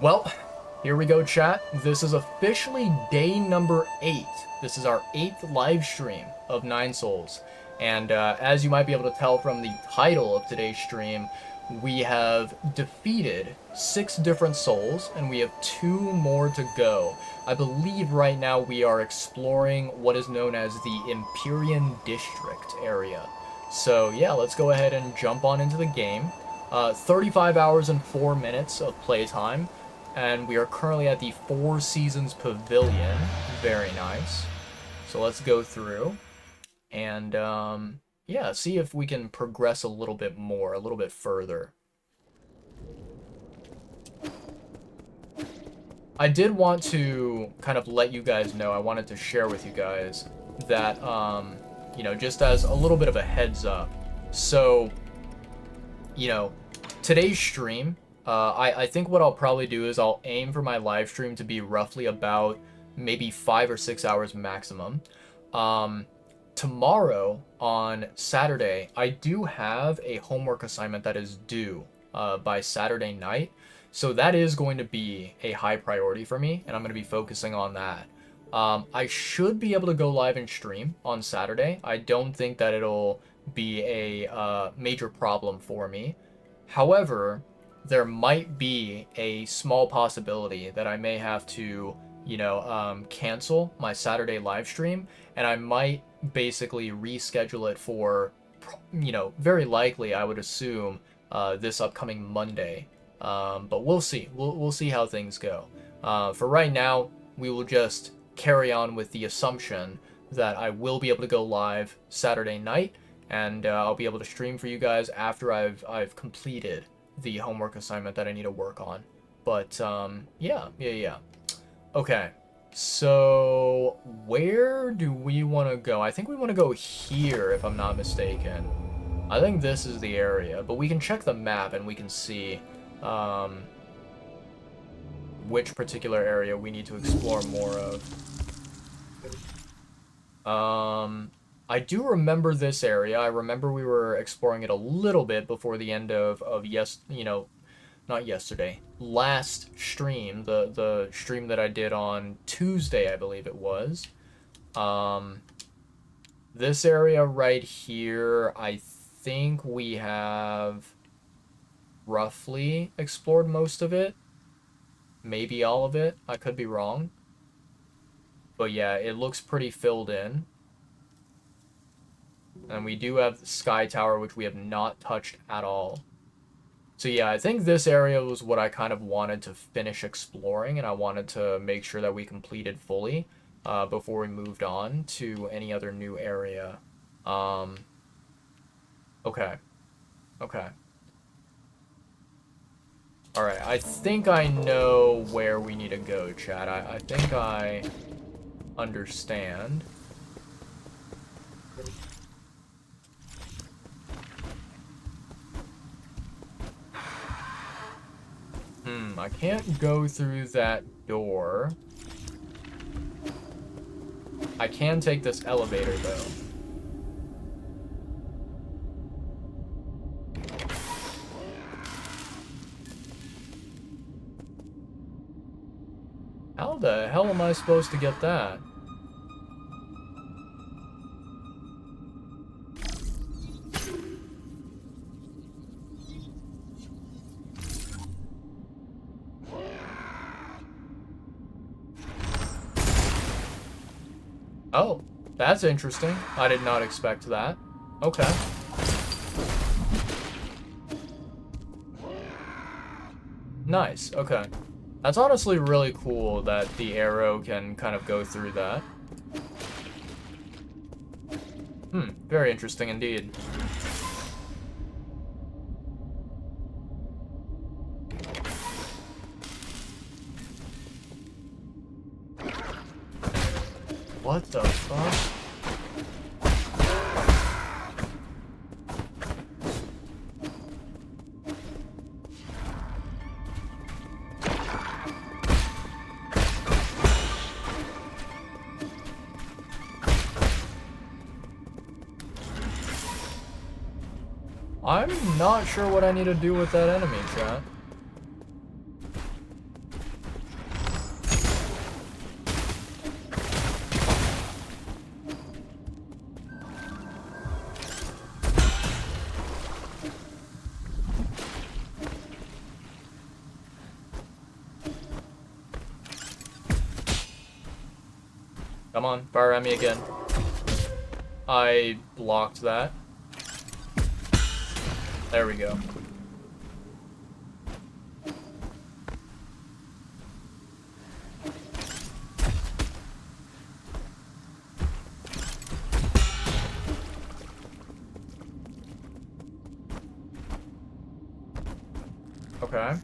Well, here we go, chat. This is officially day number 8. This is our 8th live stream of Nine Souls. And as you might be able to tell from the title of today's stream, we have defeated 6 different souls, and we have 2 more to go. I believe right now we are exploring what is known as the Empyrean District area. So yeah, let's go ahead and jump on into the game. 35 hours and 4 minutes of playtime. And we are currently at the Four Seasons Pavilion. Very nice. So let's go through and, yeah, see if we can progress a little bit more, a little bit further. I did want to kind of let you guys know, I wanted to share with you guys that, you know, just as a little bit of a heads up. So, you know, today's stream, I think what I'll probably do is I'll aim for my live stream to be roughly about maybe 5 or 6 hours maximum. Tomorrow on Saturday, I do have a homework assignment that is due by Saturday night. So that is going to be a high priority for me, and I'm going to be focusing on that. I should be able to go live and stream on Saturday. I don't think that it'll be a major problem for me. However, there might be a small possibility that I may have to, you know, cancel my Saturday live stream, and I might basically reschedule it for, you know, very likely, I would assume, this upcoming Monday. But we'll see. We'll see how things go. For right now, we will just carry on with the assumption that I will be able to go live Saturday night, and I'll be able to stream for you guys after I've completed the homework assignment that I need to work on. But yeah. Okay, so where do we want to go? I think we want to go here, if I'm not mistaken. I think this is the area, but we can check the map and we can see which particular area we need to explore more of. I do remember this area. I remember we were exploring it a little bit before the end of not yesterday, last stream, the stream that I did on Tuesday, I believe it was. This area right here, I think we have roughly explored most of it. Maybe all of it. I could be wrong. But yeah, it looks pretty filled in. And we do have the Sky Tower, which we have not touched at all. So yeah, I think this area was what I kind of wanted to finish exploring, and I wanted to make sure that we completed fully before we moved on to any other new area. Okay. Alright, I think I know where we need to go, chat. I think I understand. I can't go through that door. I can take this elevator, though. How the hell am I supposed to get that? Oh, that's interesting. I did not expect that. Okay. Nice, okay. That's honestly really cool that the arrow can kind of go through that. Very interesting indeed. What the fuck? I'm not sure what I need to do with that enemy, chat. Come on, fire at me again. I blocked that. There we go. Okay.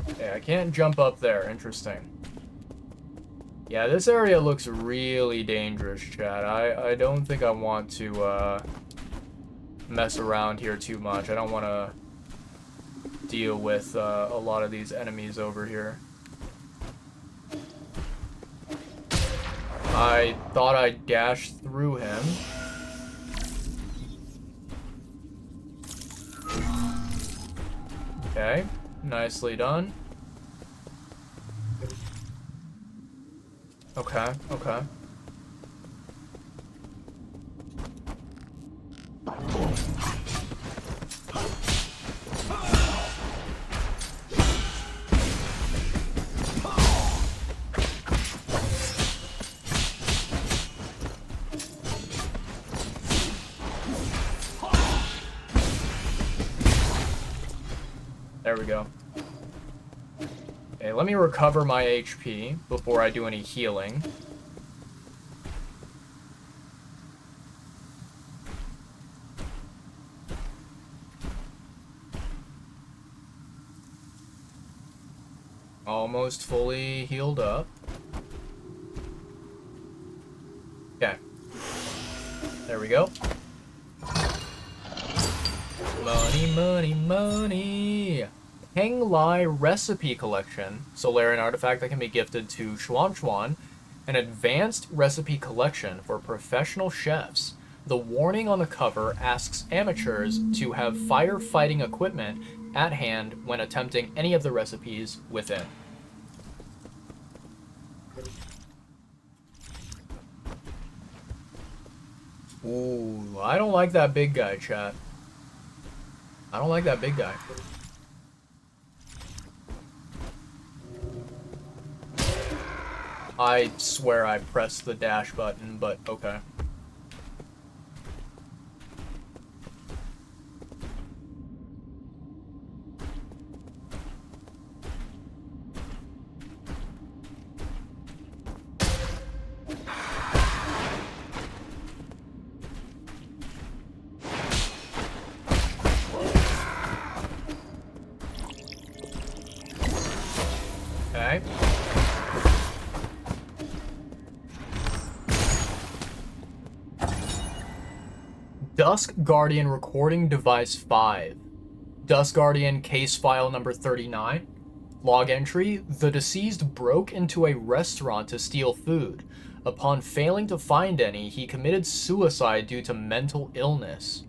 Okay, I can't jump up there. Interesting. Yeah, this area looks really dangerous, chat. I don't think I want to mess around here too much. I don't want to deal with a lot of these enemies over here. I thought I dashed through him. Okay, nicely done. Okay, okay. There we go. Okay, let me recover my HP before I do any healing. Almost fully healed up. Okay. There we go. Money, money, money! Hang Lai Recipe Collection. Solarian artifact that can be gifted to Chuan Chuan. An advanced recipe collection for professional chefs. The warning on the cover asks amateurs to have firefighting equipment at hand when attempting any of the recipes within. Ooh, I don't like that big guy, chat. I don't like that big guy. I swear I pressed the dash button, but okay. Okay. Dusk Guardian Recording Device 5. Dusk Guardian case file number 39. Log entry: the deceased broke into a restaurant to steal food. Upon failing to find any, he committed suicide due to mental illness.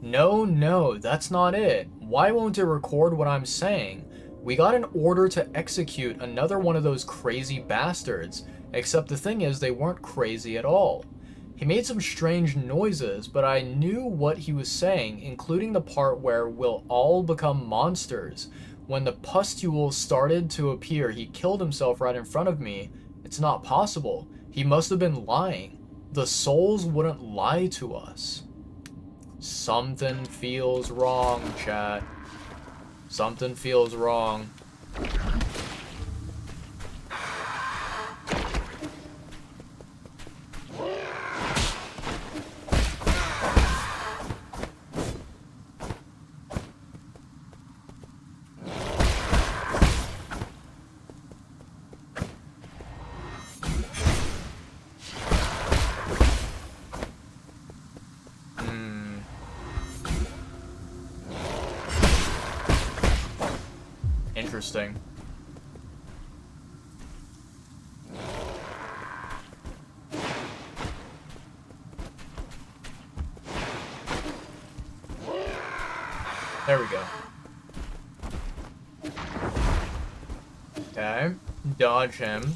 No, that's not it. Why won't it record what I'm saying? We got an order to execute another one of those crazy bastards, except the thing is they weren't crazy at all. He made some strange noises, but I knew what he was saying, including the part where we'll all become monsters. When the pustules started to appear, he killed himself right in front of me. It's not possible. He must have been lying. The souls wouldn't lie to us. Something feels wrong, chat. Something feels wrong. Interesting. There we go. Okay. Dodge him.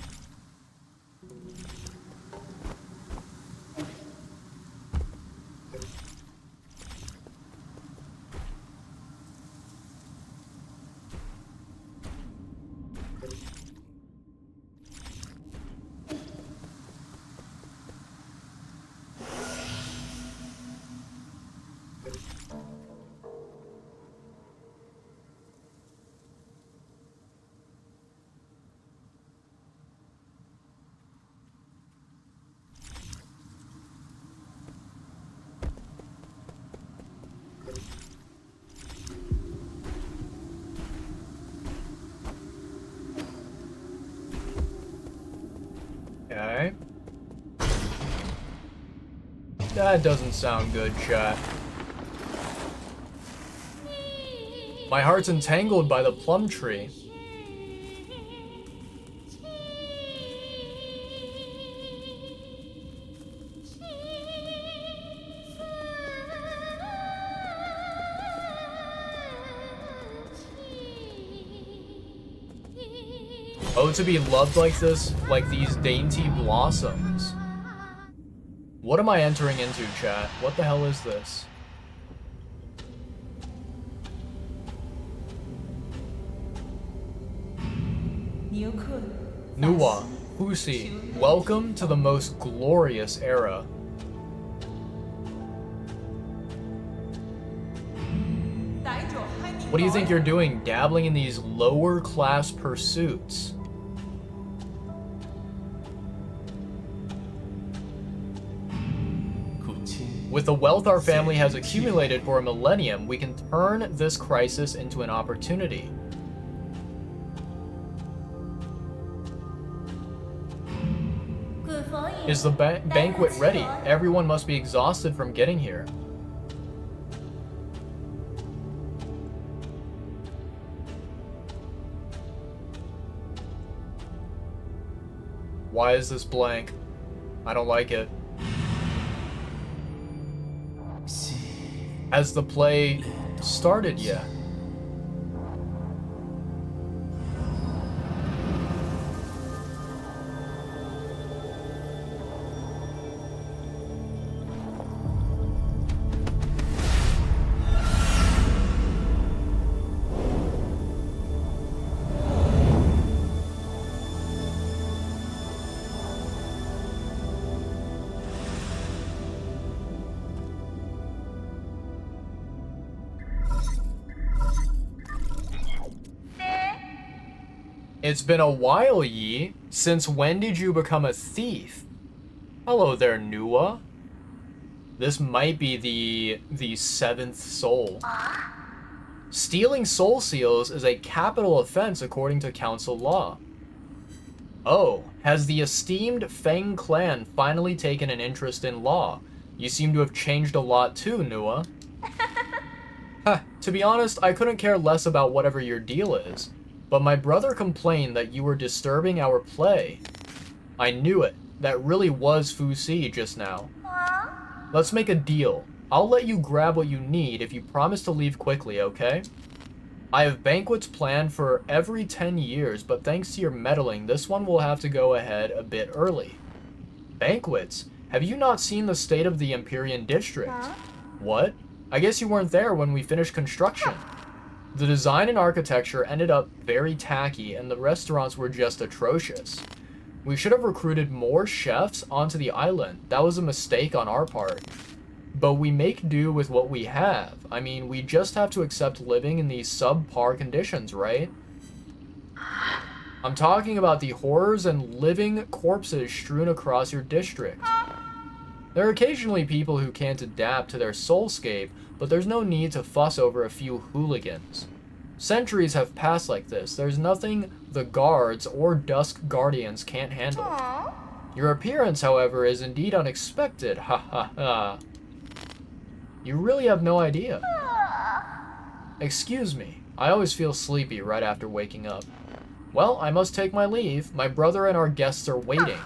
Okay. That doesn't sound good, chat. My heart's entangled by the plum tree. Oh, to be loved like this, like these dainty blossoms. What am I entering into, chat? What the hell is this? Nuwa, Fusi, welcome to the most glorious era. What do you think you're doing, dabbling in these lower class pursuits? With the wealth our family has accumulated for a millennium, we can turn this crisis into an opportunity. Is the banquet ready? Everyone must be exhausted from getting here. Why is this blank? I don't like it. Has the play started yet? It's been a while, Yi. Since when did you become a thief? Hello there, Nuwa. This might be the seventh soul. Stealing soul seals is a capital offense according to council law. Oh, has the esteemed Feng clan finally taken an interest in law? You seem to have changed a lot too, Nuwa. To be honest, I couldn't care less about whatever your deal is. But my brother complained that you were disturbing our play. I knew it. That really was Fusi just now. Let's make a deal. I'll let you grab what you need if you promise to leave quickly, okay? I have banquets planned for every 10 years, but thanks to your meddling, this one will have to go ahead a bit early. Banquets? Have you not seen the state of the Empyrean district? What? I guess you weren't there when we finished construction. The design and architecture ended up very tacky, and the restaurants were just atrocious. We should have recruited more chefs onto the island. That was a mistake on our part. But we make do with what we have. I mean, we just have to accept living in these subpar conditions, right? I'm talking about the horrors and living corpses strewn across your district. There are occasionally people who can't adapt to their soulscape, but there's no need to fuss over a few hooligans. Centuries have passed like this. There's nothing the guards or Dusk Guardians can't handle. Your appearance, however, is indeed unexpected. Ha ha ha. You really have no idea. Excuse me. I always feel sleepy right after waking up. Well, I must take my leave. My brother and our guests are waiting.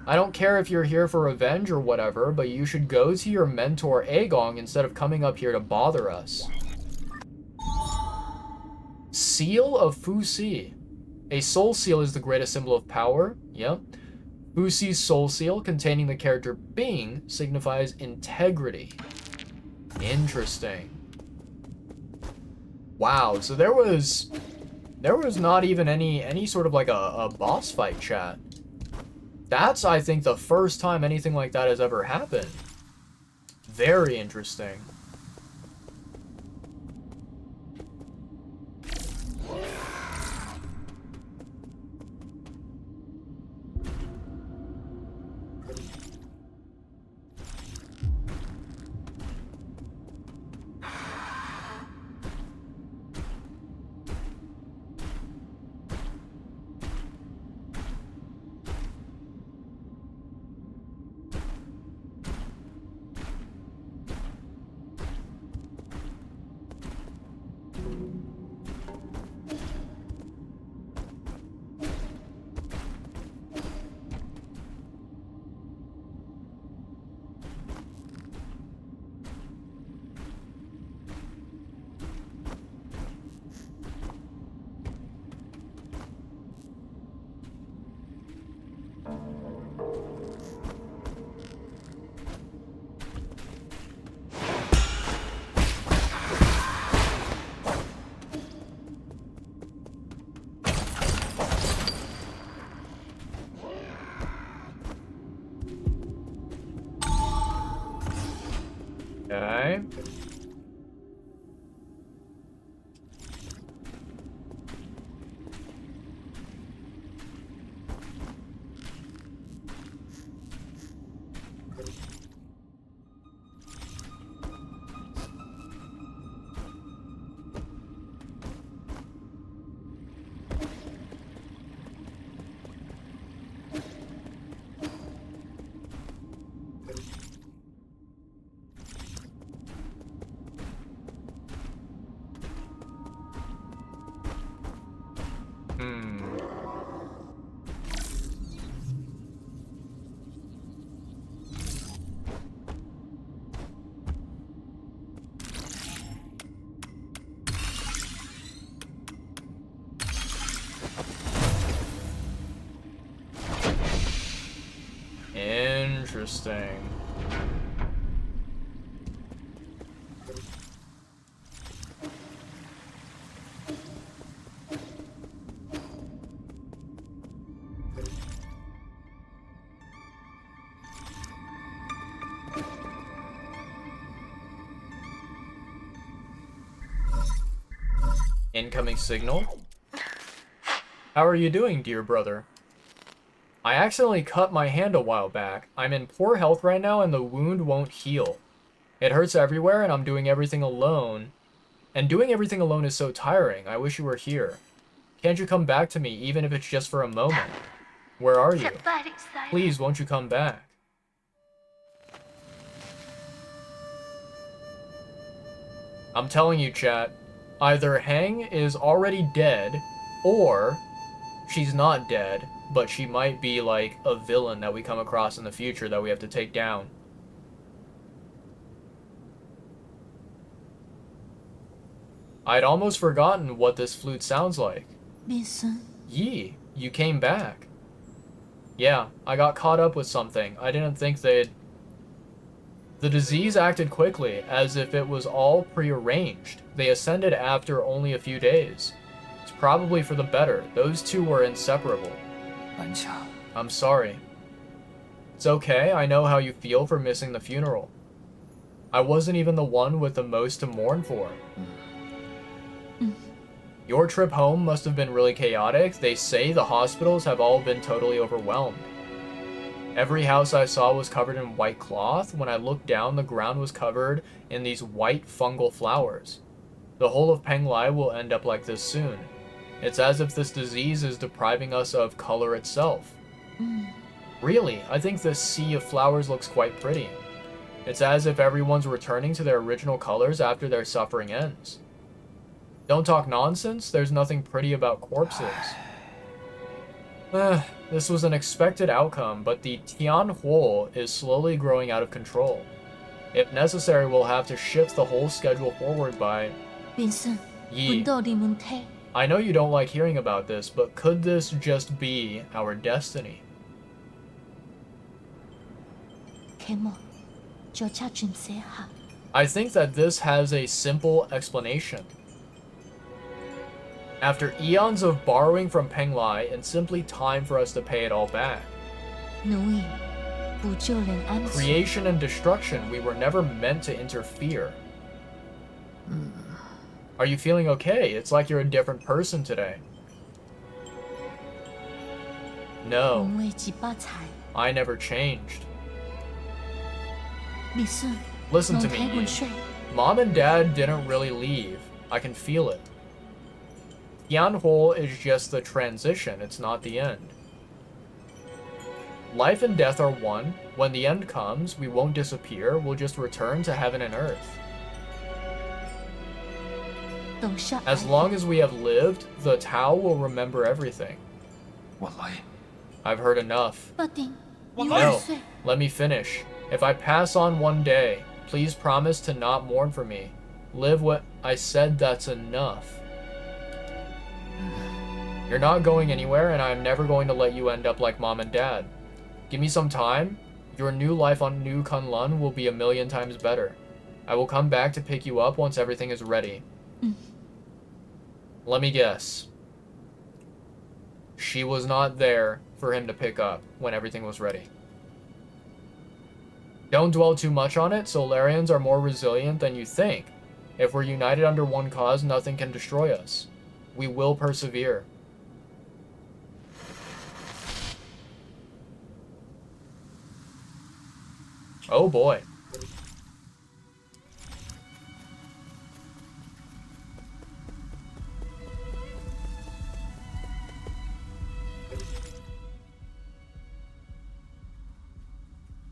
I don't care if you're here for revenge or whatever, but you should go to your mentor Aegong instead of coming up here to bother us. Seal of Fusi. A soul seal is the greatest symbol of power. Yep. Fusi's soul seal, containing the character Bing, signifies integrity. Interesting. Wow, so there was not even any sort of like a boss fight, chat. That's, I think, the first time anything like that has ever happened. Very interesting. Okay. Interesting. Incoming signal. How are you doing, dear brother? I accidentally cut my hand a while back. I'm in poor health right now and the wound won't heal. It hurts everywhere and I'm doing everything alone. And doing everything alone is so tiring. I wish you were here. Can't you come back to me, even if it's just for a moment? Where are you? Please, won't you come back? I'm telling you, chat. Either Heng is already dead, or she's not dead, but she might be like a villain that we come across in the future that we have to take down. I'd almost forgotten what this flute sounds like. Yi, you came back. Yeah, I got caught up with something. I didn't think they'd... The disease acted quickly, as if it was all prearranged. They ascended after only a few days. It's probably for the better. Those two were inseparable. I'm sorry. It's okay, I know how you feel for missing the funeral. I wasn't even the one with the most to mourn for. Your trip home must have been really chaotic. They say the hospitals have all been totally overwhelmed. Every house I saw was covered in white cloth. When I looked down, the ground was covered in these white fungal flowers. The whole of Penglai will end up like this soon. It's as if this disease is depriving us of color itself. Really, I think this sea of flowers looks quite pretty. It's as if everyone's returning to their original colors after their suffering ends. Don't talk nonsense, there's nothing pretty about corpses. This was an expected outcome, but the Tianhuo is slowly growing out of control. If necessary, we'll have to shift the whole schedule forward by... Yi, I know you don't like hearing about this, but could this just be our destiny? I think that this has a simple explanation. After eons of borrowing from Penglai, it's simply time for us to pay it all back. Creation and destruction, we were never meant to interfere. Are you feeling okay? It's like you're a different person today. No. I never changed. Listen to me. Mom and Dad didn't really leave. I can feel it. Tianhuo is just the transition, it's not the end. Life and death are one. When the end comes, we won't disappear, we'll just return to heaven and earth. As long as we have lived, the Tao will remember everything. I've heard enough. No, let me finish. If I pass on one day, please promise to not mourn for me. Live what I said, that's enough. You're not going anywhere, and I'm never going to let you end up like Mom and Dad. Give me some time. Your new life on New Kunlun will be 1,000,000 times better. I will come back to pick you up once everything is ready. Let me guess. She was not there for him to pick up when everything was ready. Don't dwell too much on it. Solarians are more resilient than you think. If we're united under one cause, nothing can destroy us. We will persevere. Oh boy.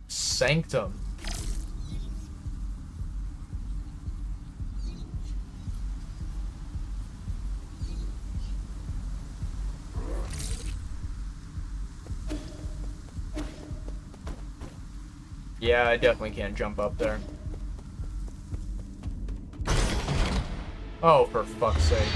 Sanctum. Yeah, I definitely can't jump up there. Oh, for fuck's sake.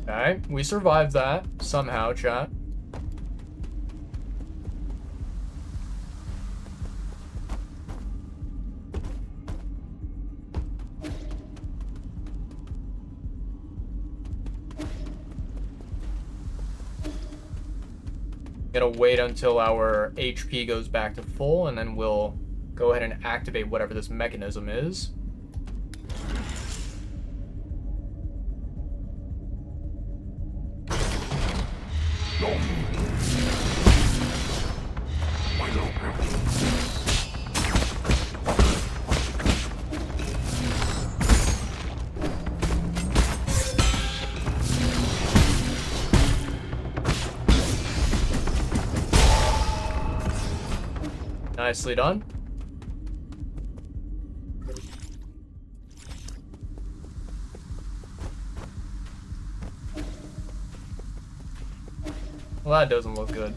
Alright, we survived that somehow, chat. Gonna wait until our HP goes back to full, and then we'll go ahead and activate whatever this mechanism is. Nicely done. Well, that doesn't look good.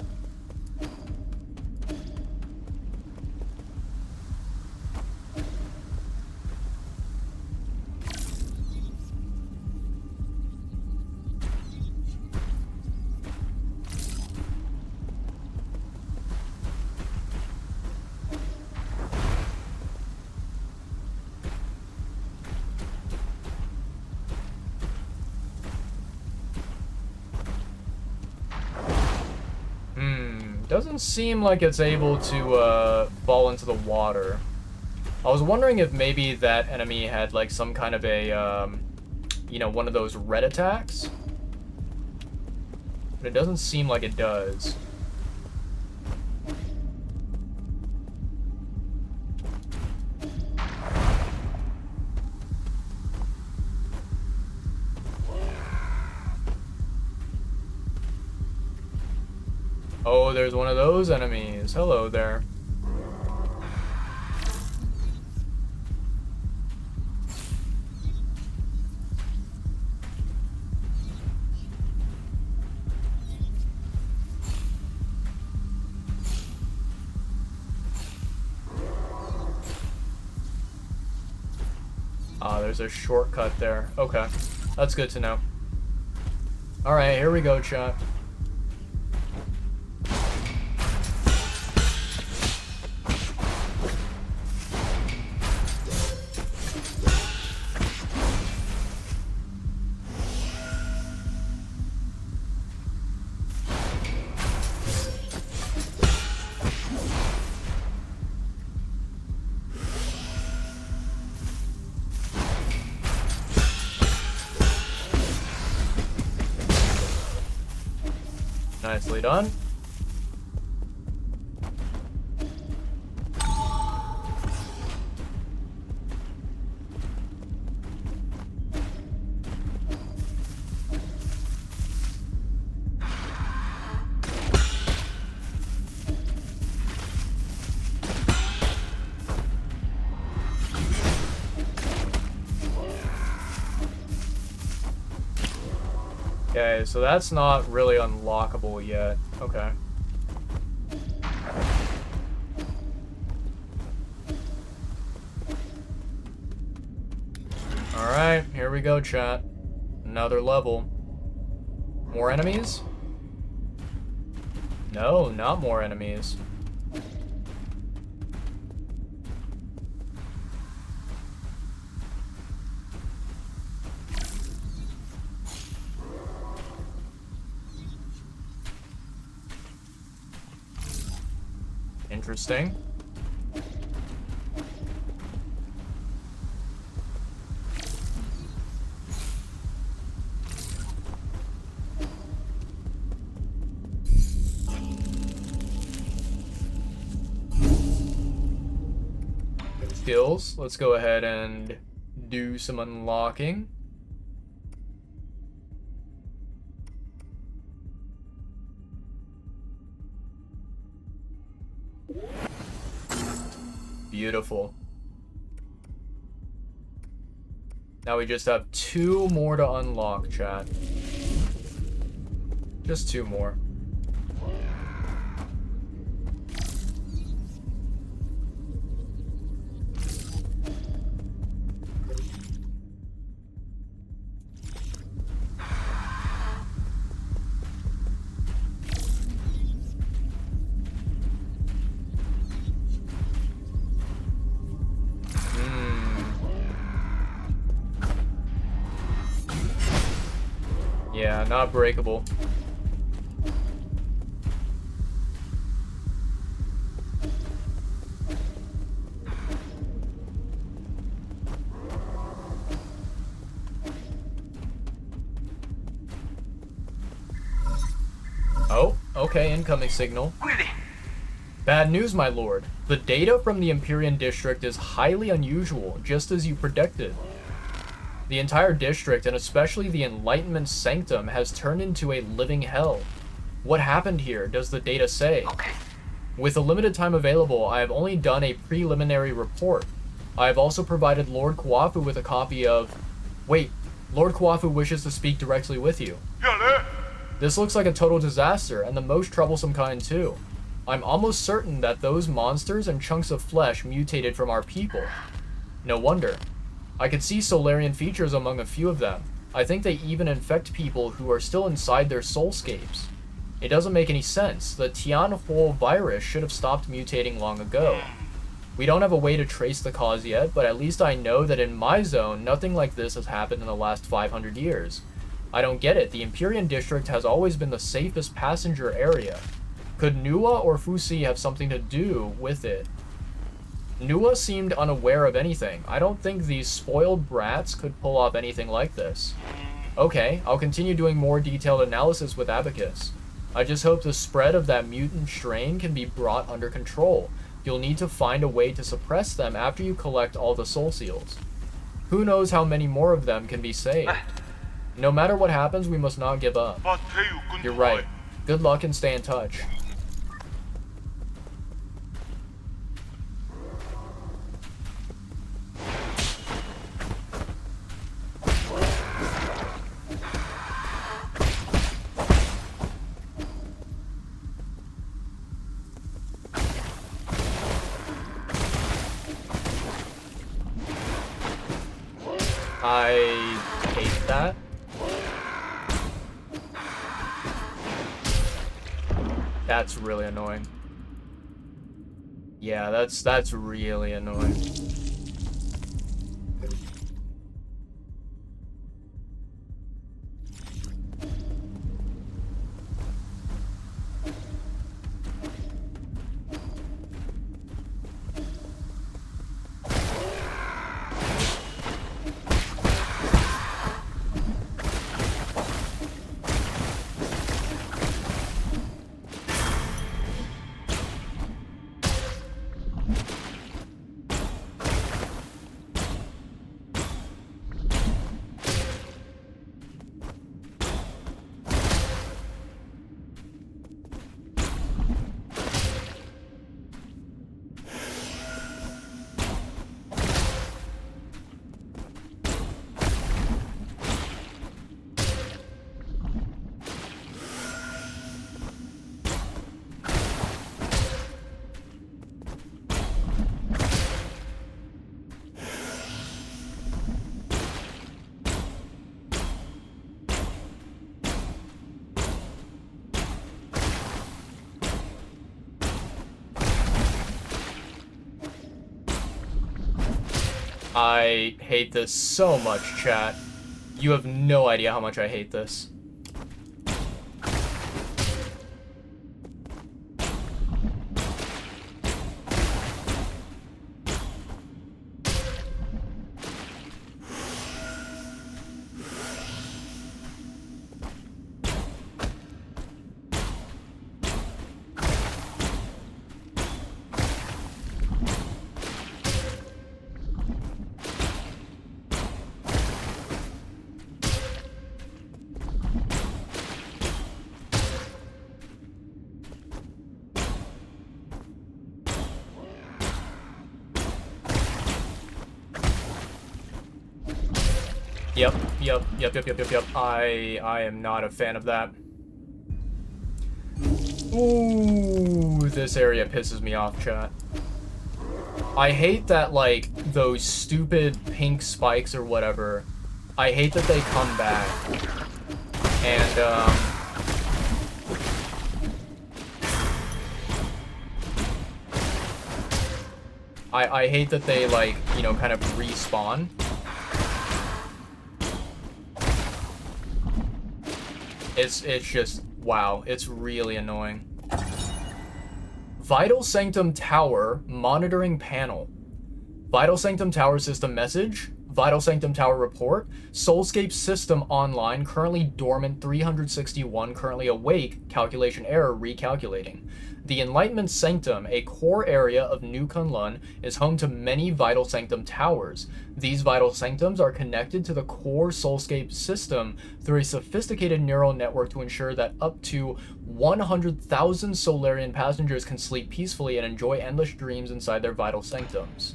Doesn't seem like it's able to fall into the water. I was wondering if maybe that enemy had like some kind of a, you know, one of those red attacks. But it doesn't seem like it does. Oh, there's one of those enemies. Hello there. Ah, there's a shortcut there. Okay, that's good to know. All right, here we go, chat. Nicely done. Okay, so that's not really unlockable yet. Okay. Alright, here we go, chat. Another level. More enemies? No, not more enemies. Interesting. Skills. Let's go ahead and do some unlocking. Beautiful. Now we just have 2 more to unlock, chat. Just 2 more. Yeah, not breakable. Oh, okay, incoming signal. Bad news, my lord. The data from the Empyrean district is highly unusual, just as you predicted. The entire district, and especially the Enlightenment Sanctum, has turned into a living hell. What happened here, does the data say? Okay. With the limited time available, I have only done a preliminary report. I have also provided Lord Kwafu with a copy of... Wait, Lord Kwafu wishes to speak directly with you. This looks like a total disaster, and the most troublesome kind too. I'm almost certain that those monsters and chunks of flesh mutated from our people. No wonder. I could see Solarian features among a few of them. I think they even infect people who are still inside their soulscapes. It doesn't make any sense. The Tianhuo virus should have stopped mutating long ago. We don't have a way to trace the cause yet, but at least I know that in my zone, nothing like this has happened in the last 500 years. I don't get it. The Empyrean district has always been the safest passenger area. Could Nuwa or Fusi have something to do with it? Nuwa seemed unaware of anything. I don't think these spoiled brats could pull off anything like this. Okay, I'll continue doing more detailed analysis with Abacus. I just hope the spread of that mutant strain can be brought under control. You'll need to find a way to suppress them after you collect all the soul seals. Who knows how many more of them can be saved? No matter what happens, we must not give up. You're right. Good luck and stay in touch. I hate that. That's really annoying. Yeah, that's really annoying. I hate this so much, chat. You have no idea how much I hate this. Yep. I am not a fan of that. Ooh, this area pisses me off, chat. I hate that, like, those stupid pink spikes or whatever. I hate that they come back. And, I hate that they, like, you know, kind of respawn. It's just, wow, it's really annoying. Vital Sanctum Tower monitoring panel. Vital Sanctum Tower system message. Vital Sanctum Tower report. Soulscape system online, currently dormant 361, currently awake, calculation error, recalculating. The Enlightenment Sanctum, a core area of New Kunlun, is home to many Vital Sanctum towers. These Vital Sanctums are connected to the core Soulscape system through a sophisticated neural network to ensure that up to 100,000 Solarian passengers can sleep peacefully and enjoy endless dreams inside their Vital Sanctums.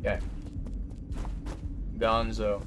Okay. Gonzo.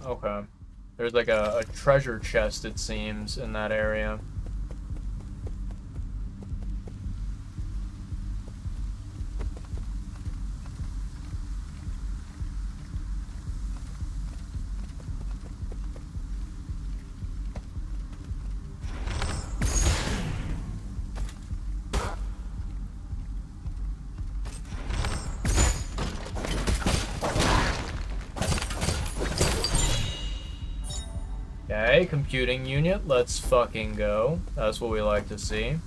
Okay. There's like a treasure chest, it seems, in that area. Okay, computing unit, let's fucking go. That's what we like to see.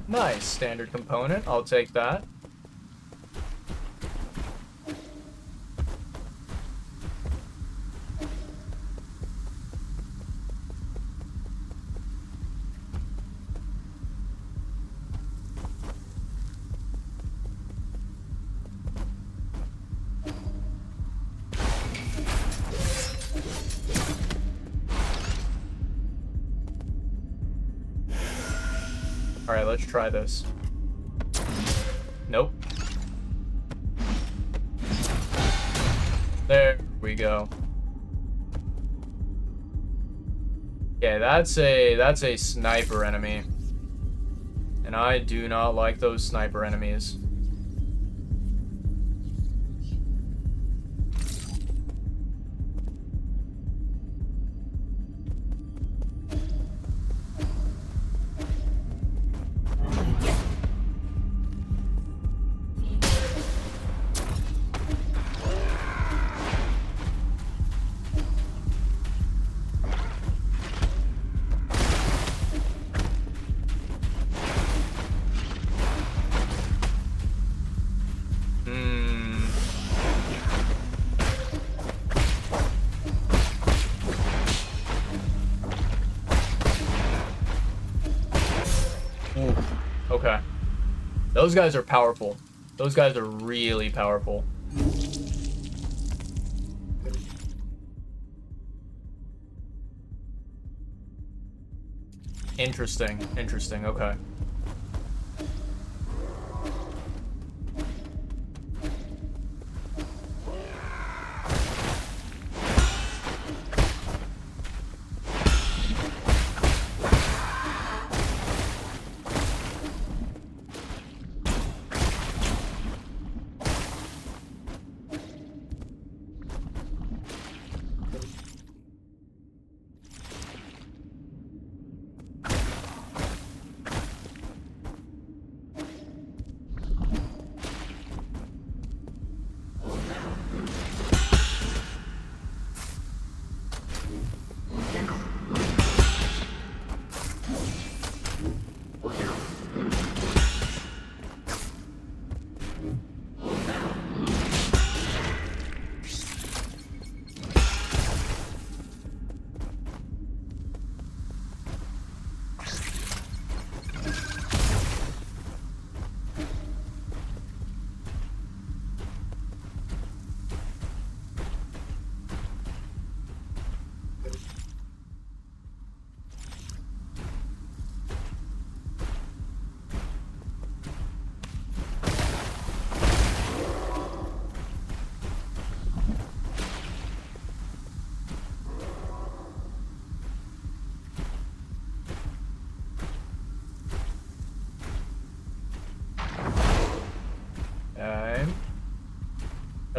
Nice. Standard component. I'll take that. Alright, let's try this. Nope. There we go. Okay, that's a sniper enemy. And I do not like those sniper enemies. Okay. Those guys are powerful. Those guys are really powerful. Interesting. Interesting. Okay.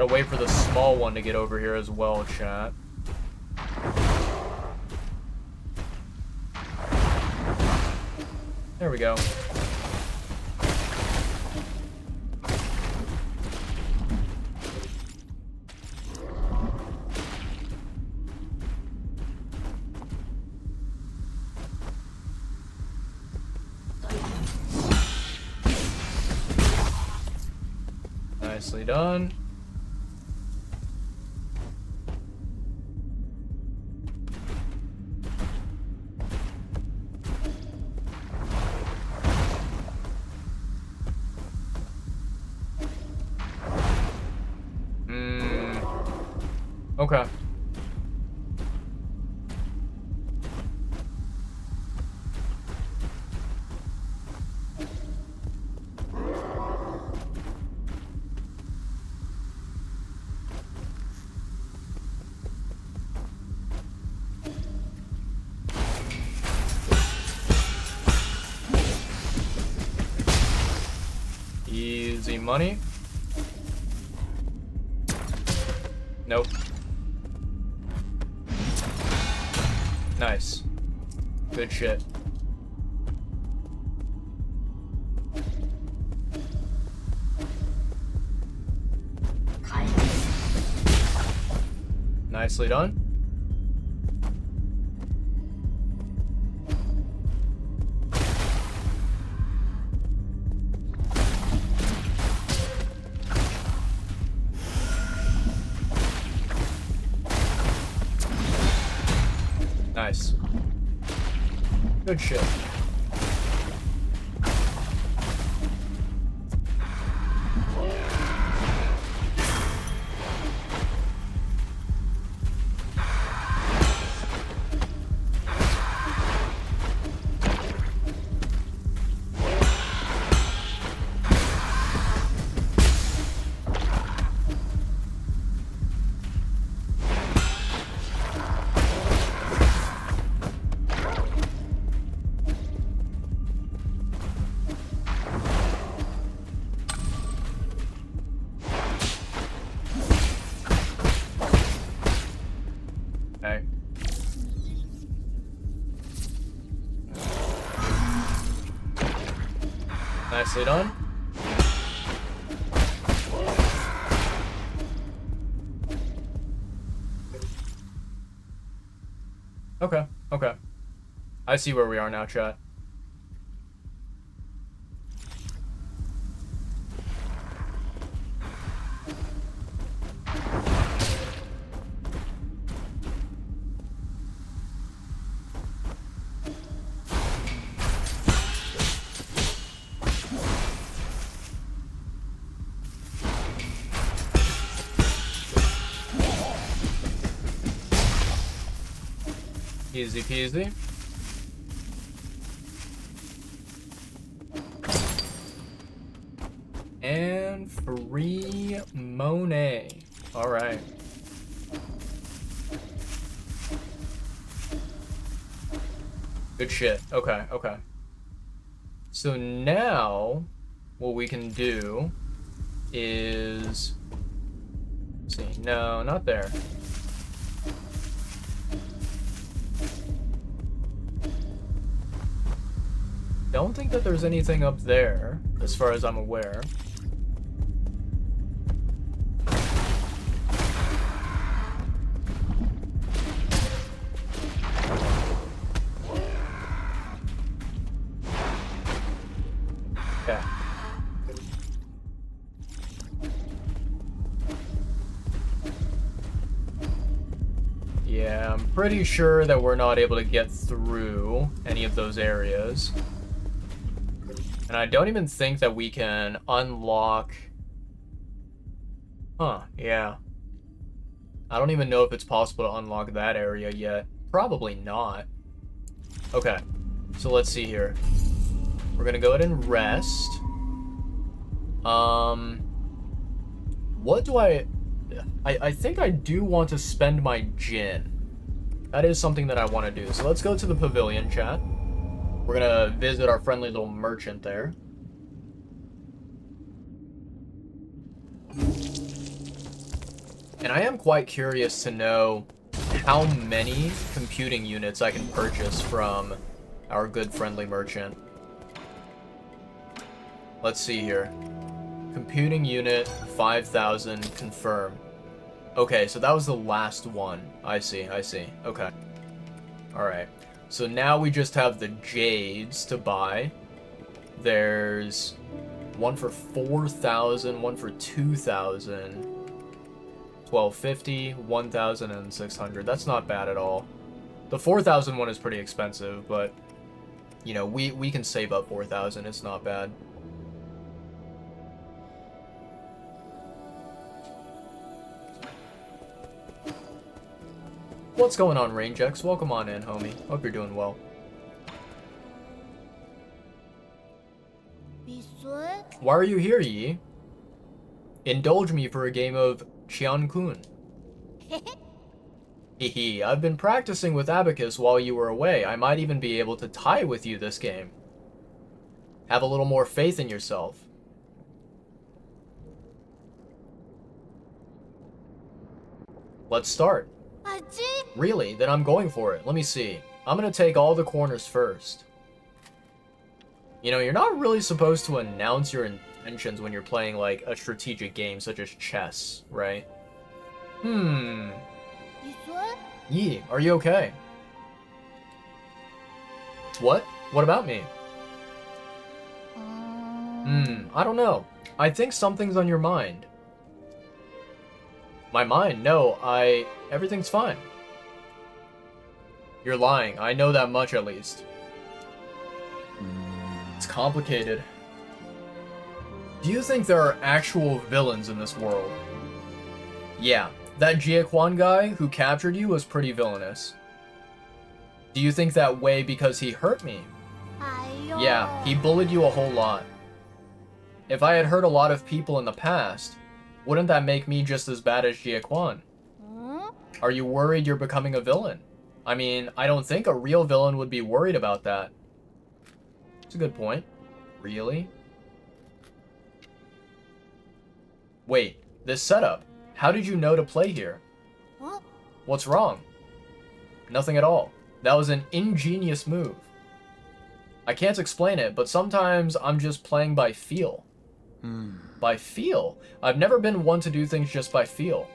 Gotta wait for the small one to get over here as well, chat. There we go. Nicely done. Okay. Easy money. Nope. Nice. Good shit. Nicely done. Good shit. Okay. Nicely done. Okay, okay. I see where we are now, chat. Easy peasy. And free Monet. All right. Good shit. Okay, okay. So now what we can do is... Let's see. No, not there. Don't think that there's anything up there, as far as I'm aware. Okay. Yeah, I'm pretty sure that we're not able to get through any of those areas. And I don't even think that we can unlock... Huh, yeah. I don't even know if it's possible to unlock that area yet. Probably not. Okay, so let's see here. We're gonna go ahead and rest. What do I think I do want to spend my Jin. That is something that I want to do. So let's go to the pavilion, chat. We're gonna visit our friendly little merchant there. And I am quite curious to know how many computing units I can purchase from our good friendly merchant. Let's see here. Computing unit 5,000 confirmed. Okay, so that was the last one. I see, I see. Okay. Alright. So now we just have the jades to buy. There's one for 4,000, one for 2,000, 1,250, 1,600. That's not bad at all. The 4,000 one is pretty expensive, but you know, we can save up 4,000. It's not bad. What's going on, RangeX? Welcome on in, homie. Hope you're doing well. Why are you here, Yi? Indulge me for a game of Qian-kun. Hehe, I've been practicing with Abacus while you were away. I might even be able to tie with you this game. Have a little more faith in yourself. Let's start. Really? Then I'm going for it. Let me see. I'm gonna take all the corners first. You know, you're not really supposed to announce your intentions when you're playing, like, a strategic game such as chess, right? Yi, are you okay? What? What about me? I don't know. I think something's on your mind. My mind? No, everything's fine. You're lying. I know that much, at least. It's complicated. Do you think there are actual villains in this world? Yeah, that Jiaquan guy who captured you was pretty villainous. Do you think that way because he hurt me? Yeah, he bullied you a whole lot. If I had hurt a lot of people in the past, wouldn't that make me just as bad as Jiaquan? Are you worried you're becoming a villain? I mean, I don't think a real villain would be worried about that. It's a good point. Really? Wait, this setup. How did you know to play here? What's wrong? Nothing at all. That was an ingenious move. I can't explain it, but sometimes I'm just playing by feel. By feel? I've never been one to do things just by feel.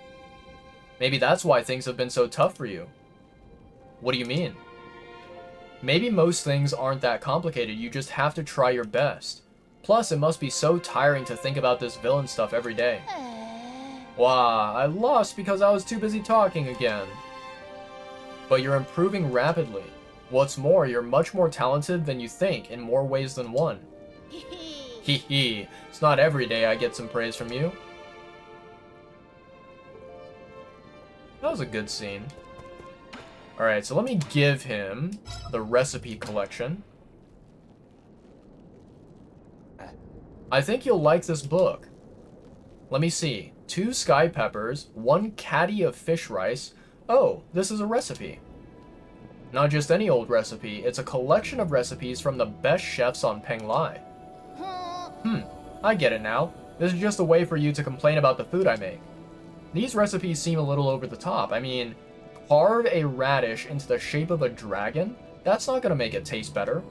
Maybe that's why things have been so tough for you. What do you mean? Maybe most things aren't that complicated, you just have to try your best. Plus, it must be so tiring to think about this villain stuff every day. Wow, I lost because I was too busy talking again. But you're improving rapidly. What's more, you're much more talented than you think in more ways than one. Hee hee, it's not every day I get some praise from you. That was a good scene. Alright, so let me give him the recipe collection. I think you'll like this book. Let me see. 2 sky peppers, 1 caddy of fish rice. Oh, this is a recipe. Not just any old recipe, it's a collection of recipes from the best chefs on Penglai. I get it now. This is just a way for you to complain about the food I make. These recipes seem a little over the top. I mean, carve a radish into the shape of a dragon? That's not gonna make it taste better.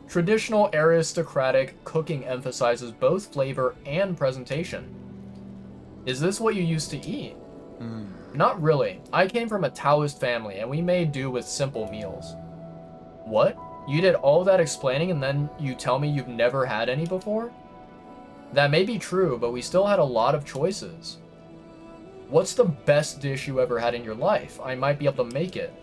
Traditional aristocratic cooking emphasizes both flavor and presentation. Is this what you used to eat? Not really. I came from a Taoist family, and we made do with simple meals. What? You did all that explaining and then you tell me you've never had any before? That may be true, but we still had a lot of choices. What's the best dish you ever had in your life? I might be able to make it.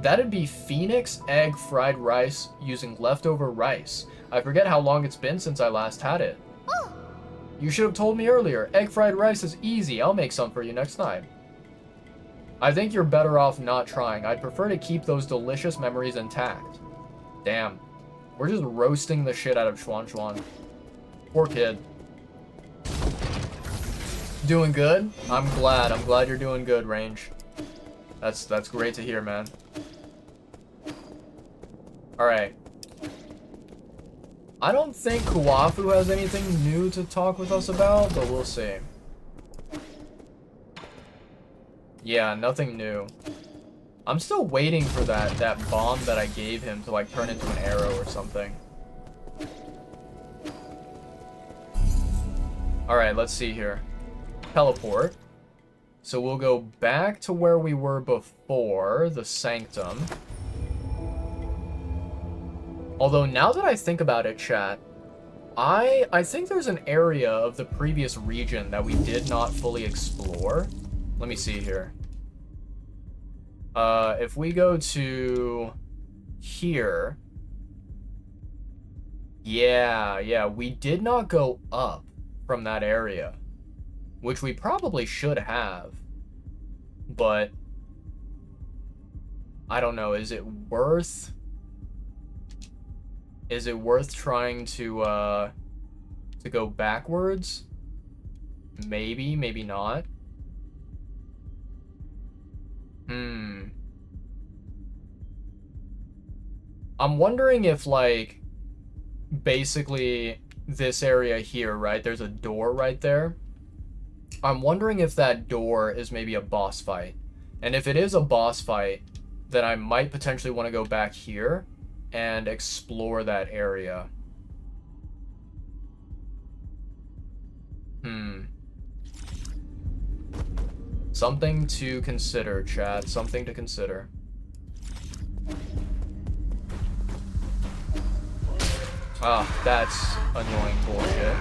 That'd be Phoenix egg fried rice using leftover rice. I forget how long it's been since I last had it. You should have told me earlier. Egg fried rice is easy. I'll make some for you next time. I think you're better off not trying. I'd prefer to keep those delicious memories intact. Damn. We're just roasting the shit out of Xuan Xuan. Poor kid. Doing good? I'm glad. I'm glad you're doing good, Range. That's great to hear, man. Alright. I don't think Kuafu has anything new to talk with us about, but we'll see. Yeah, nothing new. I'm still waiting for that bomb that I gave him to like turn into an arrow or something. Alright, let's see here. Teleport. So we'll go back to where we were before, the Sanctum. Although now that I think about it, chat, I think there's an area of the previous region that we did not fully explore. Let me see here. If we go to here. Yeah, we did not go up from that area, which we probably should have. But I don't know, is it worth trying to go backwards? Maybe, maybe not. I'm wondering if, like, basically this area here, right? There's a door right there. I'm wondering if that door is maybe a boss fight. And if it is a boss fight, then I might potentially want to go back here and explore that area. Something to consider, chat. Something to consider. Ah, that's annoying bullshit.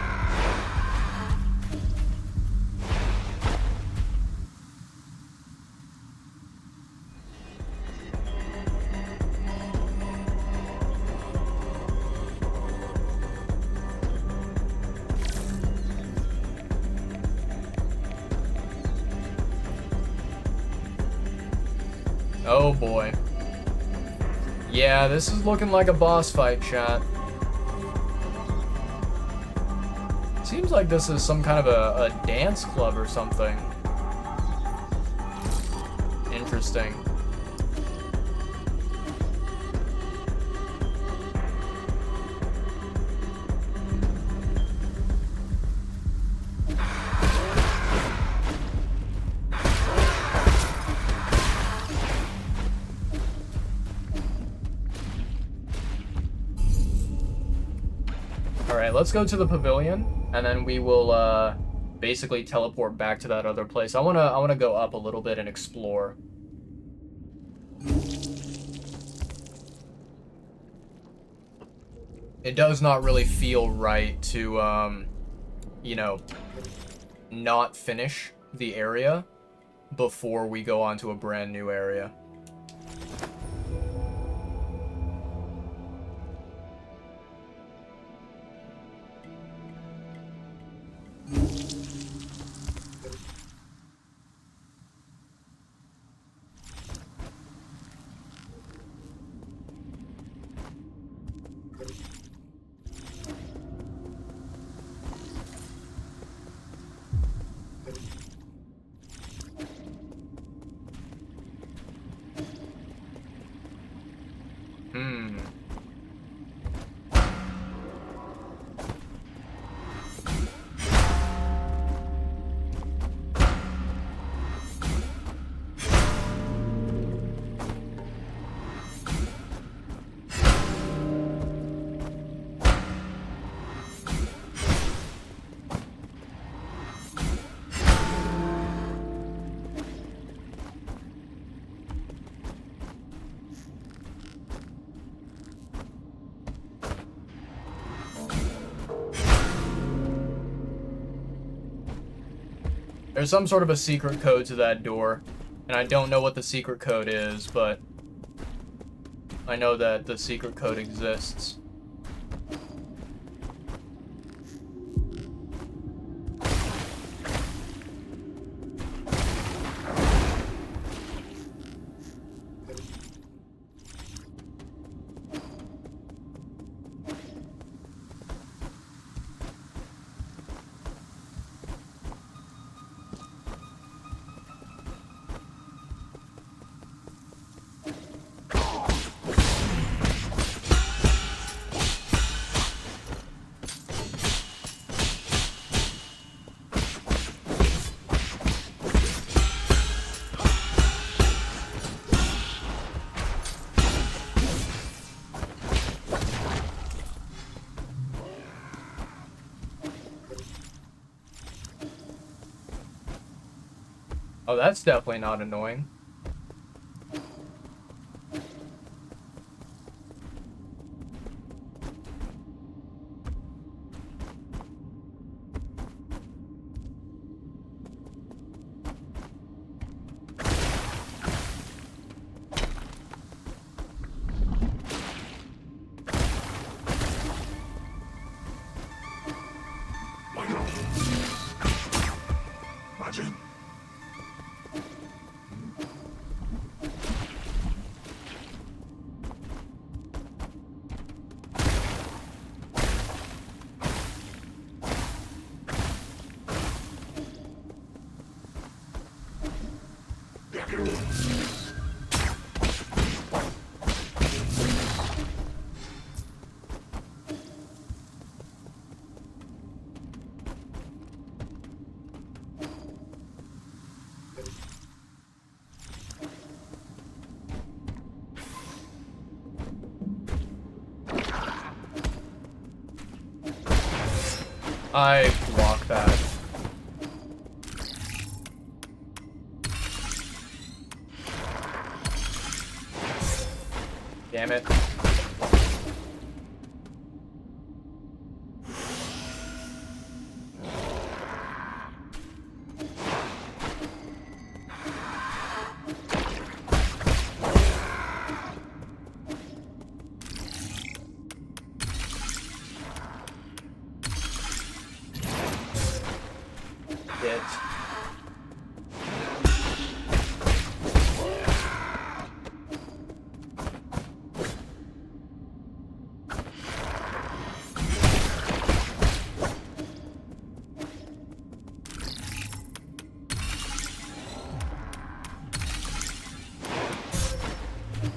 Oh boy. Yeah, this is looking like a boss fight, chat. Seems like this is some kind of a dance club or something. Interesting. Alright, let's go to the pavilion, and then we will basically teleport back to that other place. I wanna go up a little bit and explore. It does not really feel right to you know, not finish the area before we go on to a brand new area. There's some sort of a secret code to that door, and I don't know what the secret code is, but I know that the secret code exists. Oh, that's definitely not annoying. I block that. Damn it.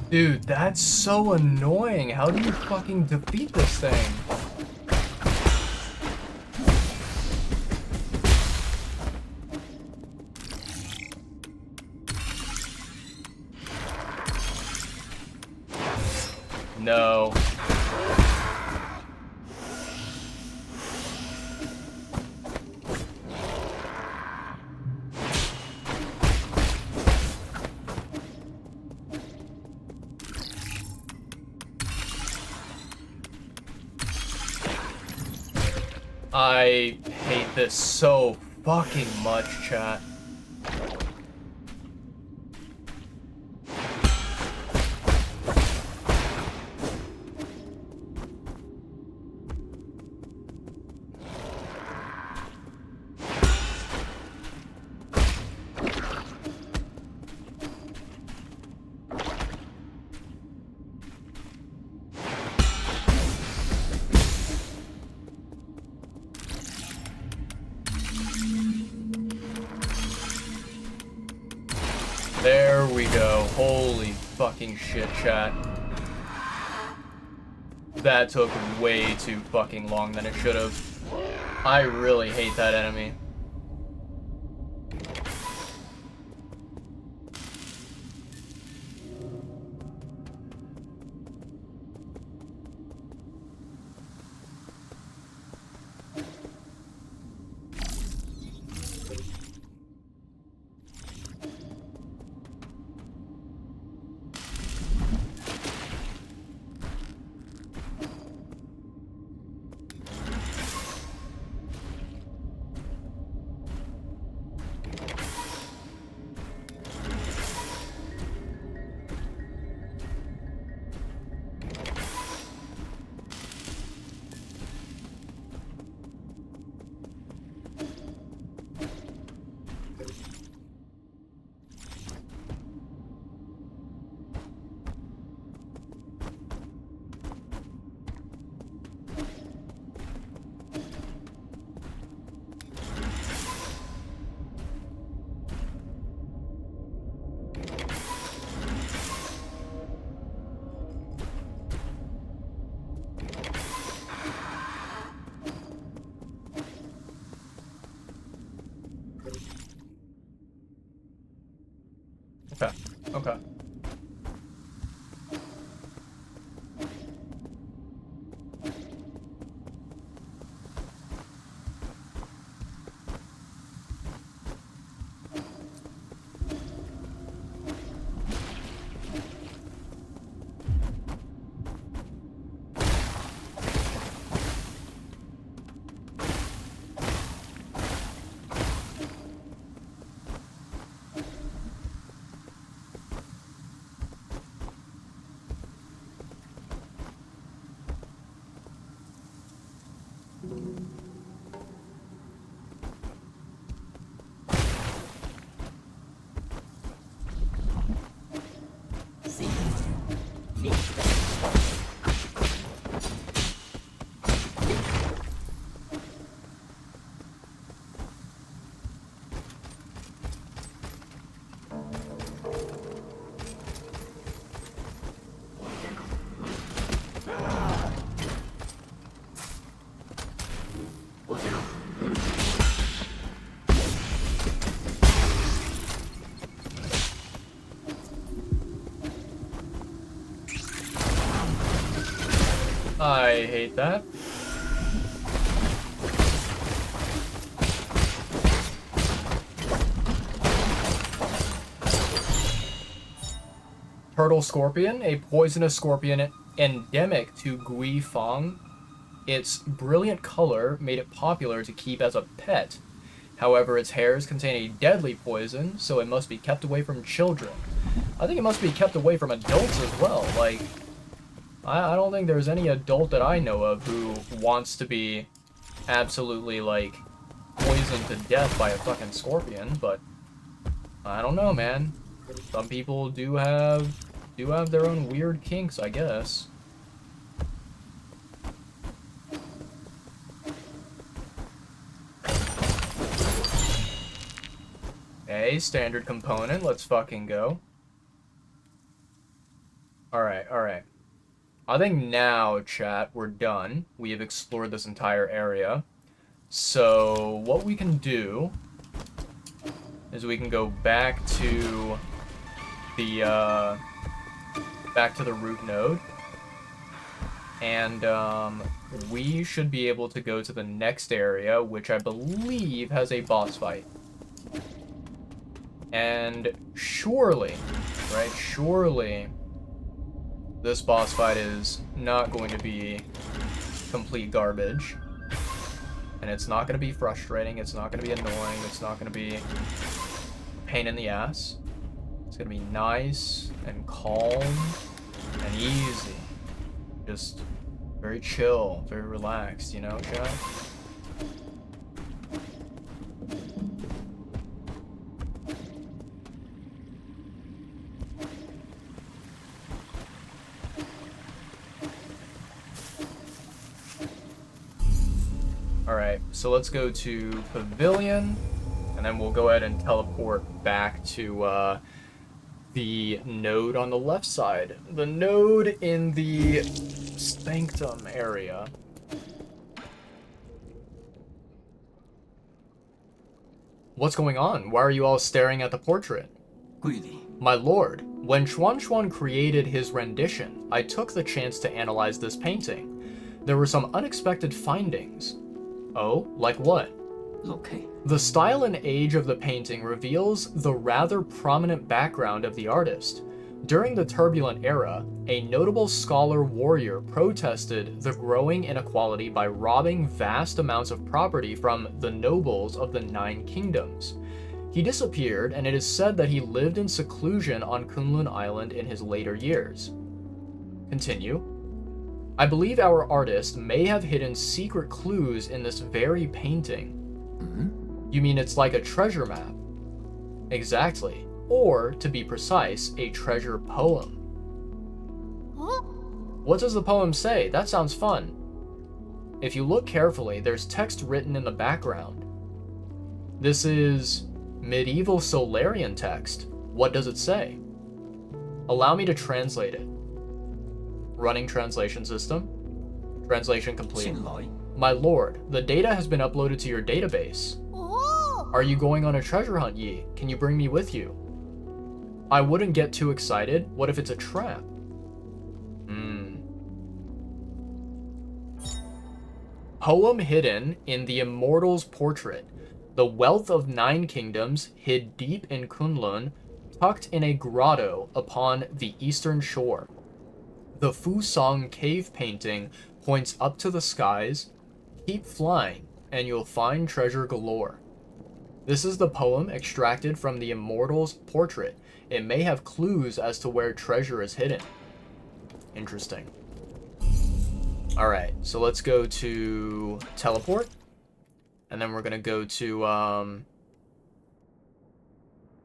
Dude, that's so annoying. How do you fucking defeat this thing? No. I hate this so fucking much, chat. There we go. Holy fucking shit, chat. That took way too fucking long than it should have. I really hate that enemy. Okay. Okay. I hate that. Turtle Scorpion, a poisonous scorpion endemic to Guifang. Its brilliant color made it popular to keep as a pet. However, its hairs contain a deadly poison, so it must be kept away from children. I think it must be kept away from adults as well. Like, I don't think there's any adult that I know of who wants to be absolutely, like, poisoned to death by a fucking scorpion, but I don't know, man. Some people do have their own weird kinks, I guess. A standard component, let's fucking go. Alright, alright. I think now, chat, we're done. We have explored this entire area. So, what we can do is we can go back to the root node. And, we should be able to go to the next area, which I believe has a boss fight. And surely, right, surely this boss fight is not going to be complete garbage. And it's not going to be frustrating, it's not going to be annoying, it's not going to be a pain in the ass. It's going to be nice and calm and easy. Just very chill, very relaxed, you know, chat? Alright, so let's go to Pavilion, and then we'll go ahead and teleport back to the node on the left side. The node in the Sanctum area. What's going on? Why are you all staring at the portrait? My lord, when Xuan Xuan created his rendition, I took the chance to analyze this painting. There were some unexpected findings. Oh, like what? Okay. The style and age of the painting reveals the rather prominent background of the artist. During the turbulent era, a notable scholar warrior protested the growing inequality by robbing vast amounts of property from the nobles of the 9 kingdoms. He disappeared, and it is said that he lived in seclusion on Kunlun Island in his later years. Continue. I believe our artist may have hidden secret clues in this very painting. You mean it's like a treasure map? Exactly. Or, to be precise, a treasure poem. Huh? What does the poem say? That sounds fun. If you look carefully, there's text written in the background. This is medieval Solarian text. What does it say? Allow me to translate it. Running translation system. Translation complete. My lord, the data has been uploaded to your database. Oh! Are you going on a treasure hunt, Yi? Can you bring me with you? I wouldn't get too excited. What if it's a trap? Poem hidden in the Immortal's portrait. The wealth of 9 kingdoms hid deep in Kunlun, tucked in a grotto upon the eastern shore. The Fusong cave painting points up to the skies. Keep flying, and you'll find treasure galore. This is the poem extracted from the Immortal's portrait. It may have clues as to where treasure is hidden. Interesting. Alright, so let's go to teleport. And then we're gonna go to,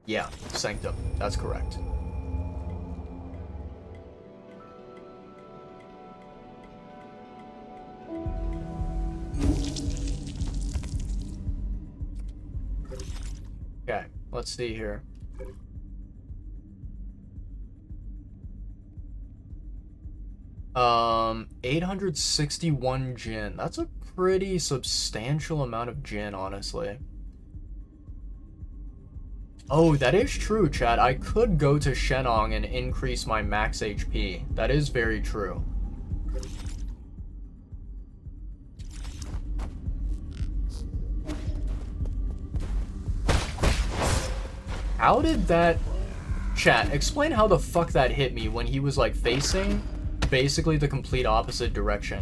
yeah, Sanctum. That's correct. Okay, let's see here. Um, 861 Jin. That's a pretty substantial amount of Jin, honestly. Oh, that is true, Chad. I could go to Shenong and increase my max HP. That is very true. How did that... Chat, explain how the fuck that hit me when he was, like, facing basically the complete opposite direction.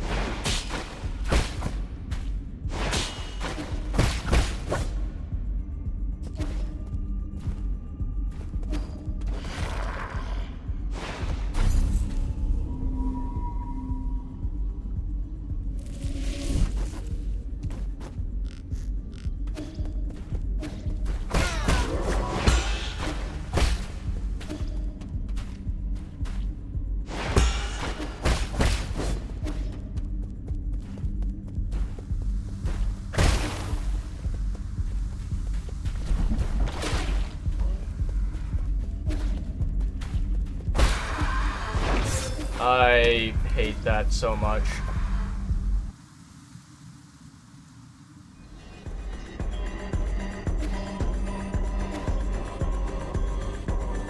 hate that so much.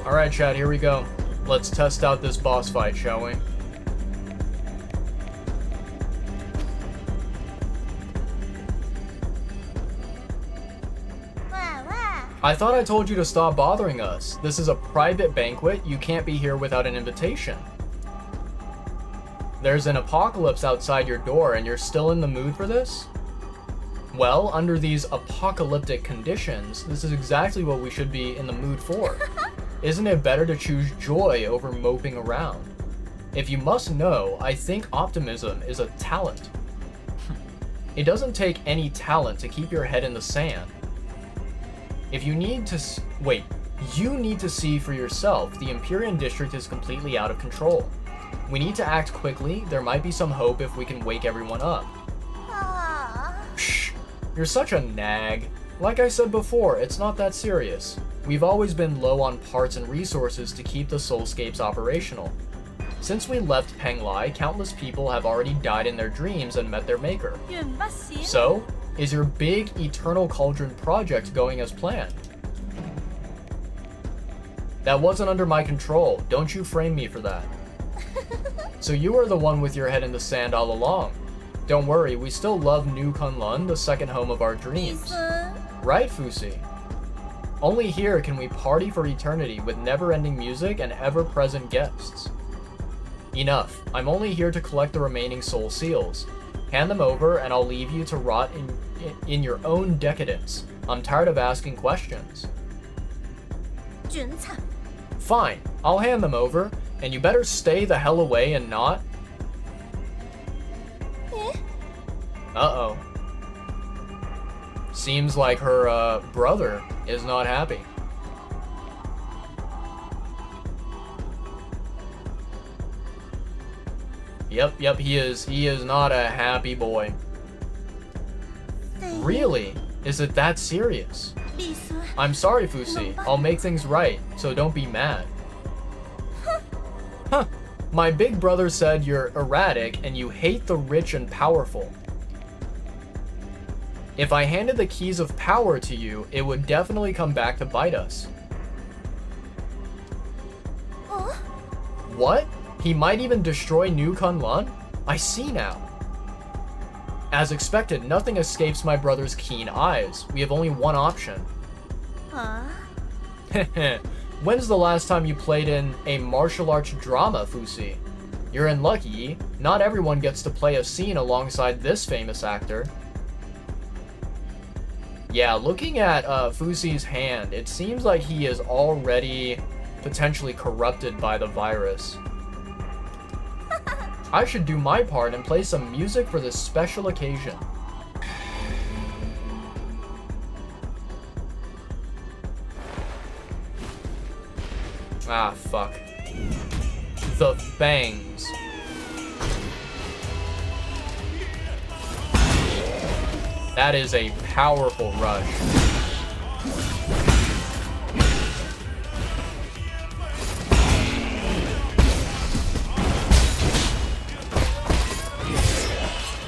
Alright, chat, here we go. Let's test out this boss fight, shall we? I thought I told you to stop bothering us. This is a private banquet. You can't be here without an invitation. There's an apocalypse outside your door and you're still in the mood for this? Well, under these apocalyptic conditions, this is exactly what we should be in the mood for. Isn't it better to choose joy over moping around? If you must know, I think optimism is a talent. It doesn't take any talent to keep your head in the sand. If you need to you need to see for yourself. The Empyrean district is completely out of control. We need to act quickly. There might be some hope if we can wake everyone up. Shh, you're such a nag. Like I said before, it's not that serious. We've always been low on parts and resources to keep the soulscapes operational. Since we left Penglai, countless people have already died in their dreams and met their maker. So, is your big Eternal Cauldron project going as planned? That wasn't under my control. Don't you frame me for that. So you are the one with your head in the sand all along. Don't worry, we still love New Kunlun, the second home of our dreams. Right, Fusi? Only here can we party for eternity with never-ending music and ever-present guests. Enough. I'm only here to collect the remaining soul seals. Hand them over and I'll leave you to rot in your own decadence. I'm tired of asking questions. Fine, I'll hand them over, and you better stay the hell away and not... Uh-oh. Seems like her, brother is not happy. Yep, he is not a happy boy. Really? Is it that serious? I'm sorry, Fusi. I'll make things right, so don't be mad. Huh. My big brother said you're erratic and you hate the rich and powerful. If I handed the keys of power to you, it would definitely come back to bite us. What? He might even destroy New Kunlun? I see now. As expected, nothing escapes my brother's keen eyes. We have only one option. When's the last time you played in a martial arts drama, Fusi? You're unlucky. Not everyone gets to play a scene alongside this famous actor. Yeah, looking at Fusi's hand, it seems like he is already potentially corrupted by the virus. I should do my part and play some music for this special occasion. Ah, fuck. The Fangs. That is a powerful rush.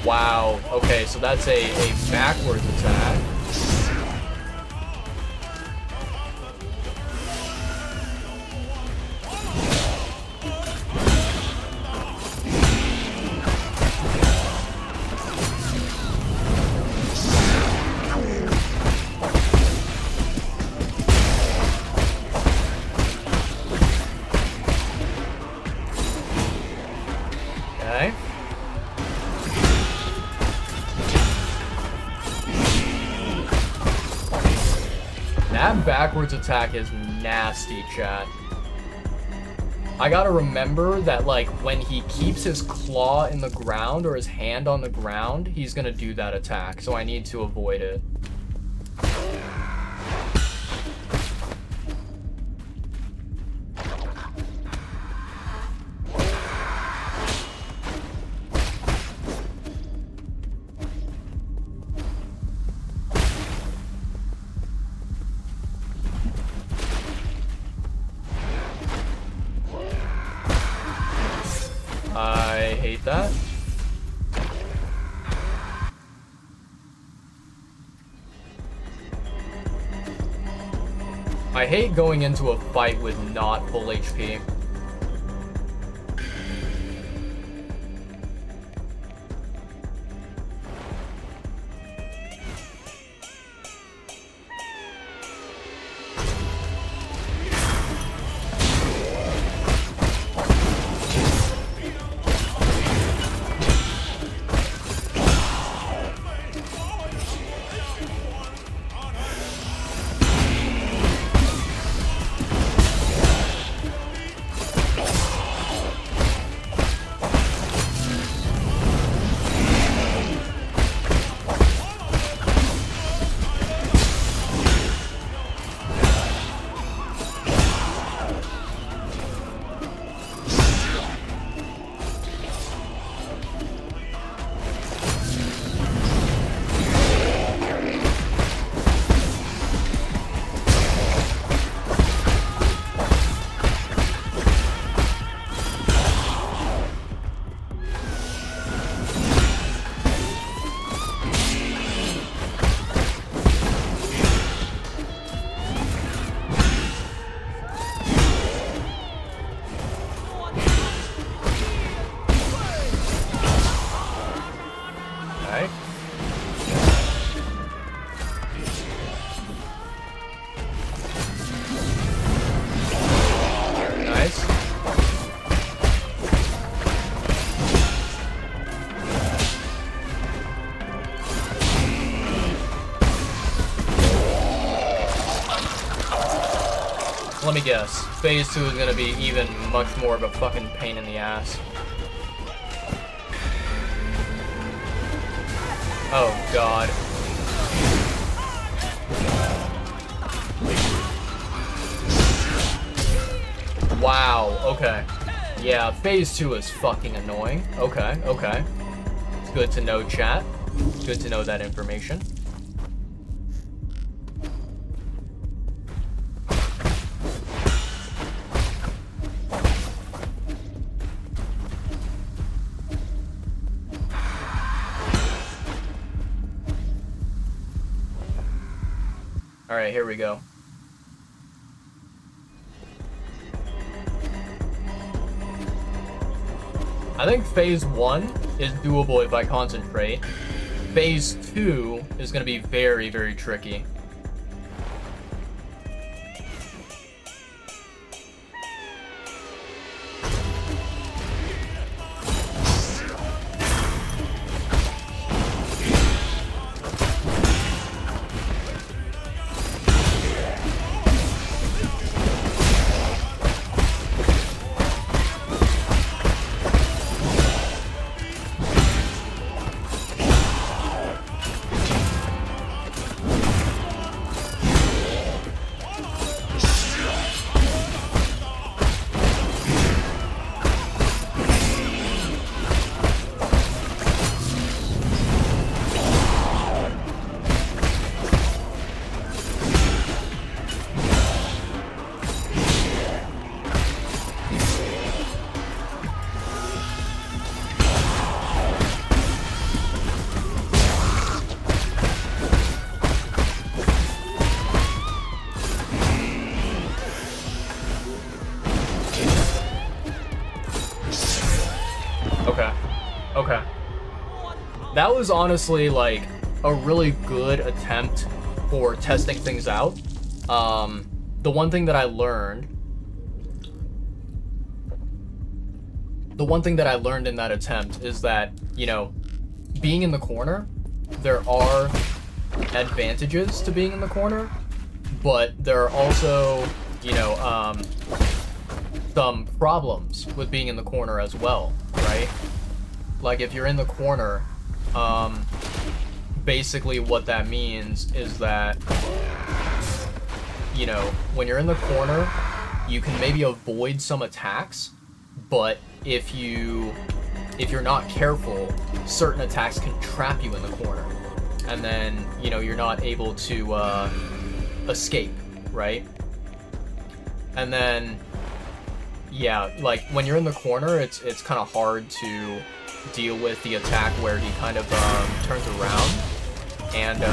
Wow. Okay, so that's a backwards attack. Okay. That backwards attack is nasty, chat. I gotta remember that, like, when he keeps his claw in the ground or his hand on the ground, he's gonna do that attack, so I need to avoid it. I hate appreciate that. I hate going into a fight with not full HP. Let me guess. Phase 2 is gonna be even much more of a fucking pain in the ass. Oh, God. Wow, okay. Yeah, Phase 2 is fucking annoying. Okay, okay. It's good to know, chat. Good to know that information. Alright, here we go. I think Phase 1 is doable if I concentrate. Phase 2 is going to be very, very tricky. Okay. That was honestly, like, a really good attempt for testing things out. The one thing that I learned in that attempt is that, you know, being in the corner, there are advantages to being in the corner, but there are also, you know, some problems with being in the corner as well, right? Like, if you're in the corner, basically what that means is that, you know, when you're in the corner, you can maybe avoid some attacks, but if you're not careful, certain attacks can trap you in the corner, and then, you know, you're not able to escape, right? And then, yeah, like, when you're in the corner, it's kind of hard to deal with the attack where he kind of turns around and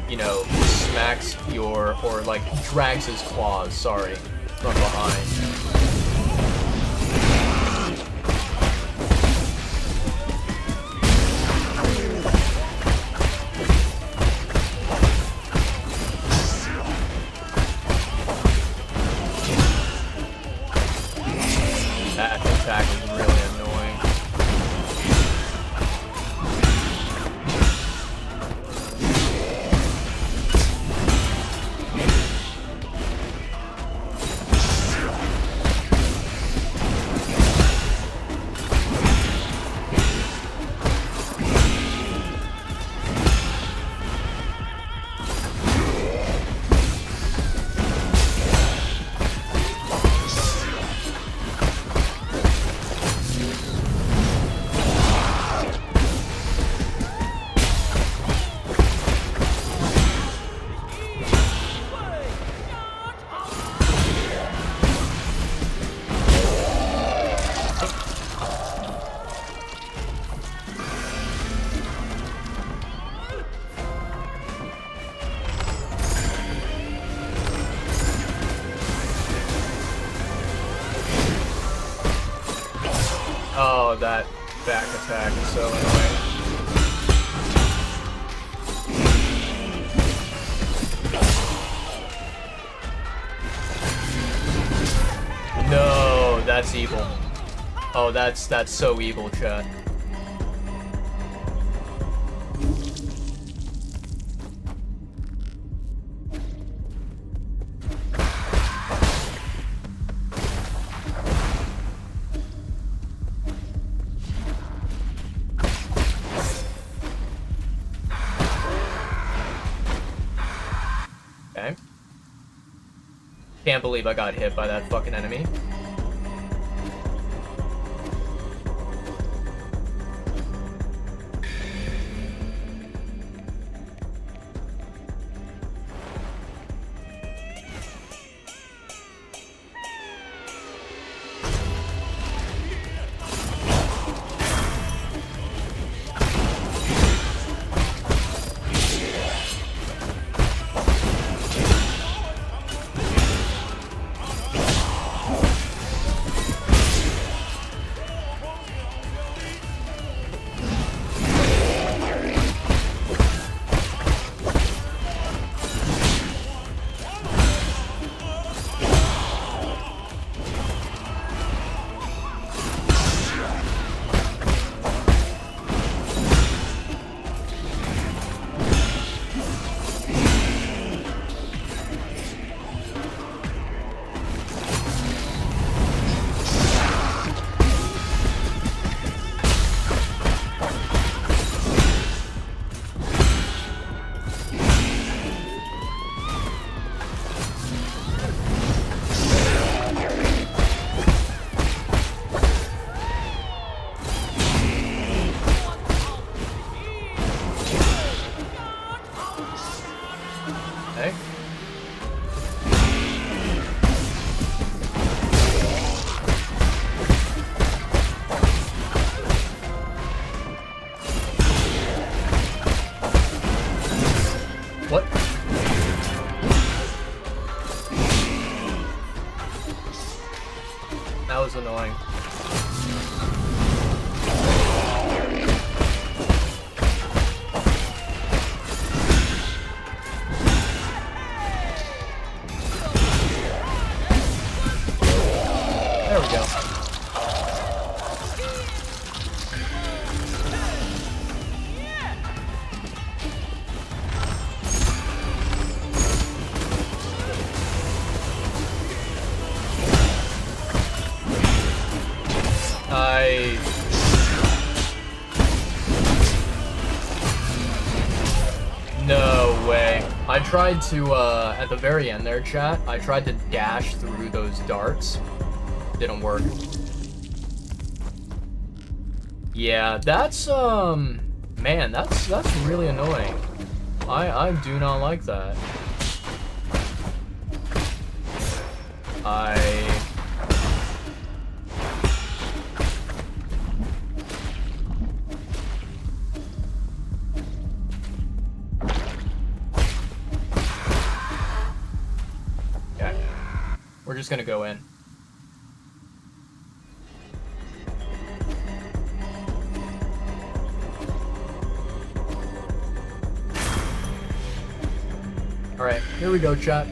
you know, smacks your, or like drags his claws, sorry, from behind. That attack is really annoying. Oh, that back attack is so annoying. No, that's evil. Oh, that's so evil, chat. Okay. Can't believe I got hit by that fucking enemy. Okay. What? That was annoying. There we go. No way. I tried to, at the very end there, chat, I tried to dash through those darts. Didn't work. Yeah, that's, man, that's really annoying. I do not like that. We're just gonna go in. Alright, here we go, chat.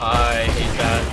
I hate that.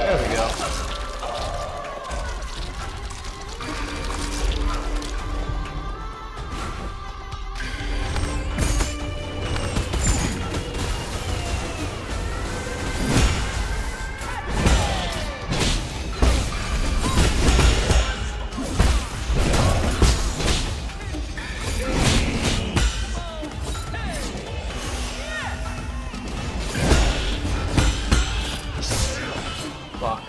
There we go. Fuck.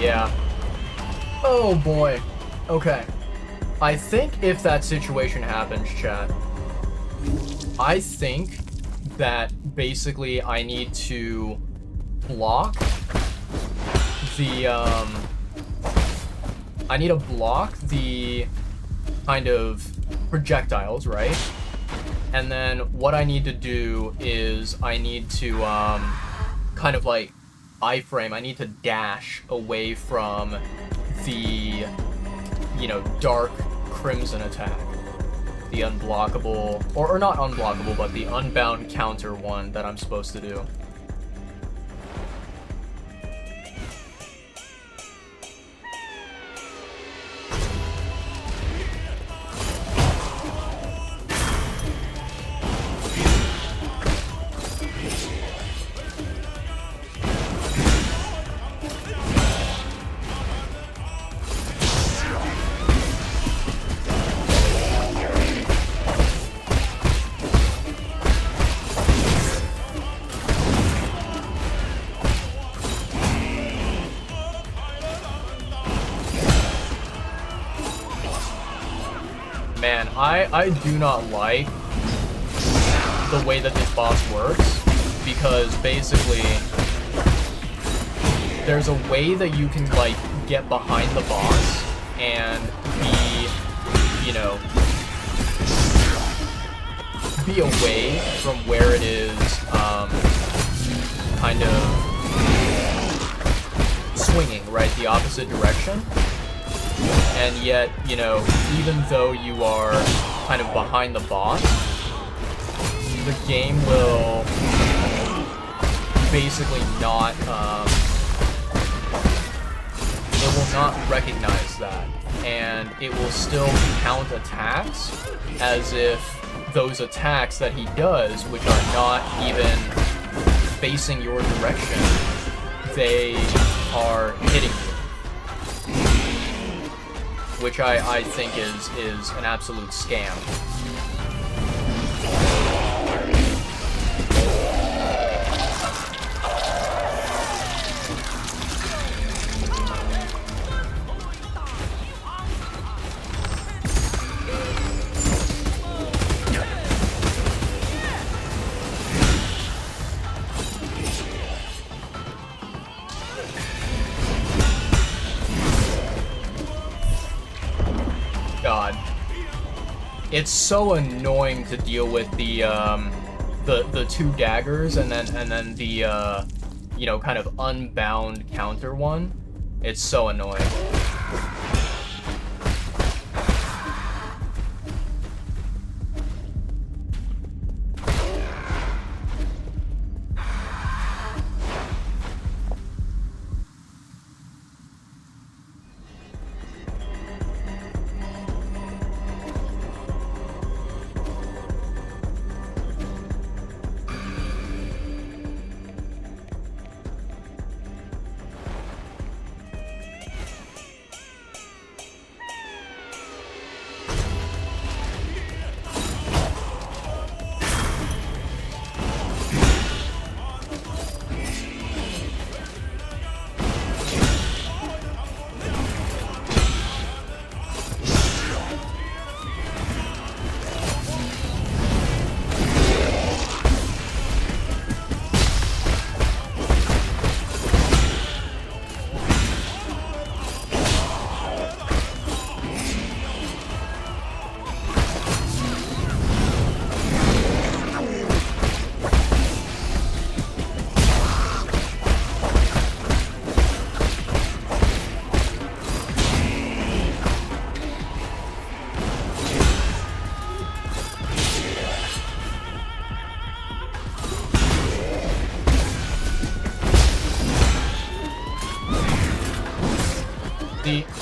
Yeah. Oh boy. Okay. I think if that situation happens, chat, I think that basically I need to block the, I need to block the kind of projectiles, right? And then what I need to do is I need to kind of like iframe. I need to dash away from the, you know, dark crimson attack. The unblockable, or not unblockable, but the unbound counter one that I'm supposed to do. Man, I do not like the way that this boss works, because basically there's a way that you can like get behind the boss and be, you know, be away from where it is kind of swinging, right, the opposite direction. And yet, you know, even though you are kind of behind the boss, the game will basically not, it will not recognize that. And it will still count attacks as if those attacks that he does, which are not even facing your direction, they are hitting you. Which I think is an absolute scam. god. It's so annoying to deal with the 2 daggers and then the you know, kind of unbound counter one. It's so annoying.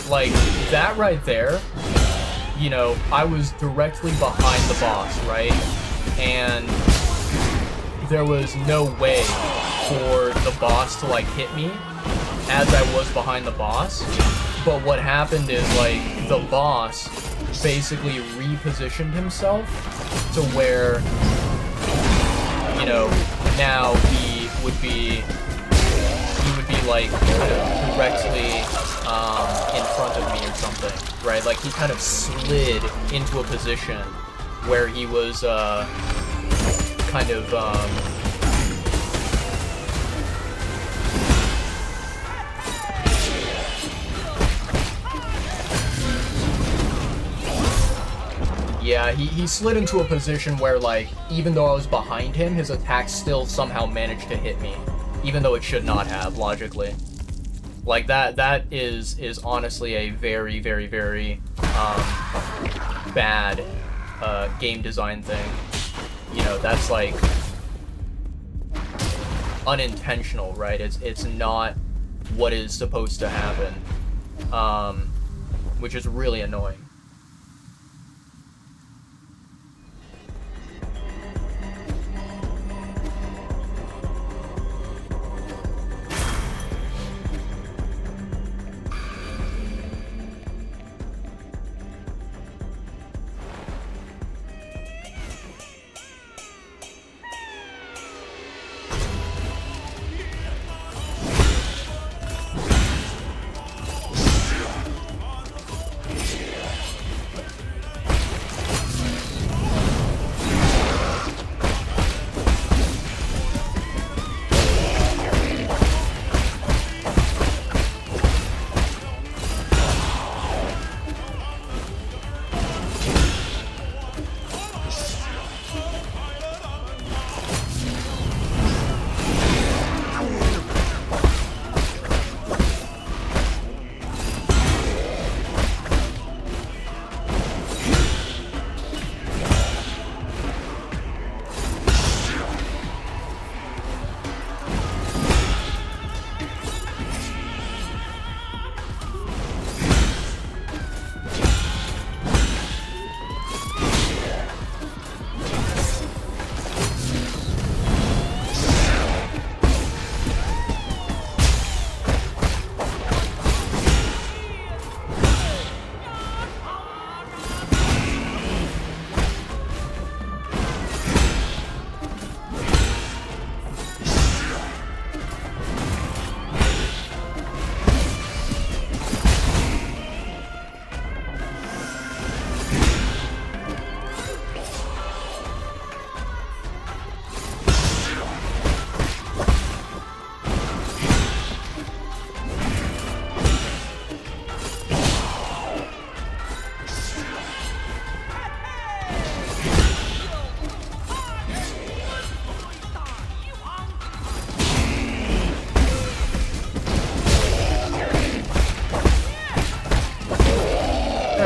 Like, that right there, you know, I was directly behind the boss, right? And there was no way for the boss to, like, hit me as I was behind the boss. But what happened is, like, the boss basically repositioned himself to where, you know, now he would be like kind of directly in front of me or something, right? Like he kind of slid into a position where he was kind of yeah, he slid into a position where, like, even though I was behind him, his attack still somehow managed to hit me, even though it should not have, logically. Like, that is honestly a very, very, very bad game design thing. You know, that's, like, unintentional, right? It's not what is supposed to happen, which is really annoying.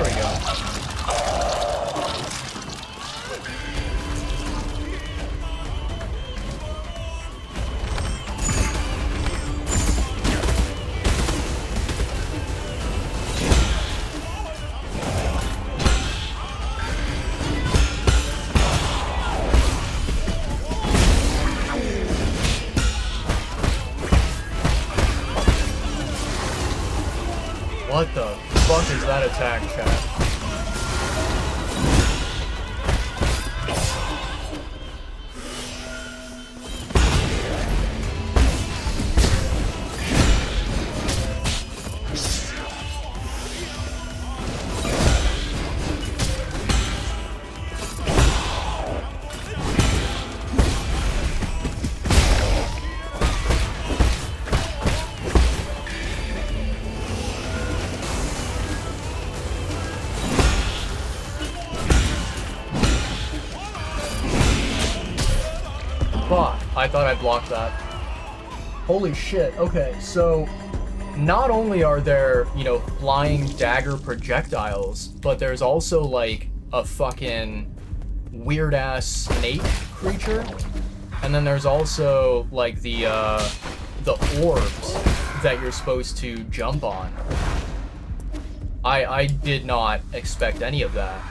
There we go. What the fuck is that attack, chat? Fuck, I thought I blocked that. Holy shit, okay, so not only are there, you know, flying dagger projectiles, but there's also like a fucking weird ass snake creature. And then there's also like the orbs that you're supposed to jump on. I did not expect any of that.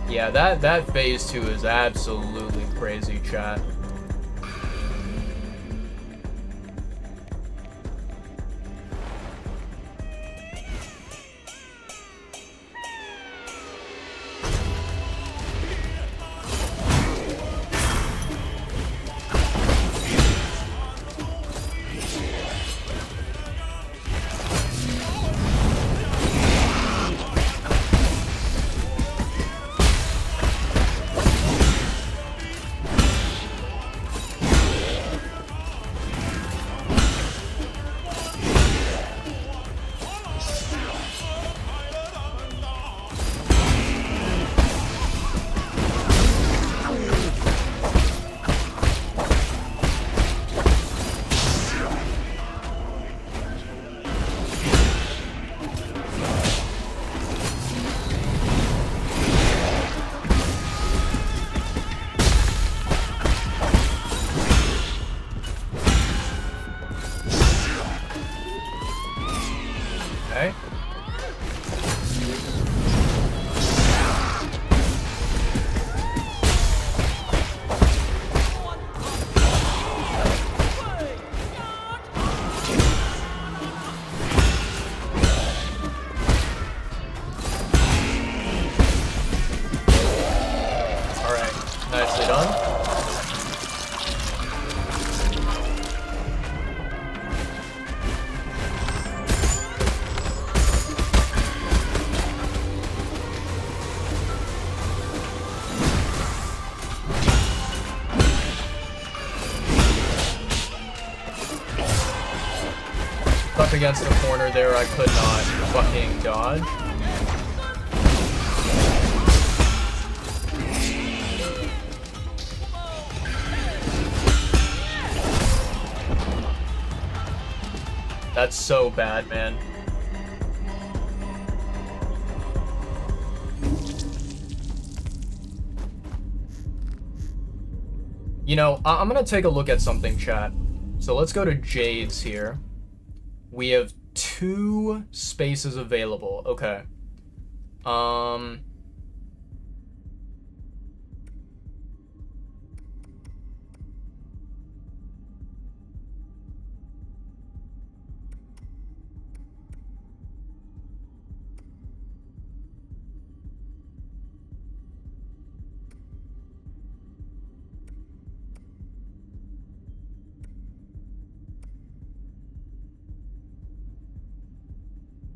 Yeah, that phase 2 is absolutely crazy, chat. Okay. Alright, nicely done. Up against the corner there, I could not fucking dodge. That's so bad, man. You know, I'm gonna take a look at something, chat. So let's go to Jade's here. We have 2 spaces available. Okay.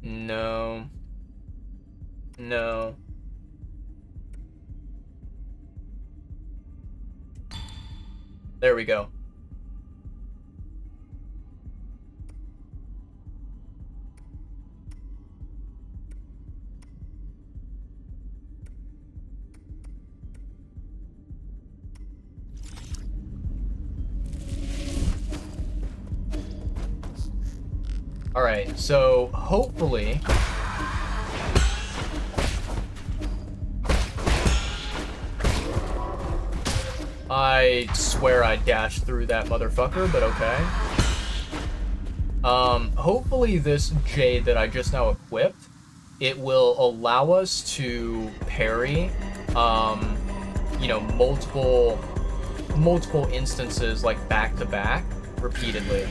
No. No. There we go. Alright, so hopefully... I swear I dashed through that motherfucker, but okay. Hopefully this Jade that I just now equipped, it will allow us to parry, you know, multiple instances, like, back-to-back, repeatedly.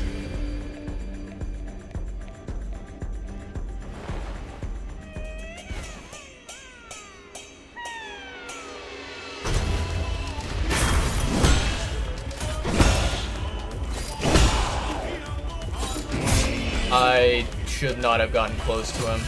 I should not have gotten close to him.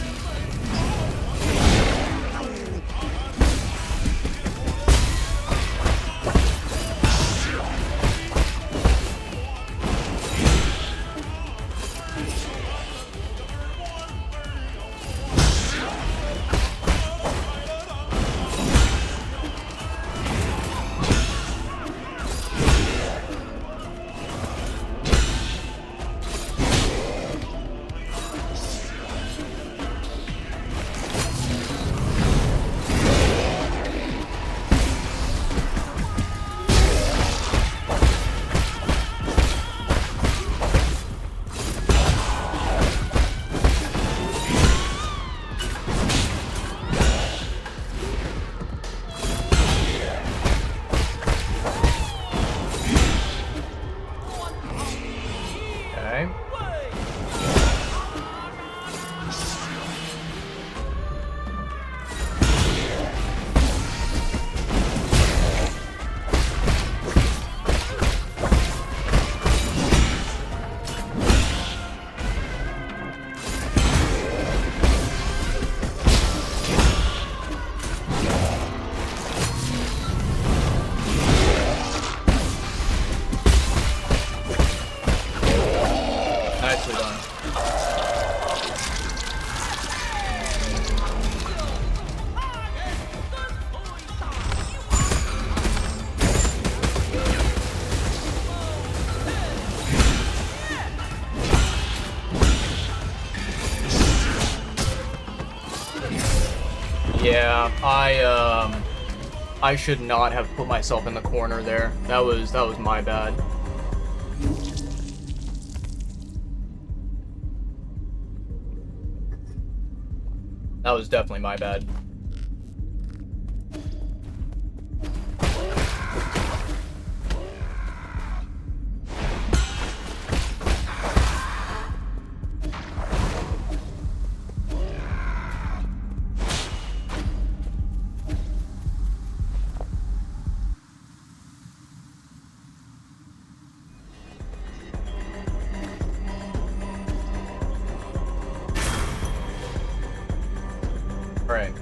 Yeah, I should not have put myself in the corner there. That was my bad. That was definitely my bad. Right.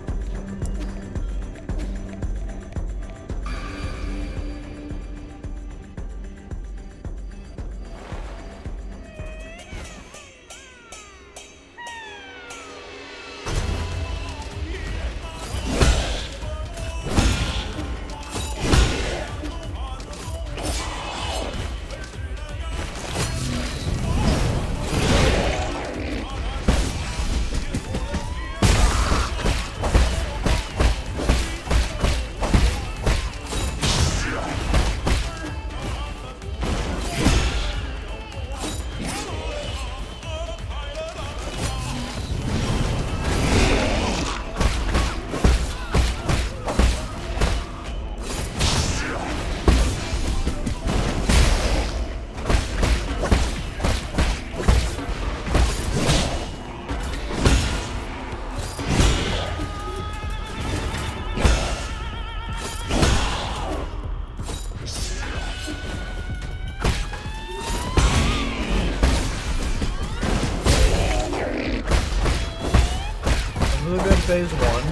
This is a good phase one.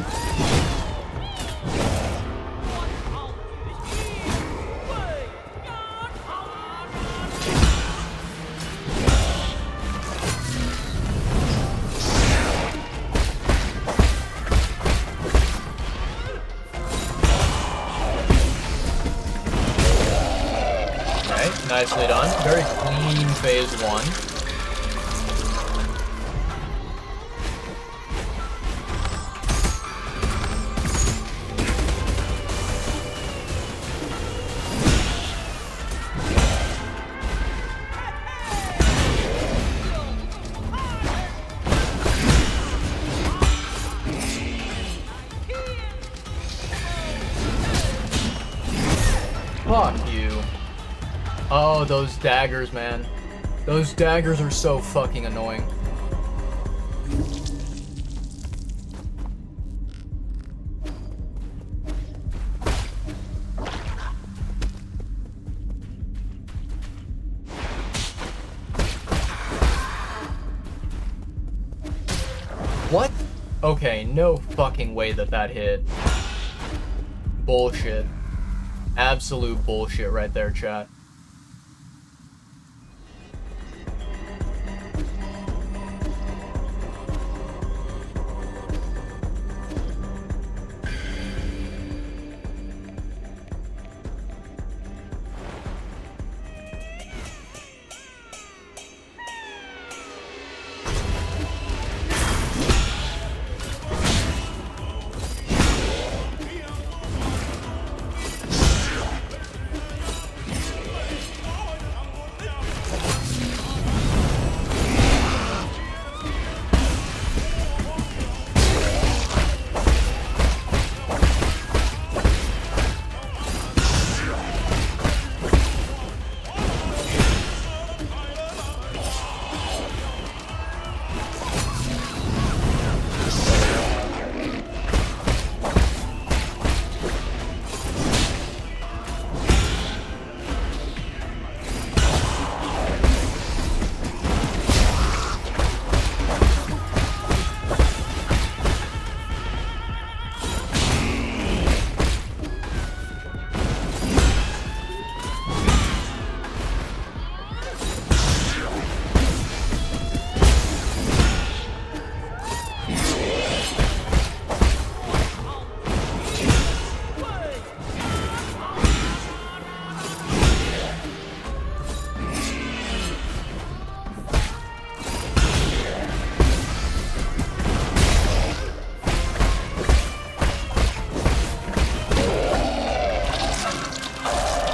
Okay, nicely done. Very clean phase one. Fuck you. Oh, those daggers, man. Those daggers are so fucking annoying. What? Okay, no fucking way that hit. Bullshit. Absolute bullshit right there, chat.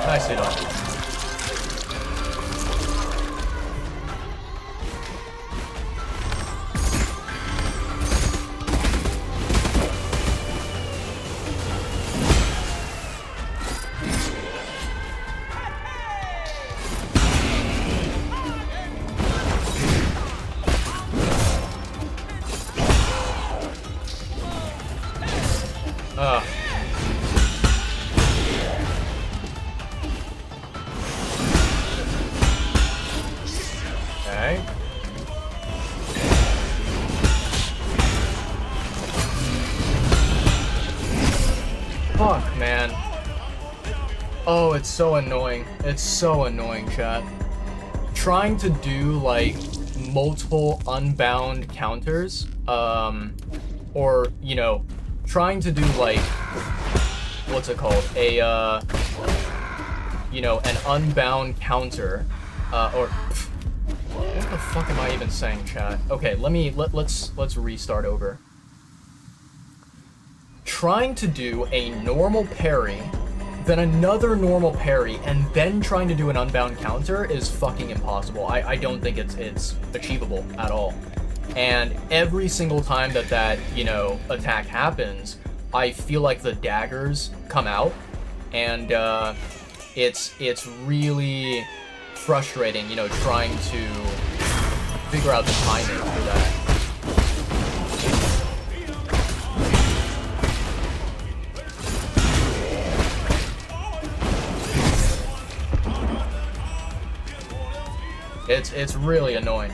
Nicely done. Ugh. Okay. Fuck, man. Oh, it's so annoying. It's so annoying, chat. Trying to do, like, multiple unbound counters, or, you know, trying to do, like, what's it called? A, you know, an unbound counter, or, what the fuck am I even saying, chat? Okay, let's restart over. Trying to do a normal parry, then another normal parry, and then trying to do an unbound counter is fucking impossible. I don't think it's achievable at all. And every single time that, you know, attack happens, I feel like the daggers come out, and it's really frustrating, you know, trying to figure out the timing for that. It's really annoying.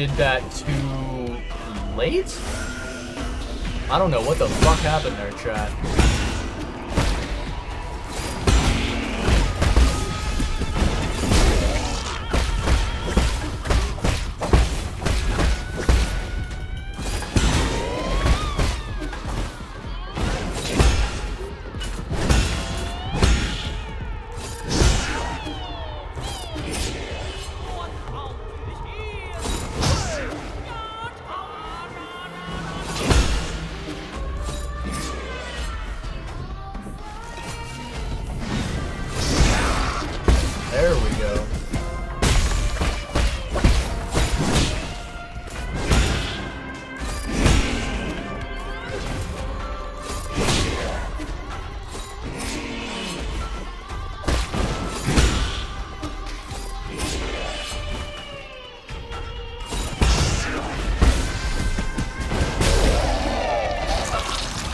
did that too late? I don't know what the fuck happened there, chat. There we go.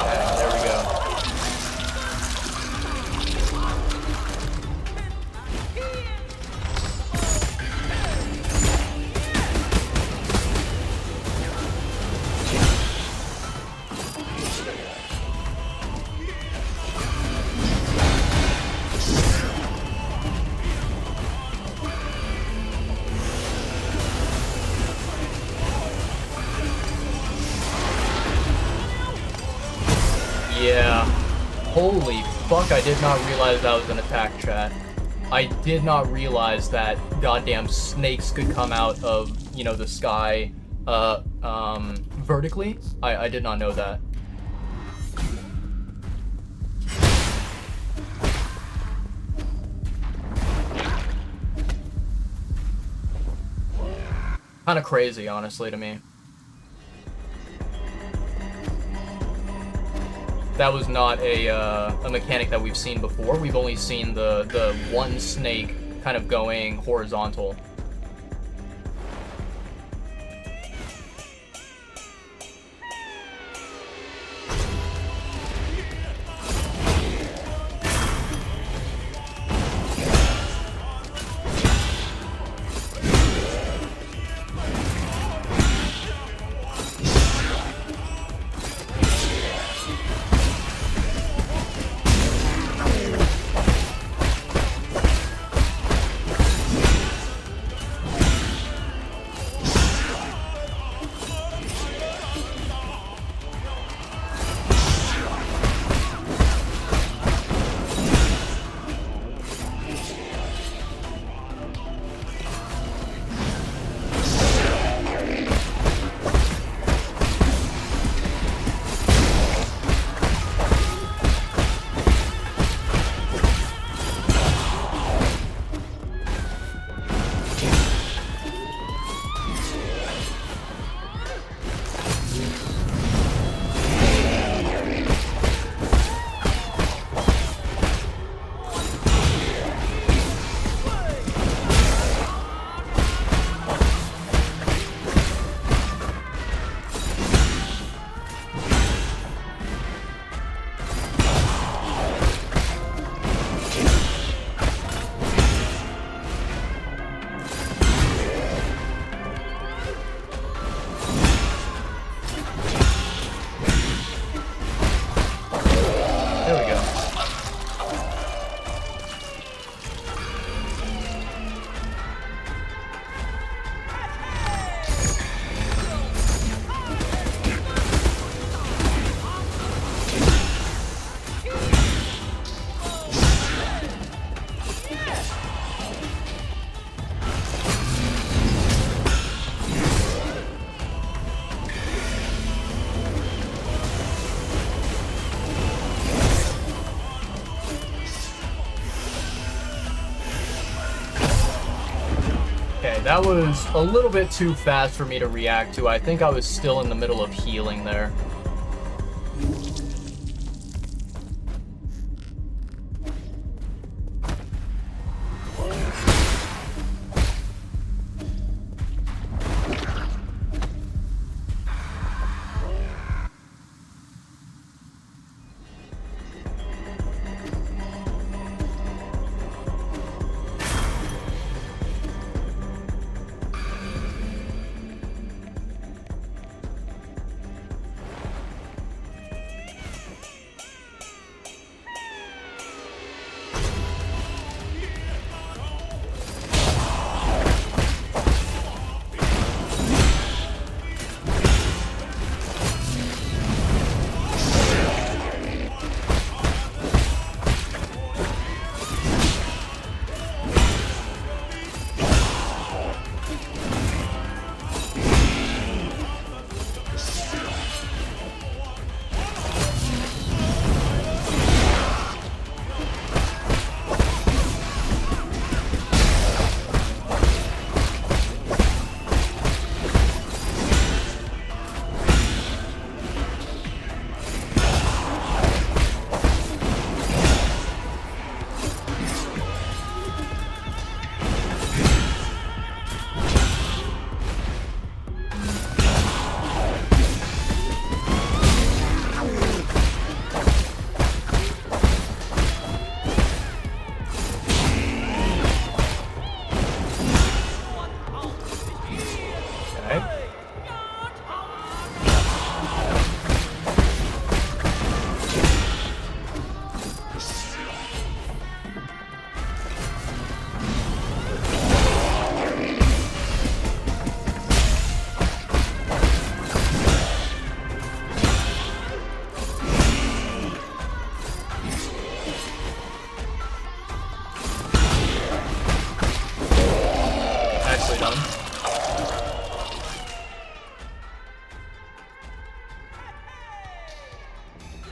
Yeah, there we go. Yeah. Holy fuck, I did not realize that was an attack, chat. I did not realize that goddamn snakes could come out of, you know, the sky, vertically. I did not know that. Kinda crazy, honestly, to me. That was not a mechanic that we've seen before. We've only seen the one snake kind of going horizontal. There we go. Okay, that was a little bit too fast for me to react to. I think I was still in the middle of healing there.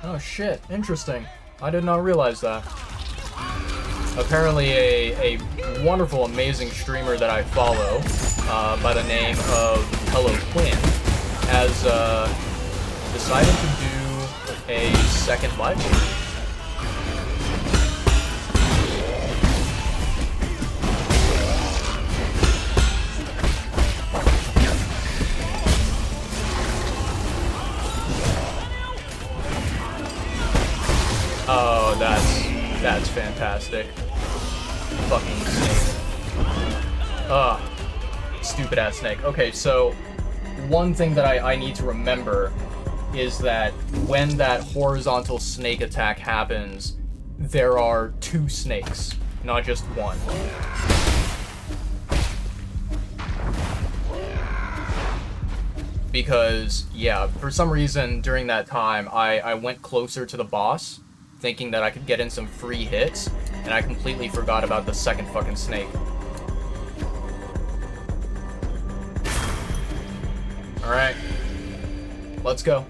Oh shit, interesting. I did not realize that. Apparently a wonderful, amazing streamer that I follow by the name of Hello Quinn has decided to do a second live stream. Oh, that's fantastic. Fucking snake. Ugh. Stupid ass snake. Okay, so one thing that I need to remember is that when that horizontal snake attack happens, there are 2 snakes, not just one. Because, yeah, for some reason during that time, I went closer to the boss, thinking that I could get in some free hits, and I completely forgot about the second fucking snake. Alright. Let's go.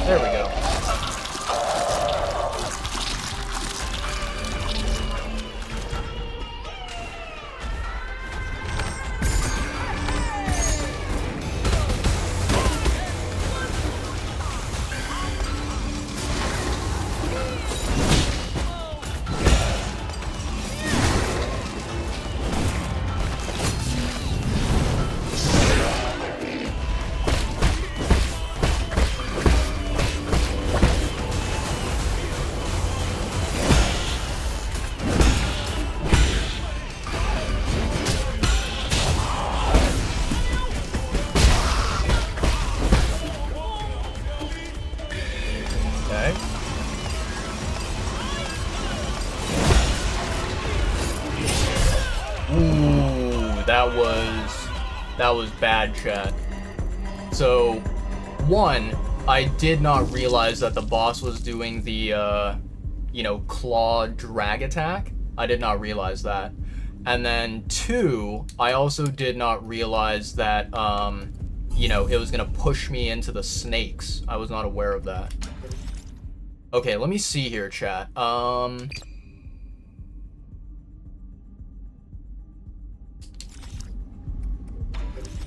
There we go. That was bad, chat. So, one, I did not realize that the boss was doing the, claw drag attack. I did not realize that. And then two, I also did not realize that, it was gonna push me into the snakes. I was not aware of that. Okay, let me see here, chat.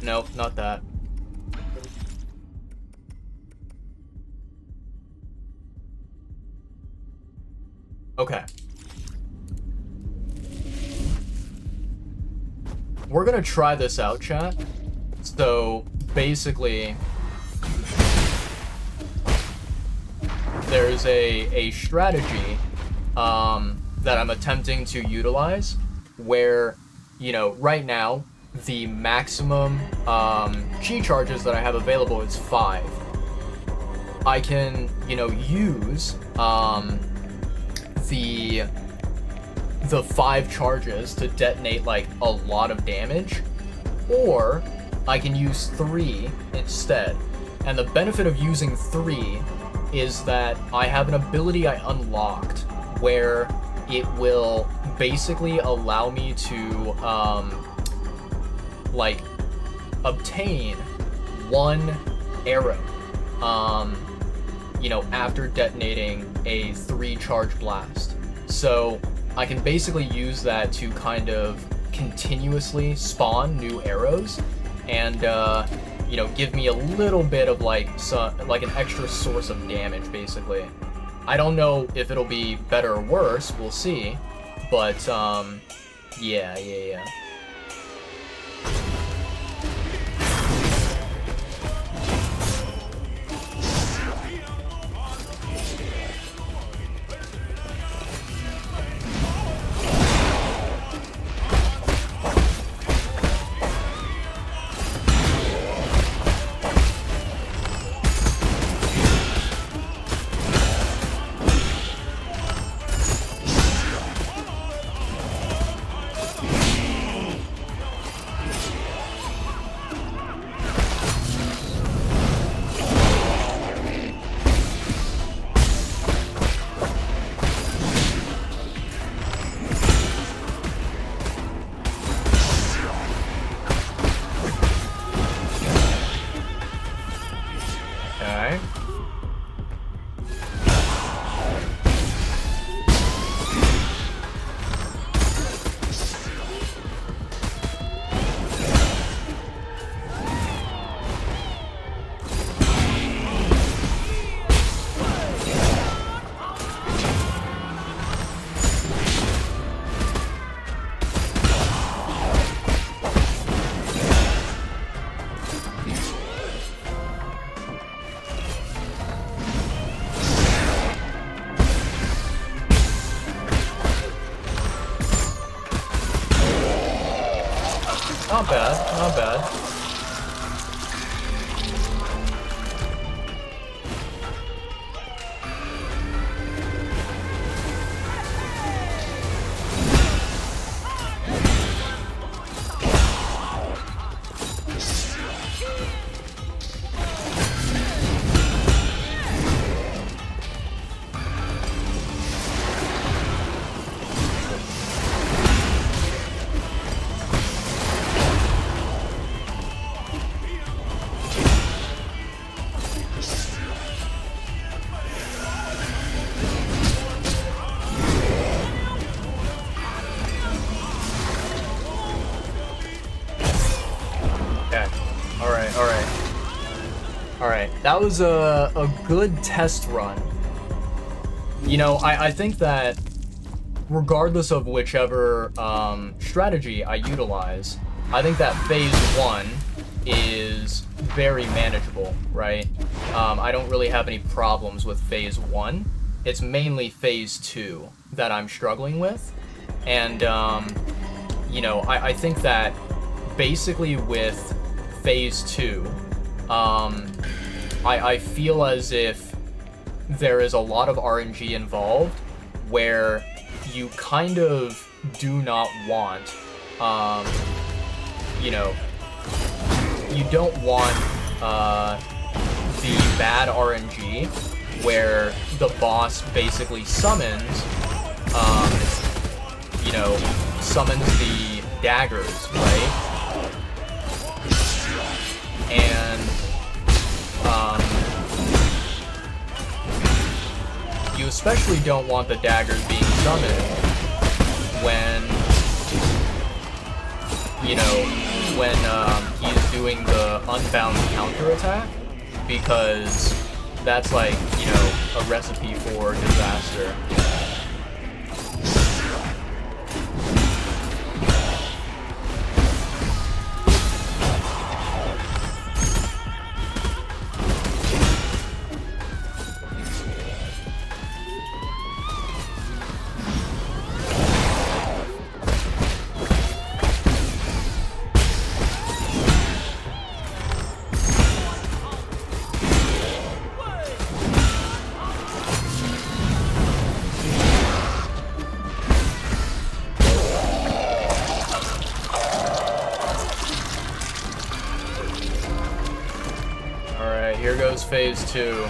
Nope, not that. Okay. We're gonna try this out, chat. So, basically, there's a strategy that I'm attempting to utilize where, right now, the maximum chi charges that I have available is 5. I can, use the 5 charges to detonate like a lot of damage, or I can use 3 instead. And the benefit of using 3 is that I have an ability I unlocked where it will basically allow me to like obtain 1 arrow you know, after detonating a 3 charge blast. So I can basically use that to kind of continuously spawn new arrows and you know, give me a little bit of like an extra source of damage basically. I don't know if it'll be better or worse, we'll see, but yeah. Okay. Not bad, not bad. Alright, that was a good test run. You know, I think that regardless of whichever strategy I utilize, I think that phase 1 is very manageable, right? I don't really have any problems with phase 1. It's mainly phase 2 that I'm struggling with. And, you know, I think that basically with phase 2, I feel as if there is a lot of RNG involved where you kind of do not want, you know, you don't want the bad RNG where the boss basically summons, you know, summons the daggers, right? And you especially don't want the daggers being summoned when, you know, when he's doing the unbound counterattack, because that's like, you know, a recipe for disaster. here goes phase 2.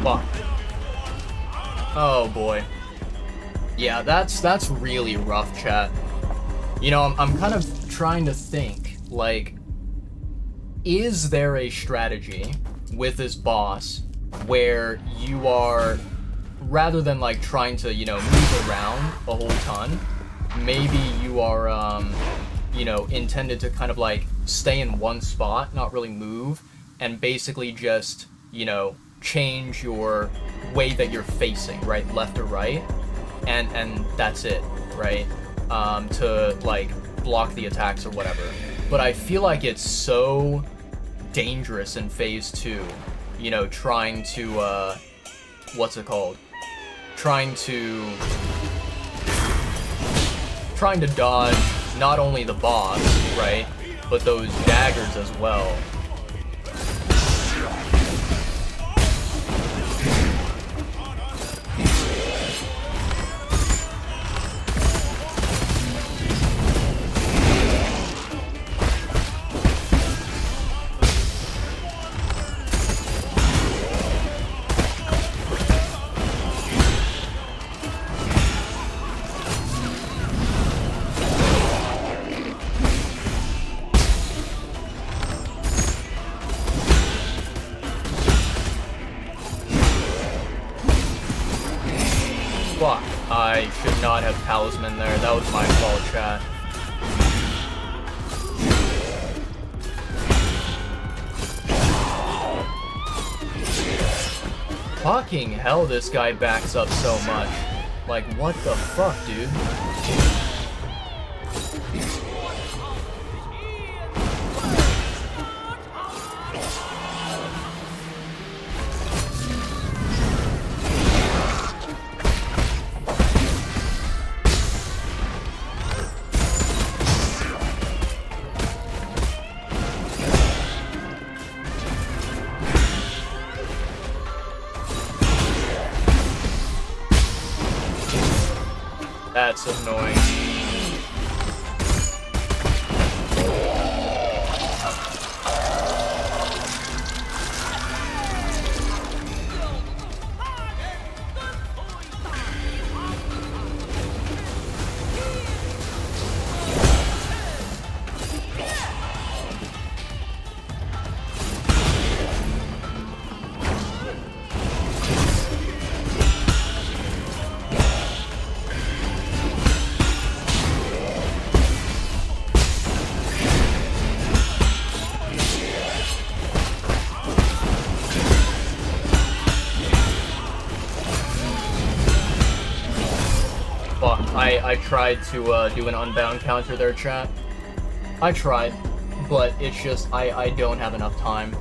Fuck. Oh boy. Yeah, that's really rough, chat. You know, I'm kind of trying to think, like, is there a strategy with this boss where you are, rather than like trying to, you know, move around a whole ton, maybe you are, you know, intended to kind of like stay in one spot, not really move, and basically just, you know, change your way that you're facing, right, left or right, and that's it, right, to like block the attacks or whatever. But I feel like it's so dangerous in phase 2, you know, trying to what's it called, trying to dodge not only the boss, right, but those daggers as well. Fuck, I should not have talisman there. That was my fault, chat. Fucking hell, this guy backs up so much. Like, what the fuck, dude? That's annoying. Fuck, I tried to do an unbound counter there, chat. I tried, but it's just, I don't have enough time.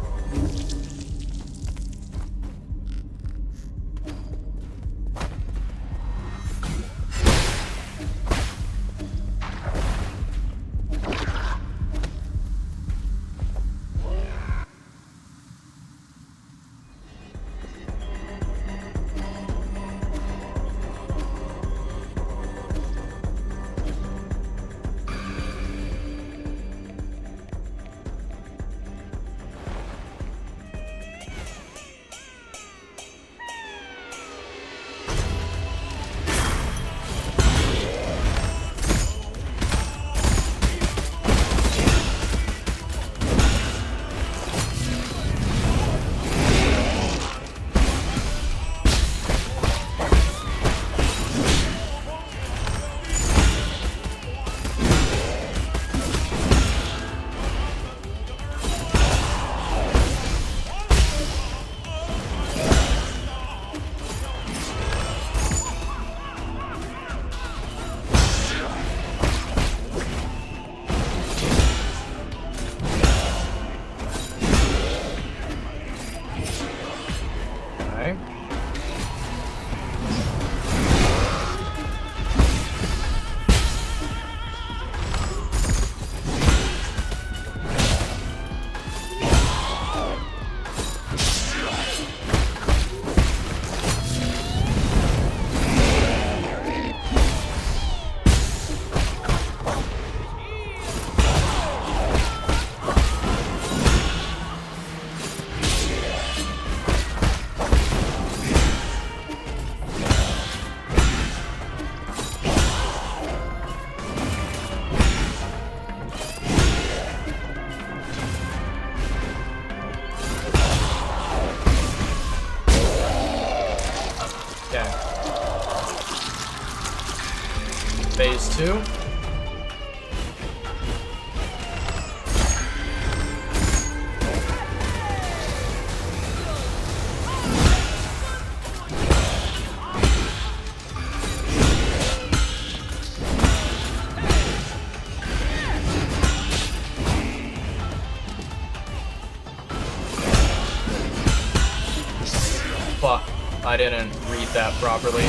I didn't read that properly.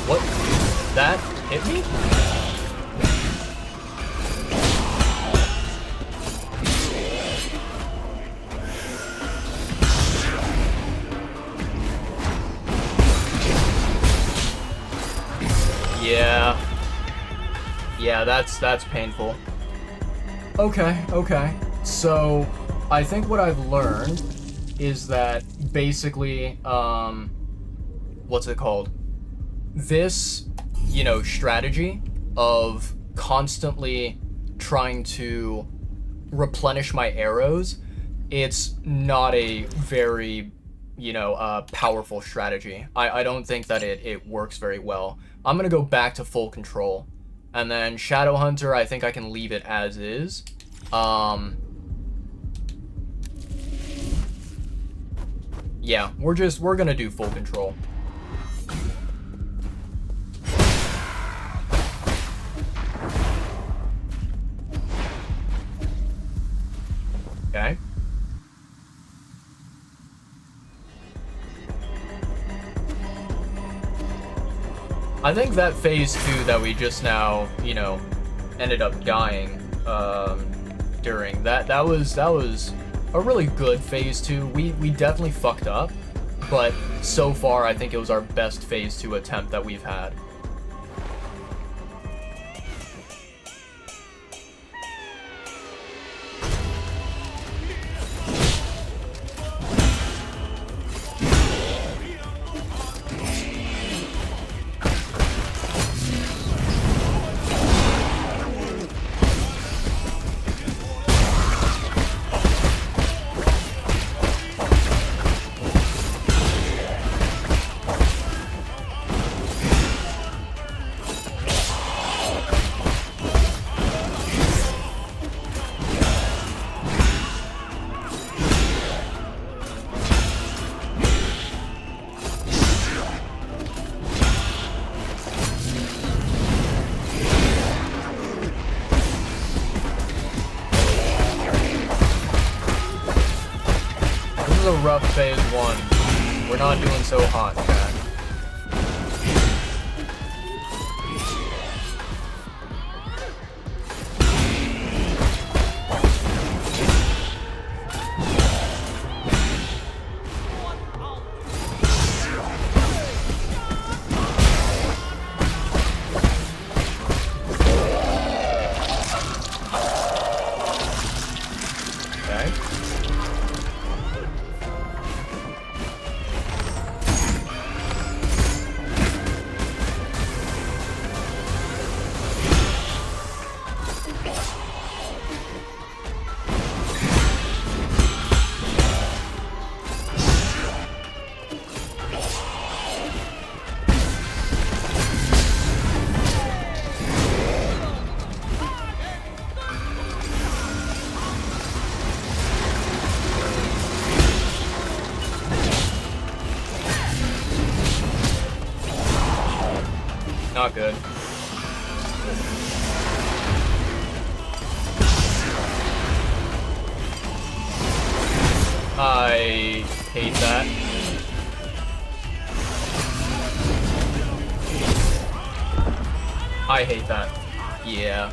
What? That hit me? Yeah. Yeah, that's painful. Okay. So, I think what I've learned is that basically, what's it called? This, strategy of constantly trying to replenish my arrows, it's not a very, powerful strategy. I don't think that it works very well. I'm gonna go back to full control. And then Shadow Hunter, I think I can leave it as is. Yeah, we're gonna do full control. Okay. I think that phase 2 that we just now, ended up dying during that was a really good phase 2. We definitely fucked up, but so far I think it was our best phase 2 attempt that we've had. This is a rough phase 1. We're not doing so hot, chat. Not good. I hate that. I hate that. Yeah.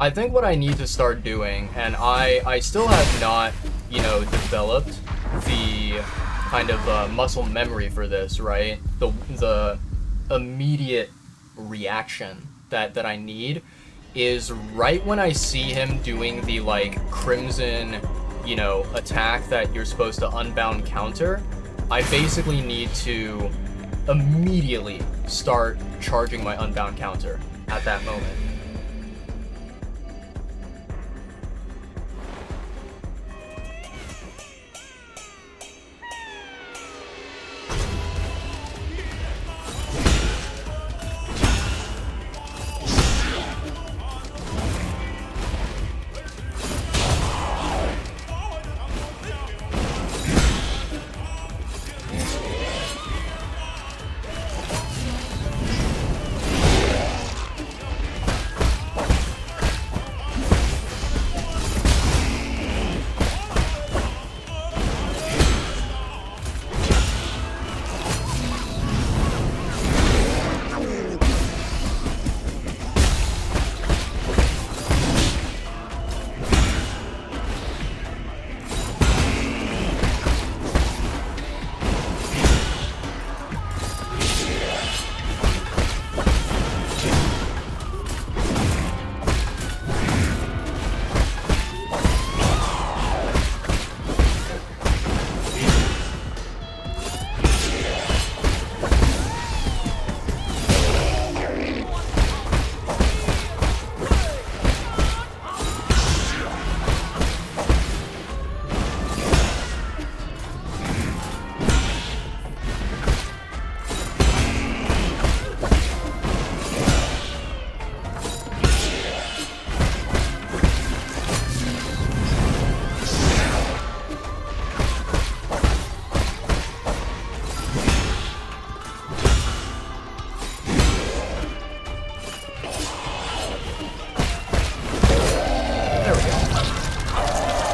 I think what I need to start doing, and I still have not, you know, developed the kind of muscle memory for this, right? The immediate reaction that I need is right when I see him doing the like crimson, you know, attack that you're supposed to unbound counter. I basically need to immediately start charging my unbound counter at that moment.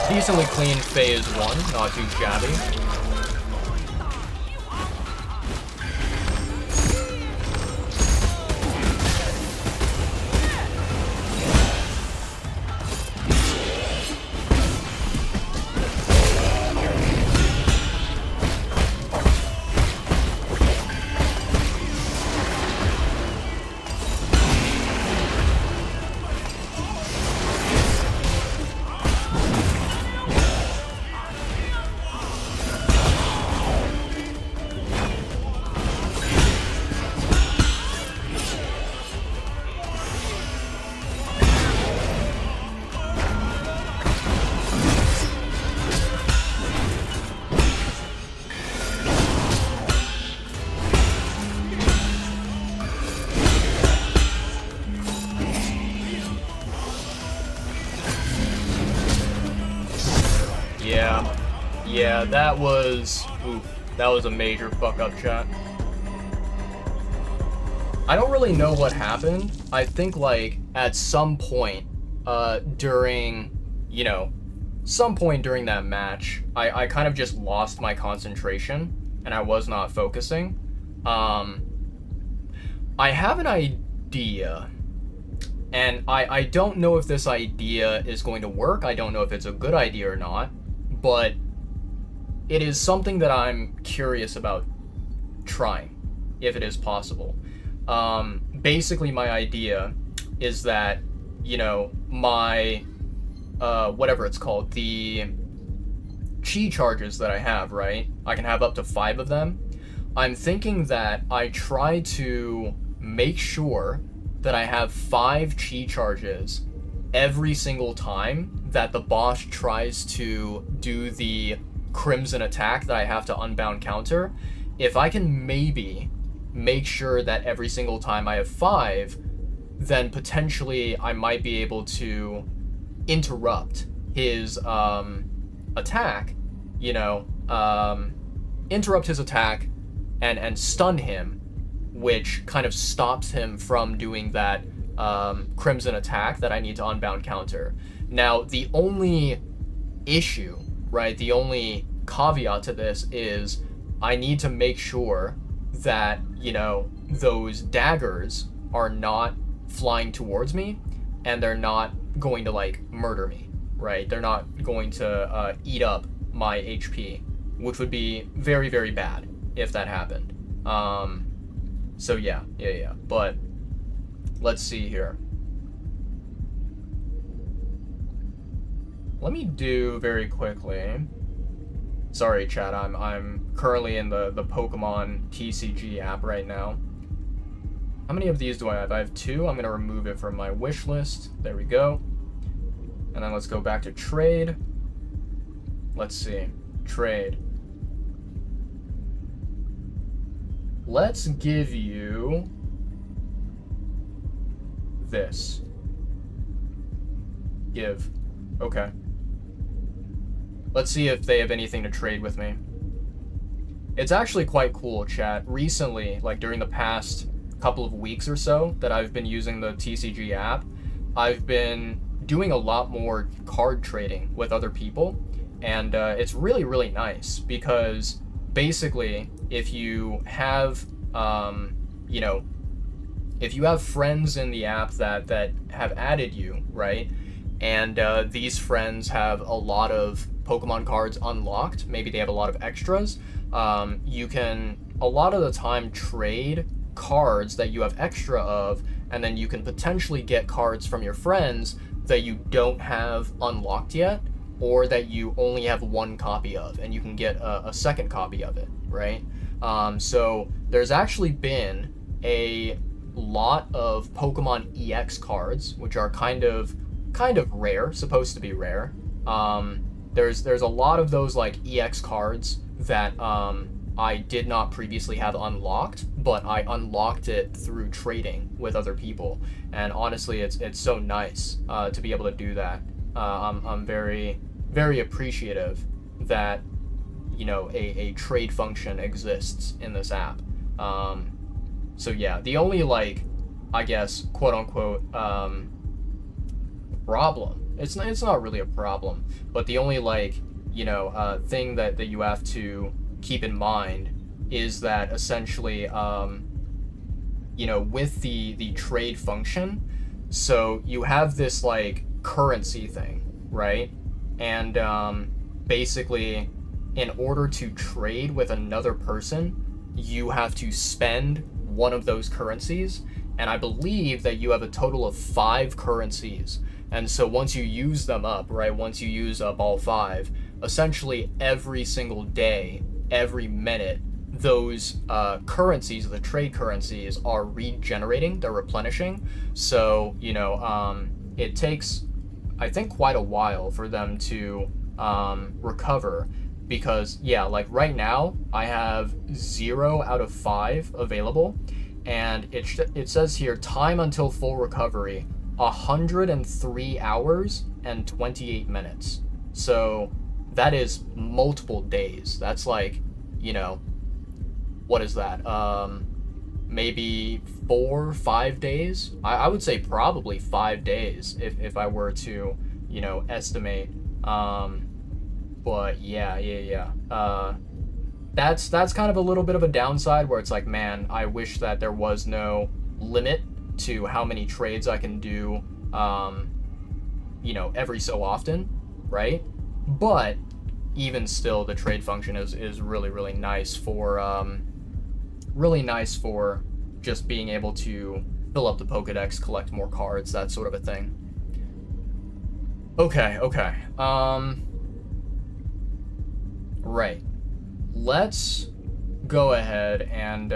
Decently clean phase 1, not too shabby. Yeah, that was a major fuck up, chat. I don't really know what happened. I think like at some point during, you know, some point during that match, I kind of just lost my concentration and I was not focusing. I have an idea, and I don't know if this idea is going to work. I don't know if it's a good idea or not, but it is something that I'm curious about trying, if it is possible. Basically, my idea is that, you know, my, whatever it's called, the chi charges that I have, right? I can have up to 5 of them. I'm thinking that I try to make sure that I have 5 chi charges every single time that the boss tries to do the crimson attack that I have to unbound counter. If I can maybe make sure that every single time I have 5, then potentially I might be able to interrupt his attack, you know, interrupt his attack and stun him, which kind of stops him from doing that crimson attack that I need to unbound counter. Now, the only issue, right, the only caveat to this is I need to make sure that, you know, those daggers are not flying towards me, and they're not going to like murder me, right? They're not going to eat up my HP, which would be very, very bad if that happened. So yeah. But let's see here. Let me do very quickly. Sorry, chat. I'm currently in the Pokemon TCG app right now. How many of these do I have? I have 2. I'm gonna remove it from my wish list. There we go. And then let's go back to trade. Let's see. Trade. Let's give you this. Give. Okay. Let's see if they have anything to trade with me. It's actually quite cool, chat. Recently, like during the past couple of weeks or so that I've been using the TCG app, I've been doing a lot more card trading with other people, and it's really, really nice because basically if you have you know, if you have friends in the app that have added you, right, and these friends have a lot of Pokemon cards unlocked, maybe they have a lot of extras, you can a lot of the time trade cards that you have extra of, and then you can potentially get cards from your friends that you don't have unlocked yet, or that you only have 1 copy of, and you can get a second copy of it, right? So there's actually been a lot of Pokemon EX cards, which are kind of rare, supposed to be rare. There's a lot of those like EX cards that I did not previously have unlocked, but I unlocked it through trading with other people. And honestly, it's so nice to be able to do that. I'm very, very appreciative that, you know, a trade function exists in this app. So yeah, the only like, I guess, quote unquote, problem, it's not really a problem, but the only like, you know, thing that you have to keep in mind is that essentially, you know, with the trade function, so you have this like currency thing, right? And basically, in order to trade with another person, you have to spend one of those currencies, and I believe that you have a total of 5 currencies. And so once you use them up, right, once you use up all 5, essentially every single day, every minute, those currencies, the trade currencies, are regenerating, they're replenishing. So, you know, it takes, I think, quite a while for them to recover, because, yeah, like right now, I have 0 out of 5 available, and it says here, time until full recovery, 103 hours and 28 minutes. So that is multiple days. That's like, you know, what is that? Maybe 4 or 5 days? I would say probably 5 days if I were to, you know, estimate. But yeah. That's kind of a little bit of a downside where it's like, man, I wish that there was no limit to how many trades I can do, you know, every so often, right? But even still, the trade function is really, really nice for just being able to fill up the Pokedex, collect more cards, that sort of a thing. Okay. Right. Let's go ahead and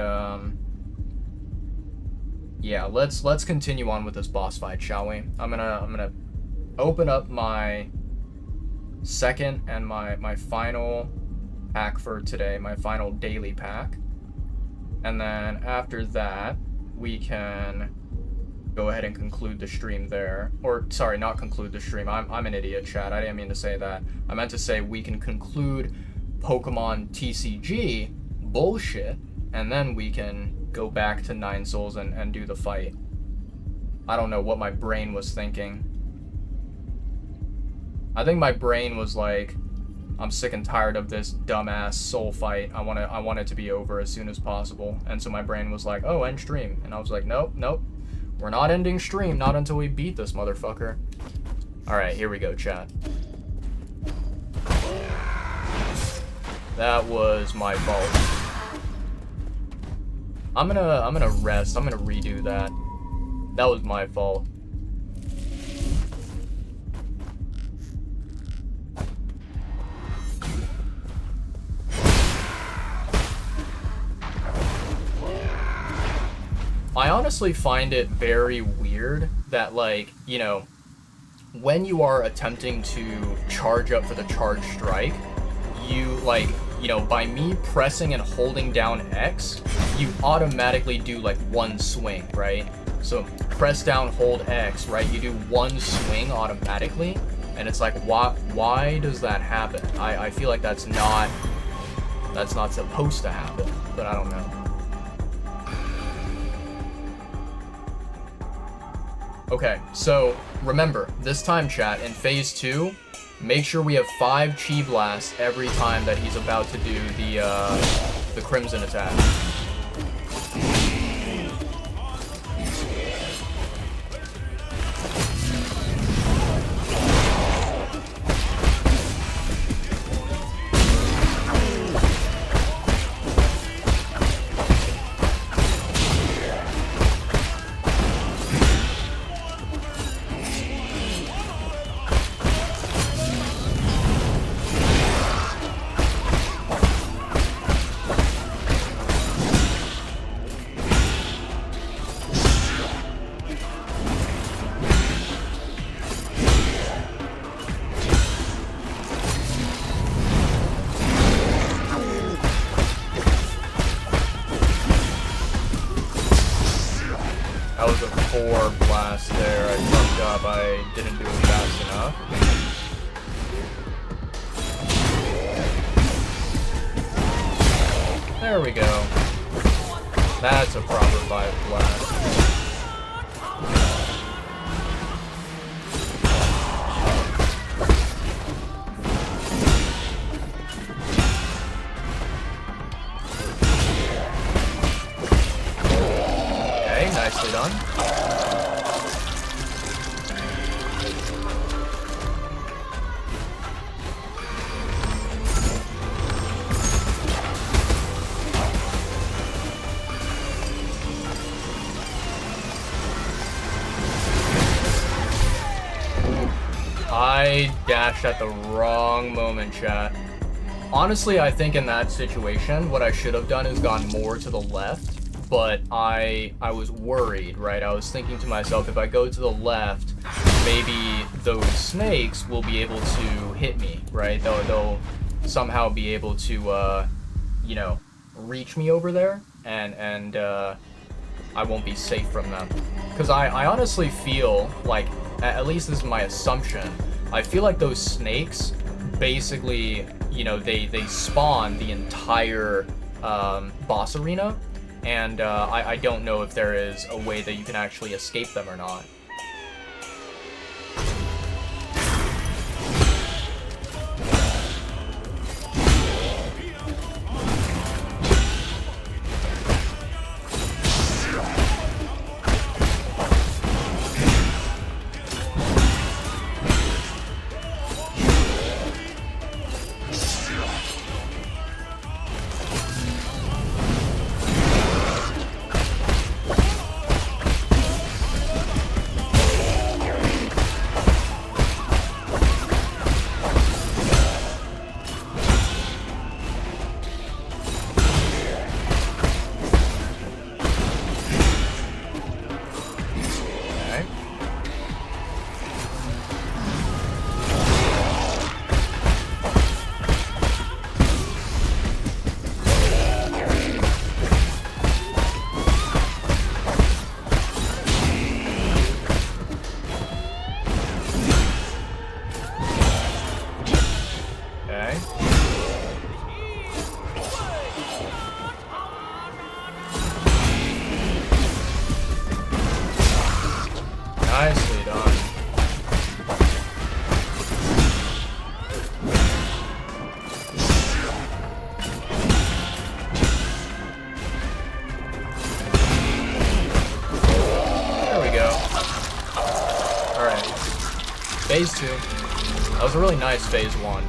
yeah, let's continue on with this boss fight, shall we? I'm gonna open up my second and my final pack for today, my final daily pack, and then after that we can go ahead and conclude the stream there. Or sorry, not conclude the stream. I'm an idiot, chat. I didn't mean to say that. I meant to say we can conclude Pokemon TCG bullshit, and then we can go back to Nine Souls and do the fight. I don't know what my brain was thinking. I think my brain was like, I'm sick and tired of this dumbass soul fight. I want it to be over as soon as possible. And so my brain was like, oh, end stream. And I was like, nope. We're not ending stream, not until we beat this motherfucker. Alright, here we go, chat. That was my fault. I'm gonna rest. I'm gonna redo that. That was my fault. I honestly find it very weird that, like, you know, when you are attempting to charge up for the charge strike, you, like, you know, by me pressing and holding down X, you automatically do, like, one swing, right? So press down, hold X, right? You do one swing automatically, and it's like, why does that happen? I feel like that's not supposed to happen, but I don't know. Okay, so remember, this time, chat, in phase 2, make sure we have 5 Chi Blasts every time that he's about to do the Crimson attack. That was a 4 blast there. I fucked up. I didn't do it fast enough. There we go. That's a proper 5 blast. Okay, nicely done. I dashed at the wrong moment, chat. Honestly, I think in that situation, what I should have done is gone more to the left, but I was worried, right? I was thinking to myself, if I go to the left, maybe those snakes will be able to hit me, right? They'll somehow be able to, you know, reach me over there, and I won't be safe from them. Because I honestly feel like, at least this is my assumption, I feel like those snakes basically, you know, they spawn the entire boss arena, and I don't know if there is a way that you can actually escape them or not. Nicely done. There we go. Phase 2. That was a really nice phase 1.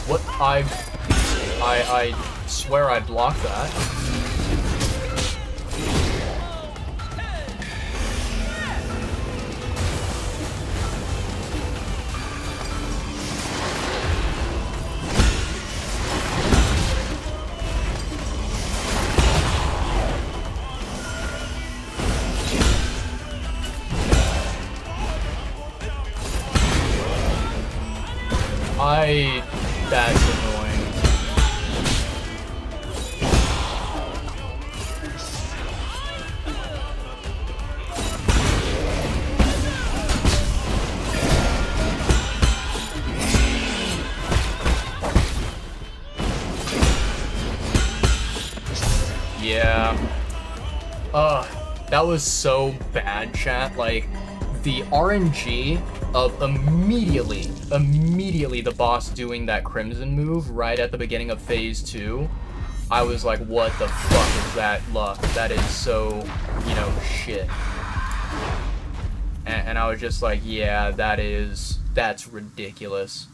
What? I swear I blocked that. That's annoying. Yeah. That was so bad, chat. Like, the RNG of immediately the boss doing that Crimson move right at the beginning of phase 2, I was like, what the fuck is that luck? That is so, you know, shit. And I was just like, yeah, that's ridiculous.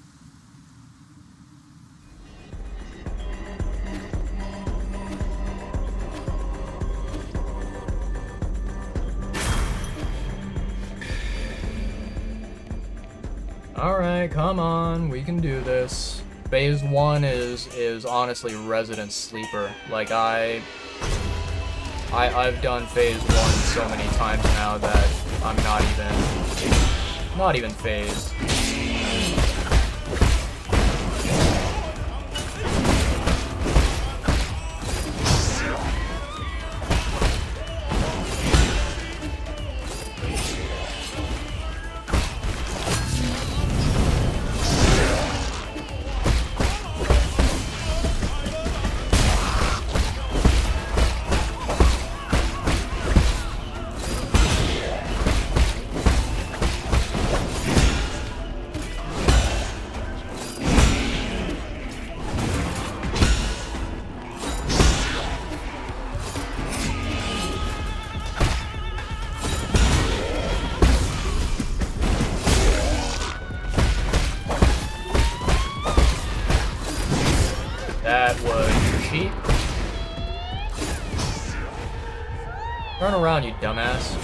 Alright, come on, we can do this. Phase 1 is honestly Resident Sleeper. Like, I've done phase 1 so many times now that I'm not even phased. That was cheap. Turn around, you dumbass.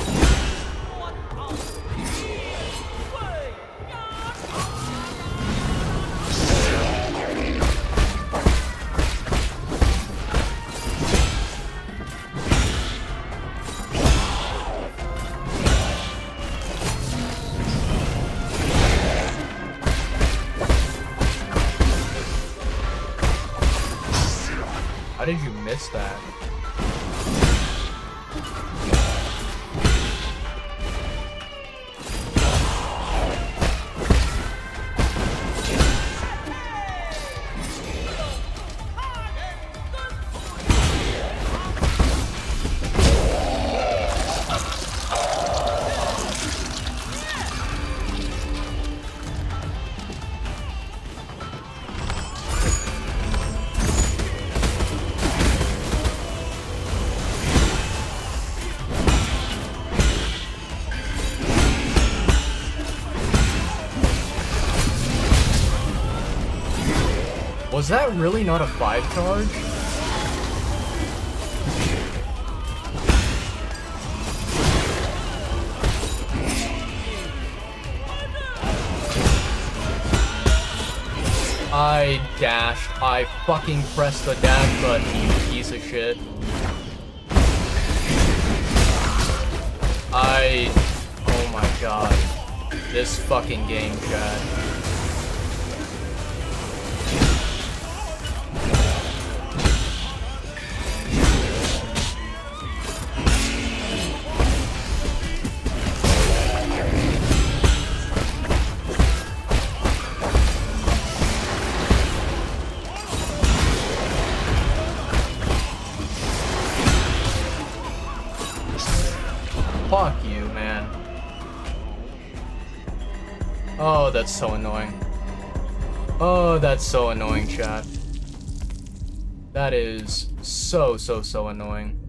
How did you miss that? Was that really not a 5 charge? I dashed. I fucking pressed the dash button, you piece of shit. Oh my god. This fucking game, chat. Fuck you, man. Oh, that's so annoying. Oh, that's so annoying, chat. That is so, so, so annoying.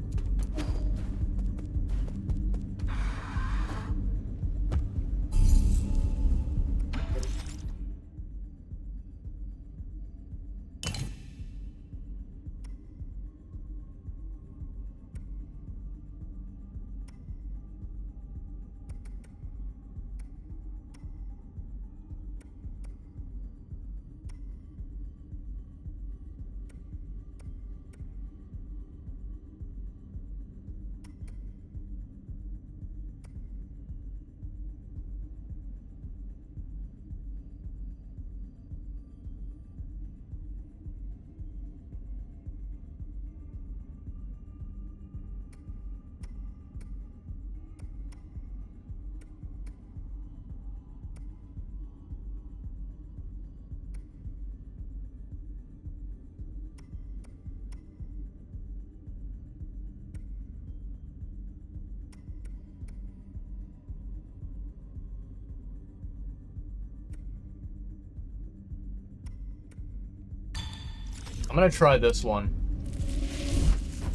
I'm gonna try this one.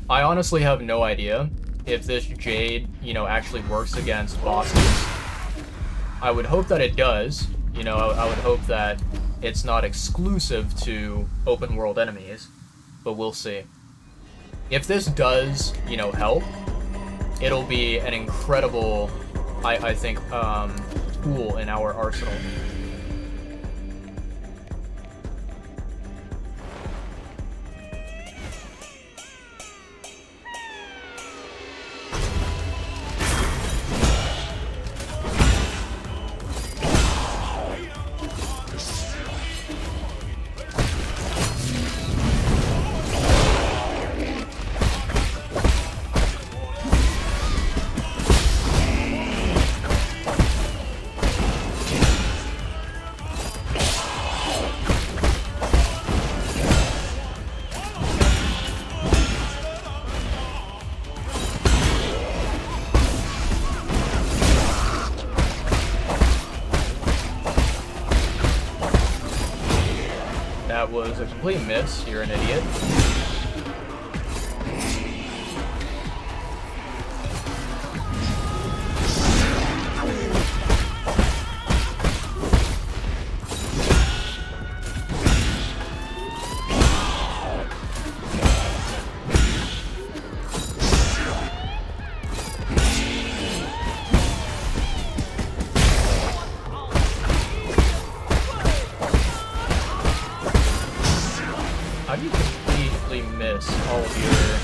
I honestly have no idea if this Jade, you know, actually works against bosses. I would hope that it does. You know, I would hope that it's not exclusive to open world enemies, but we'll see. If this does, you know, help, it'll be an incredible, I think, tool in our arsenal. That was a complete miss. You're an idiot. How do you completely miss all of your...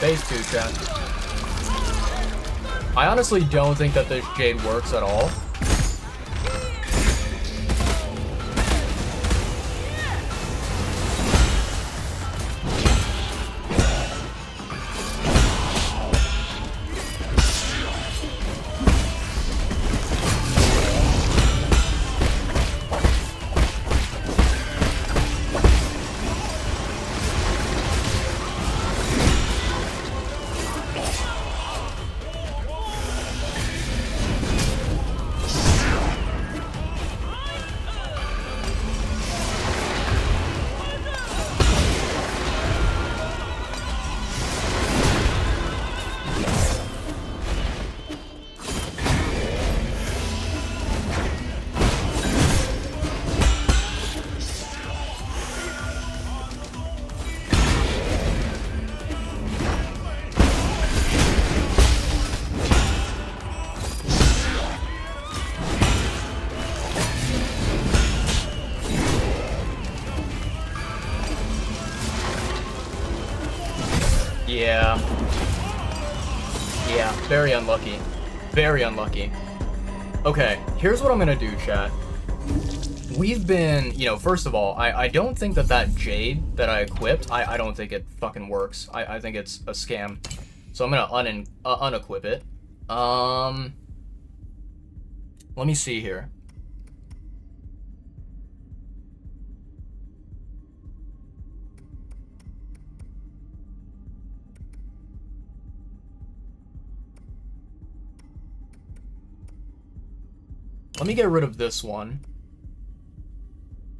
Phase 2, chat. I honestly don't think that this Jade works at all. Yeah. Yeah, very unlucky. Very unlucky. Okay, here's what I'm gonna do, chat. We've been, you know, first of all, I don't think that Jade that I equipped, I don't think it fucking works. I think it's a scam. So I'm gonna unequip it. Let me see here. Let me get rid of this one.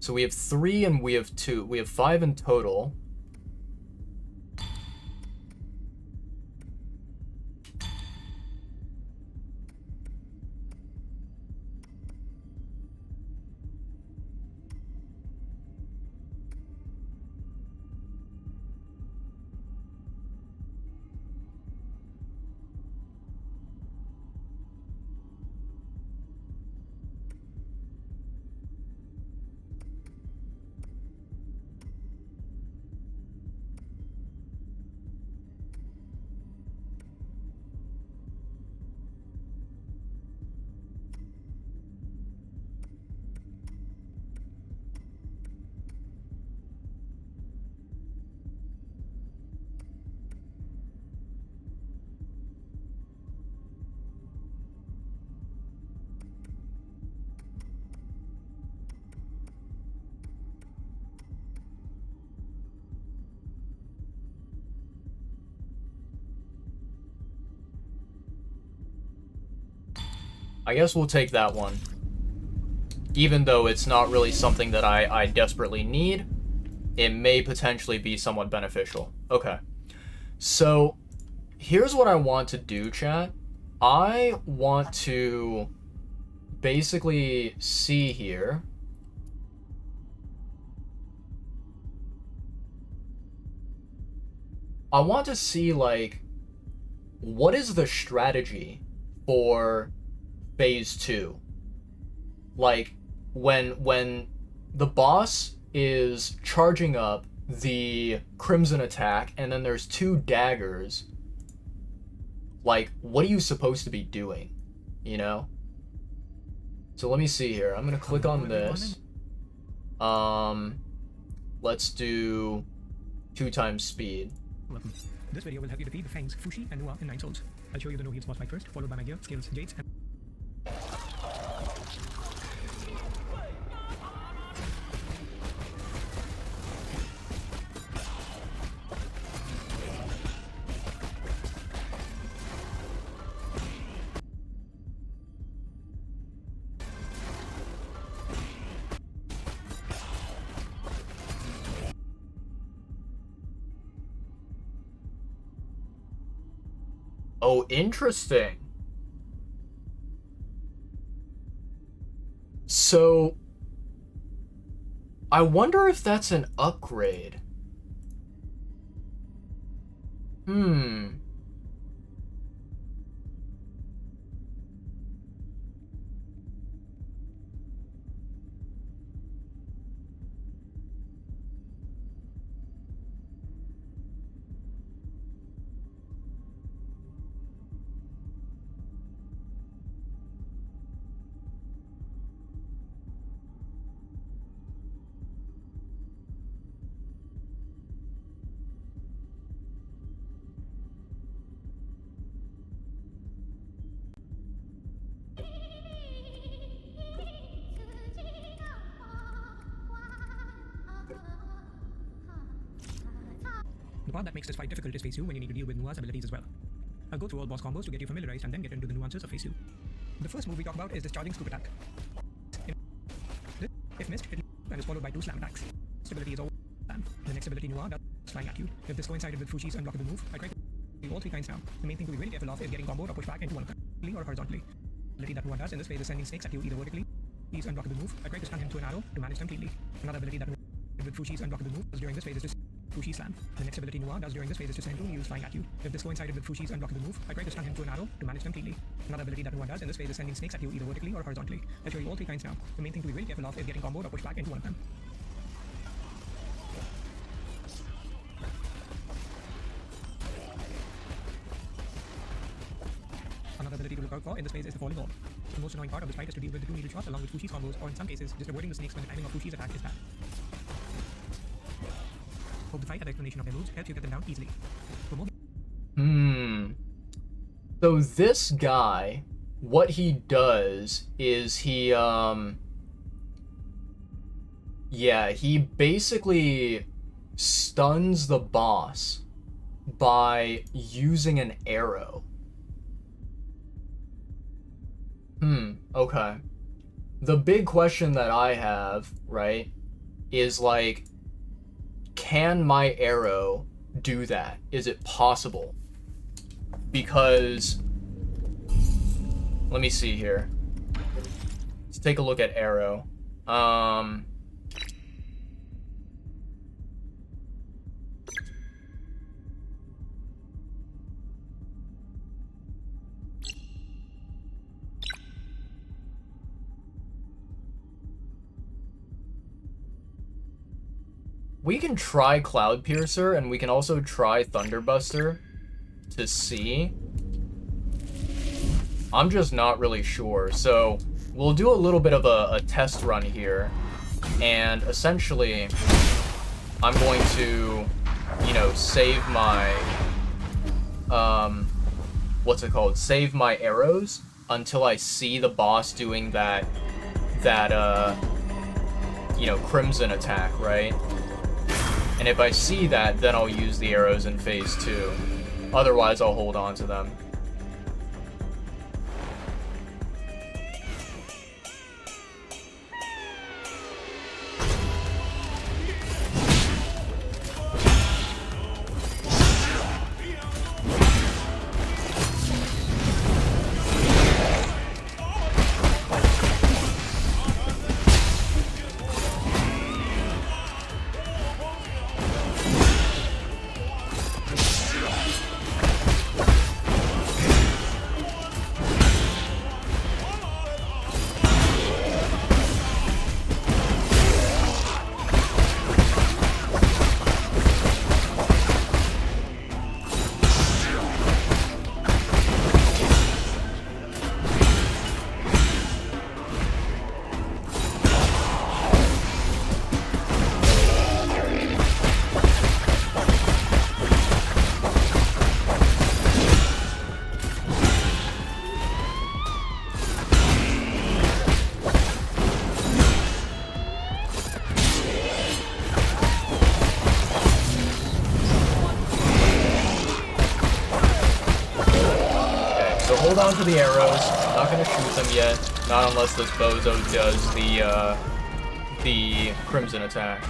So we have 3 and we have 2. We have 5 in total. I guess we'll take that one. Even though it's not really something that I desperately need, it may potentially be somewhat beneficial. Okay. So, here's what I want to do, chat. I want to basically see here. I want to see, like, what is the strategy for phase 2? Like, when the boss is charging up the crimson attack and then there's 2 daggers, like, what are you supposed to be doing, you know? So let me see here. I'm gonna click on this. Let's do 2 times speed. Welcome. This video will help you defeat the Fangs, Fushi, and Noah in 9 souls. I'll show you the no heals boss fight first, followed by my gear, skills, gates, and... Oh, interesting. So, I wonder if that's an upgrade. The part that makes this fight difficult is phase 2, when you need to deal with Nua's abilities as well. I'll go through all boss combos to get you familiarized and then get into the nuances of phase 2. The first move we talk about is discharging scoop attack. If missed, it is followed by 2 slam attacks. This ability is always slam. The next ability Nua does flying at you. If this coincided with Fushi's unblockable move, I try to do all 3 kinds now. The main thing to be really careful of is getting comboed or pushed back into one of them, vertically or horizontally. The ability that Nua does in this phase is sending snakes at you either vertically. His unblockable move, I try to stun him to an arrow to manage them cleanly. Another ability that with Fushi's unblockable move does during this phase is to Fushi slam. The next ability Nua does during this phase is to send 2 news flying at you. If this coincided with Fushi's unblockable move, I try to stun him to an arrow to manage them cleanly. Another ability that Nua does in this phase is sending snakes at you either vertically or horizontally. I'll show you all 3 kinds now. The main thing to be really careful of is getting comboed or pushed back into one of them. Another ability to look out for in this phase is the falling orb. The most annoying part of this fight is to deal with the 2 needle shots along with Fushi's combos, or in some cases, just avoiding the snakes when the timing of Fushi's attack is bad. Hope the fight and explanation of their moves helps you get them down easily. For more So this guy, what he does is he basically stuns the boss by using an arrow. Okay. The big question that I have, right, is like, can my arrow do that? Is it possible? Because, let me see here. Let's take a look at arrow. We can try Cloud Piercer, and we can also try Thunderbuster to see. I'm just not really sure, so we'll do a little bit of a test run here, and essentially, I'm going to, you know, save my, save my arrows until I see the boss doing that, you know, Crimson attack, right? And if I see that, then I'll use the arrows in phase 2. Otherwise, I'll hold on to them. Hold on to the arrows. I'm not gonna shoot them yet. Not unless this bozo does the Crimson attack.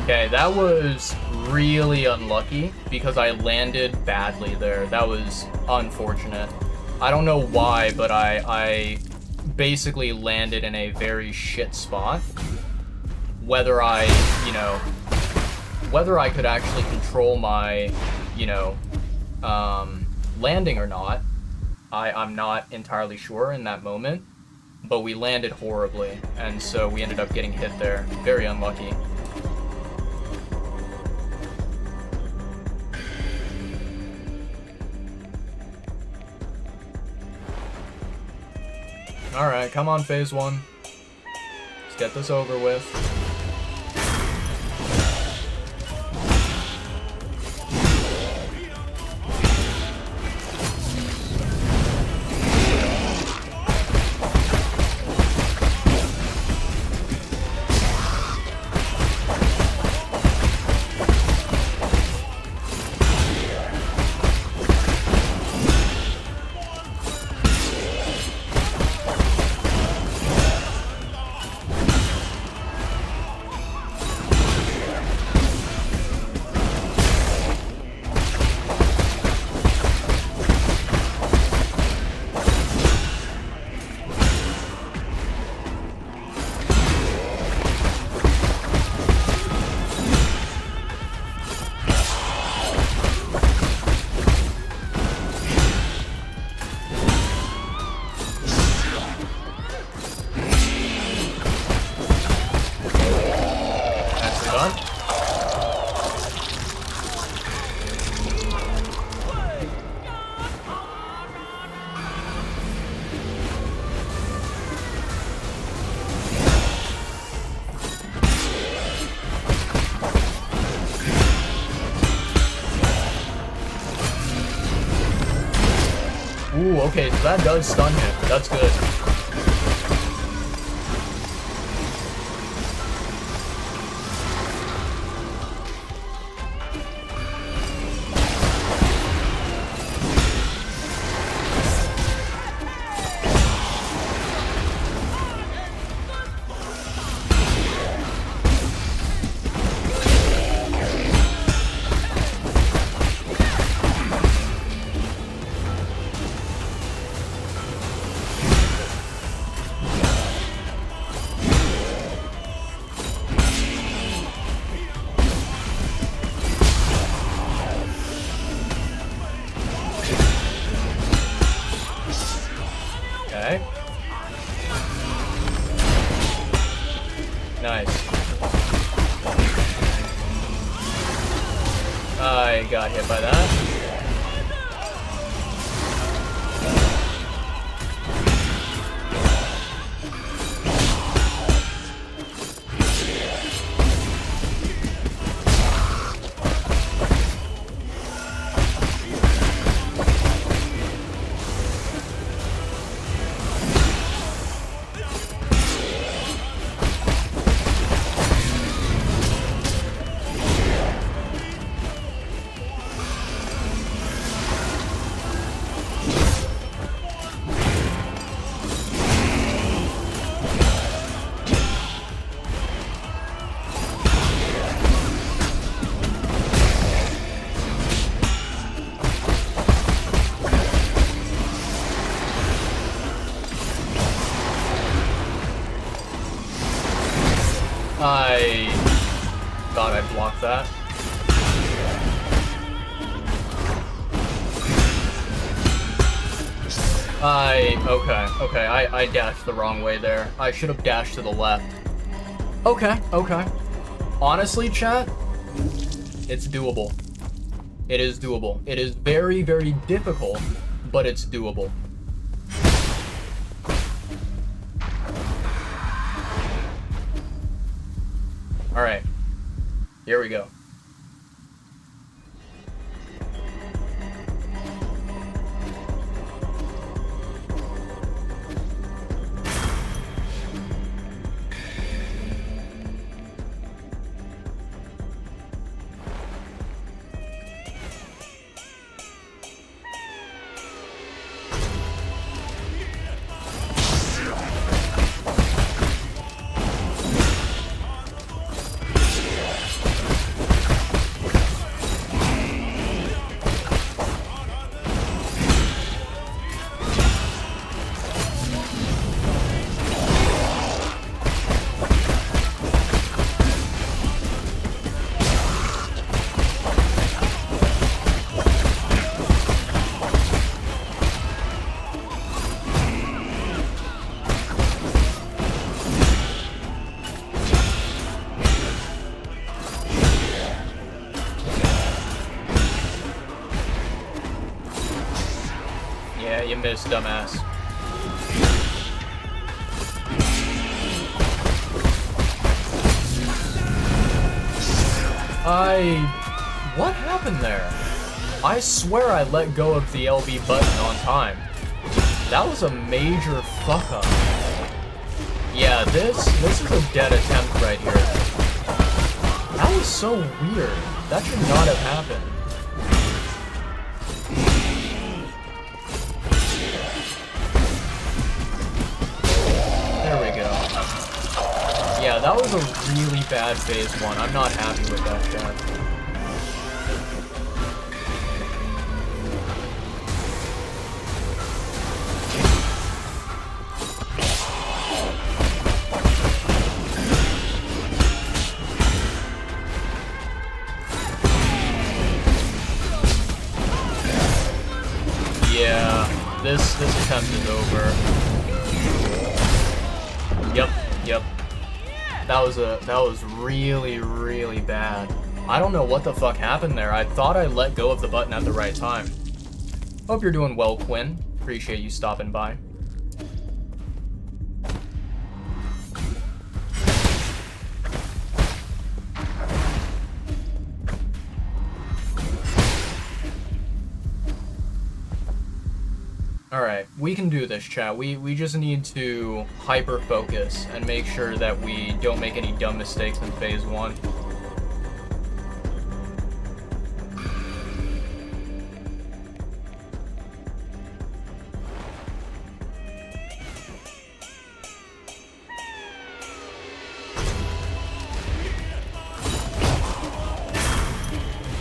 Okay, that was really unlucky because I landed badly there. That was unfortunate. I don't know why, but I basically landed in a very shit spot. Whether I, you know, whether I could actually control my, you know, landing or not, I'm not entirely sure in that moment. But we landed horribly, and so we ended up getting hit there. Very unlucky. Alright, come on, phase 1. Let's get this over with. okay, so that does stun him. That's good. Okay. Nice. I got hit by that. I thought I blocked that. Okay, I dashed the wrong way there. I should have dashed to the left. Okay. Honestly, chat, it's doable. It is doable. It is very, very difficult, but it's doable. Alright, here we go. Yeah, you missed, dumbass. What happened there? I swear I let go of the LB button on time. That was a major fuck up. Yeah, this is a dead attempt right here. That was so weird. That should not have happened. There we go. Yeah, that was a really bad phase one. I'm not happy with that, chat. Yeah, this attempt is over. Yep. That was really, really bad. I don't know what the fuck happened there. I thought I let go of the button at the right time. Hope you're doing well, Quinn. Appreciate you stopping by. Alright. We can do this, chat. We just need to hyper focus and make sure that we don't make any dumb mistakes in phase 1.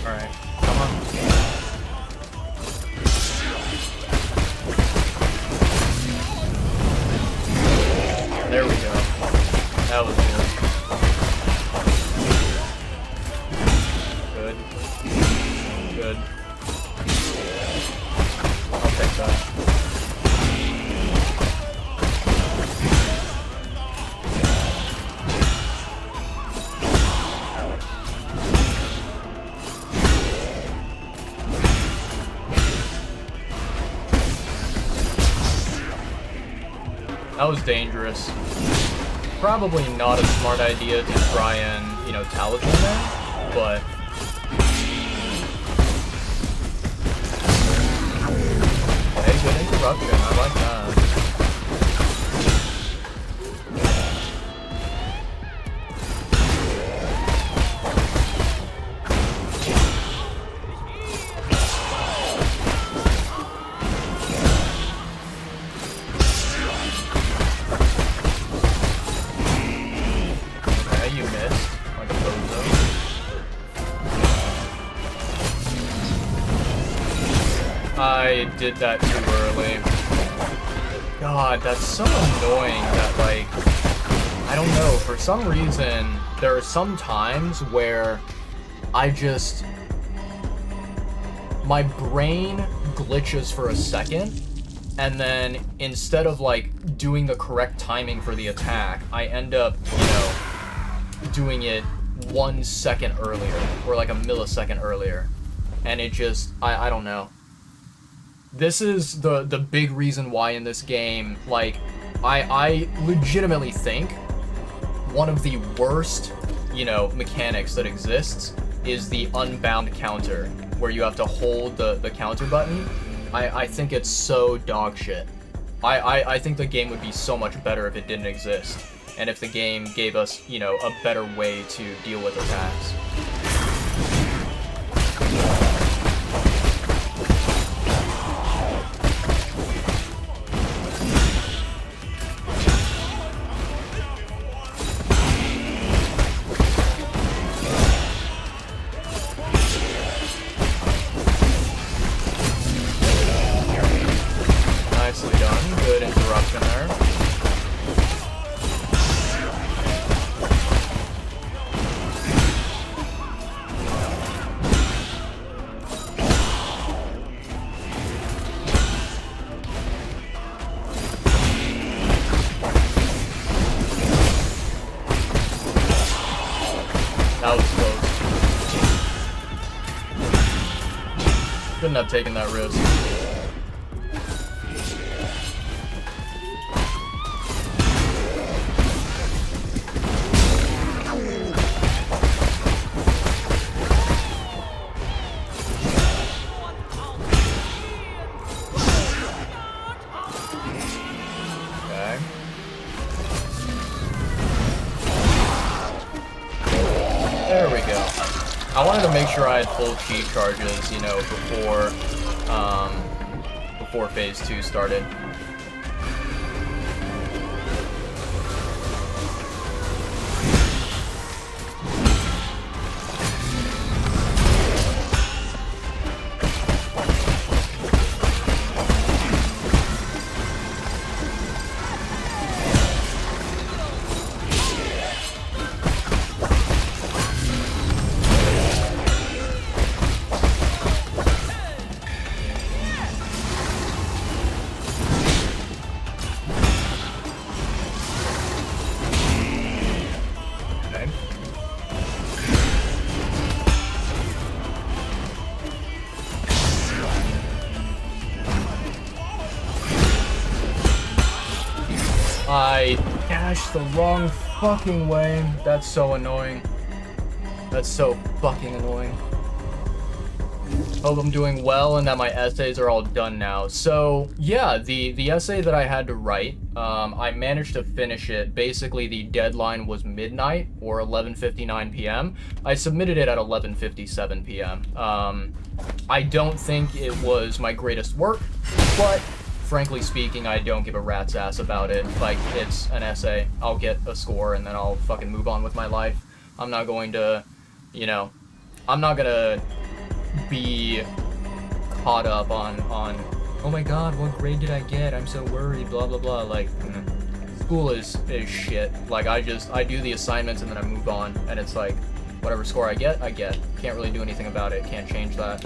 Alright, come on. There we go. That was good. Good. Good. I'll take that. That was dangerous. Probably not a smart idea to try and, you know, talisman there, but... Hey, good interruption. I like that. You missed, like a bozo. I did that too early. God, that's so annoying that, like, I don't know, for some reason, there are some times where I just, my brain glitches for a second, and then instead of, like, doing the correct timing for the attack, I end up, you know, doing it 1 second earlier, or like a millisecond earlier, and it just, I don't know. This is the big reason why in this game, like, I legitimately think one of the worst, you know, mechanics that exists is the unbound counter, where you have to hold the counter button. I think it's so dog shit. I think the game would be so much better if it didn't exist. And if the game gave us, you know, a better way to deal with attacks. Nicely done. Good interruption there. That was close. Shouldn't have taken that risk. Okay. There we go. I wanted to make sure I had full chi charges, you know, before phase 2 started. I dashed the wrong fucking way. That's so annoying. That's so fucking annoying. Hope I'm doing well and that my essays are all done now. So yeah, the essay that I had to write, I managed to finish it. Basically, the deadline was midnight or 11:59 p.m. I submitted it at 11:57 p.m. I don't think it was my greatest work, but frankly speaking, I don't give a rat's ass about it. Like, it's an essay. I'll get a score and then I'll fucking move on with my life. I'm not going to, you know, I'm not gonna be caught up on oh my god, what grade did I get? I'm so worried, blah blah blah. Like, school is shit. Like, I do the assignments and then I move on, and it's like, whatever score I get. Can't really do anything about it. Can't change that.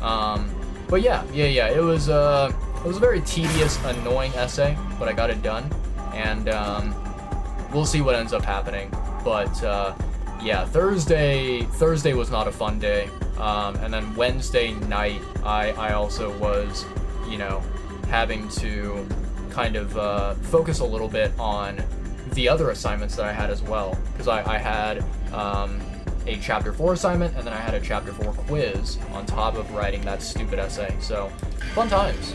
But yeah, it was a very tedious, annoying essay, but I got it done, and we'll see what ends up happening. But yeah, Thursday was not a fun day. And then Wednesday night, I also was, you know, having to kind of focus a little bit on the other assignments that I had as well. Because I had a Chapter 4 assignment, and then I had a Chapter 4 quiz on top of writing that stupid essay. So, fun times.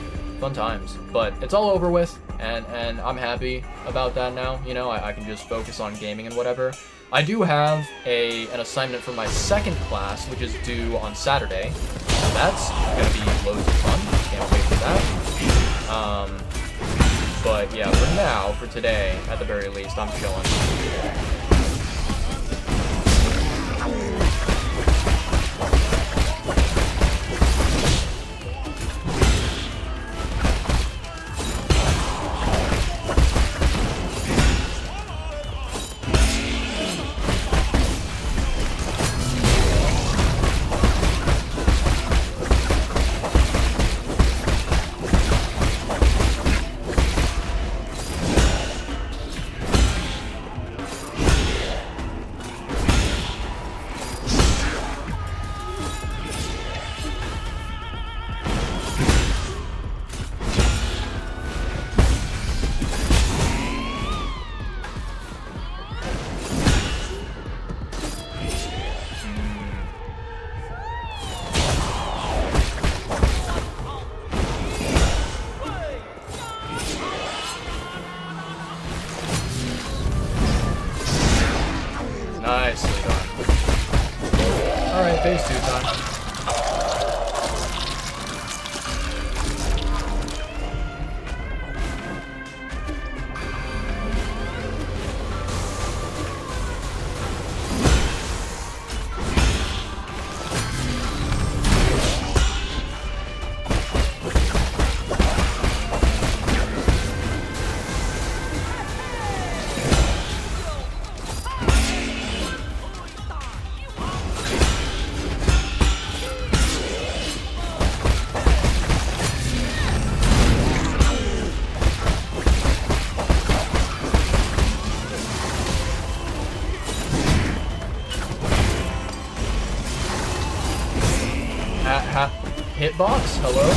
But it's all over with, and I'm happy about that now. You know, I can just focus on gaming and whatever. I do have an assignment for my second class, which is due on Saturday. So that's gonna be loads of fun. Can't wait for that. But yeah, for now, for today, at the very least, I'm chilling. Nicely done. Alright, phase 2 time. Hitbox? Hello?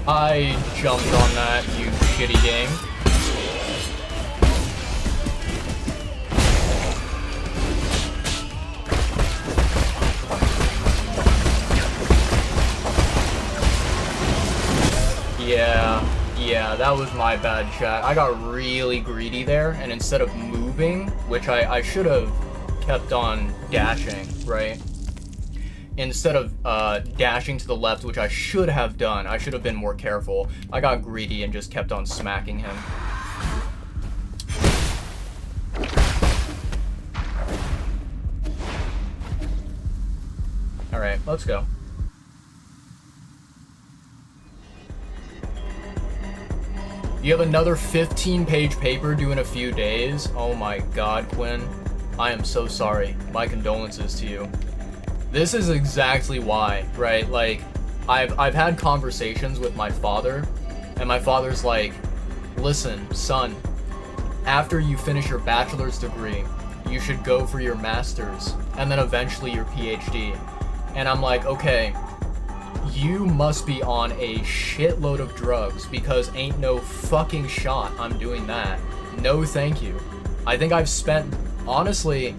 I jumped on that, you shitty game. Yeah, that was my bad, chat. I got really greedy there, and instead of moving, which I should have kept on dashing, right? Instead of dashing to the left, which I should have done, I should have been more careful. I got greedy and just kept on smacking him. Alright, let's go. You have another 15-page paper due in a few days. Oh my god, Quinn. I am so sorry. My condolences to you. This is exactly why, right? Like, I've had conversations with my father, and my father's like, listen, son, after you finish your bachelor's degree, you should go for your master's, and then eventually your PhD. And I'm like, okay, you must be on a shitload of drugs, because ain't no fucking shot I'm doing that. No thank you. I think I've spent, honestly,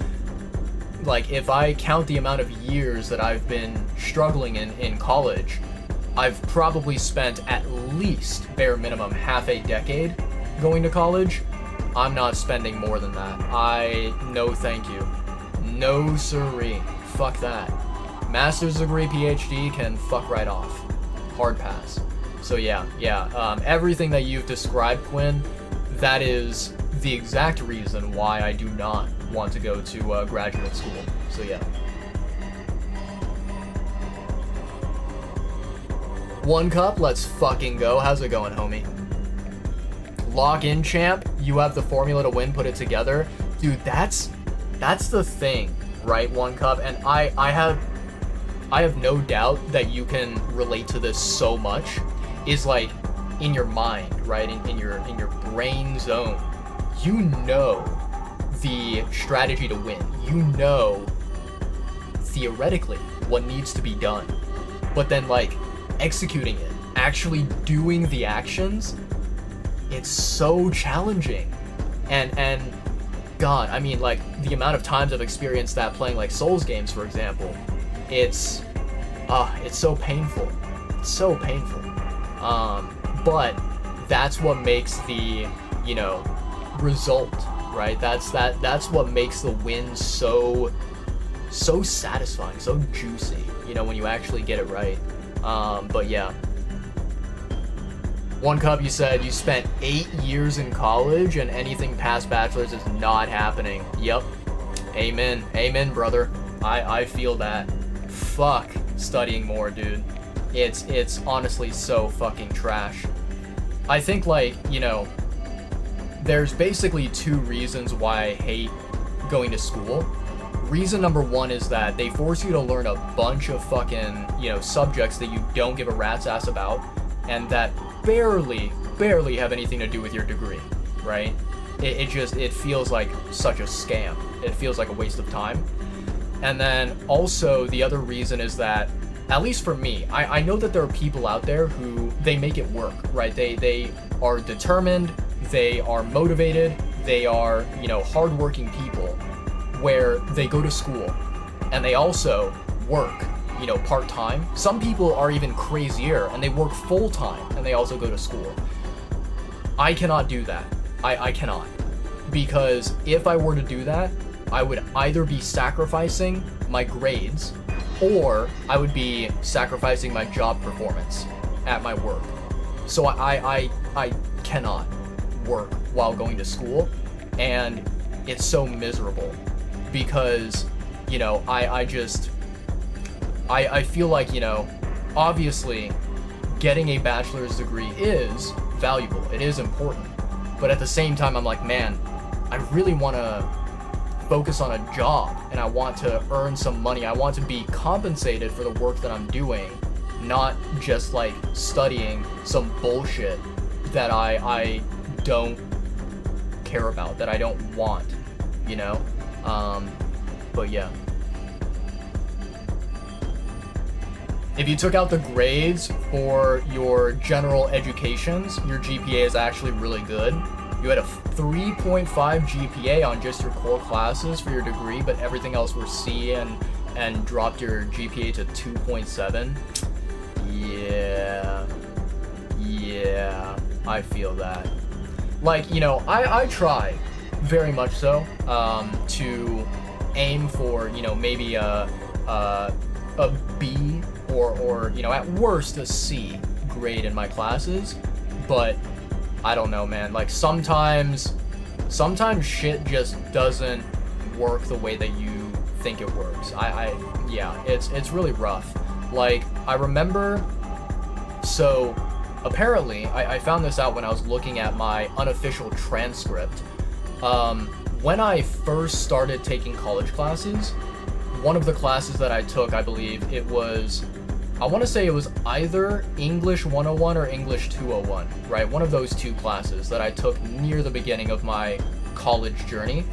like, if I count the amount of years that I've been struggling in college, I've probably spent at least, bare minimum, half a decade going to college. I'm not spending more than that. No thank you. No siree. Fuck that. Master's degree, PhD can fuck right off. Hard pass. So yeah. Everything that you've described, Quinn, that is the exact reason why I do not want to go to graduate school. So yeah. One Cup, let's fucking go. How's it going, homie? Lock in, champ. You have the formula to win. Put it together, dude. That's the thing, right? One Cup, and I have no doubt that you can relate to this so much. Is like in your mind, right? In your brain zone, you know the strategy to win. You know theoretically what needs to be done, but then like executing it, actually doing the actions, it's so challenging. And God, I mean, like, the amount of times I've experienced that playing like Souls games, for example, it's so painful. It's so painful. But that's what makes the, you know, result, right? That's what makes the win so satisfying, so juicy, you know, when you actually get it right. But yeah. One Cup, you said you spent 8 years in college and anything past bachelor's is not happening. Yep. Amen. Amen, brother. I feel that. Fuck studying more, dude. It's honestly so fucking trash. I think, like, you know, there's basically 2 reasons why I hate going to school. Reason number 1 is that they force you to learn a bunch of fucking, you know, subjects that you don't give a rat's ass about, and that barely have anything to do with your degree, right? It feels like such a scam. It feels like a waste of time. And then also the other reason is that, at least for me, I know that there are people out there who, they make it work, right? They are determined, they are motivated, they are, you know, hardworking people, where they go to school and they also work, you know, part-time. Some people are even crazier and they work full-time and they also go to school. I cannot do that. I cannot. Because if I were to do that, I would either be sacrificing my grades or I would be sacrificing my job performance at my work. So I cannot work while going to school, and it's so miserable because, you know, I feel like, you know, obviously getting a bachelor's degree is valuable, it is important, but at the same time I'm like, man, I really want to focus on a job and I want to earn some money. I want to be compensated for the work that I'm doing, not just like studying some bullshit that I don't care about, that I don't want, you know? But yeah. If you took out the grades for your general educations, your GPA is actually really good. You had a 3.5 GPA on just your core classes for your degree, but everything else were C and dropped your GPA to 2.7. Yeah, I feel that. Like, you know, I try very much so to aim for, you know, maybe a B or you know, at worst a C grade in my classes, but I don't know, man. Like, sometimes shit just doesn't work the way that you think it works. Yeah, it's really rough. Like, I remember, so apparently, I found this out when I was looking at my unofficial transcript. When I first started taking college classes, one of the classes that I took, I believe it was, I want to say it was either English 101 or English 201, right? One of those two classes that I took near the beginning of my college journey.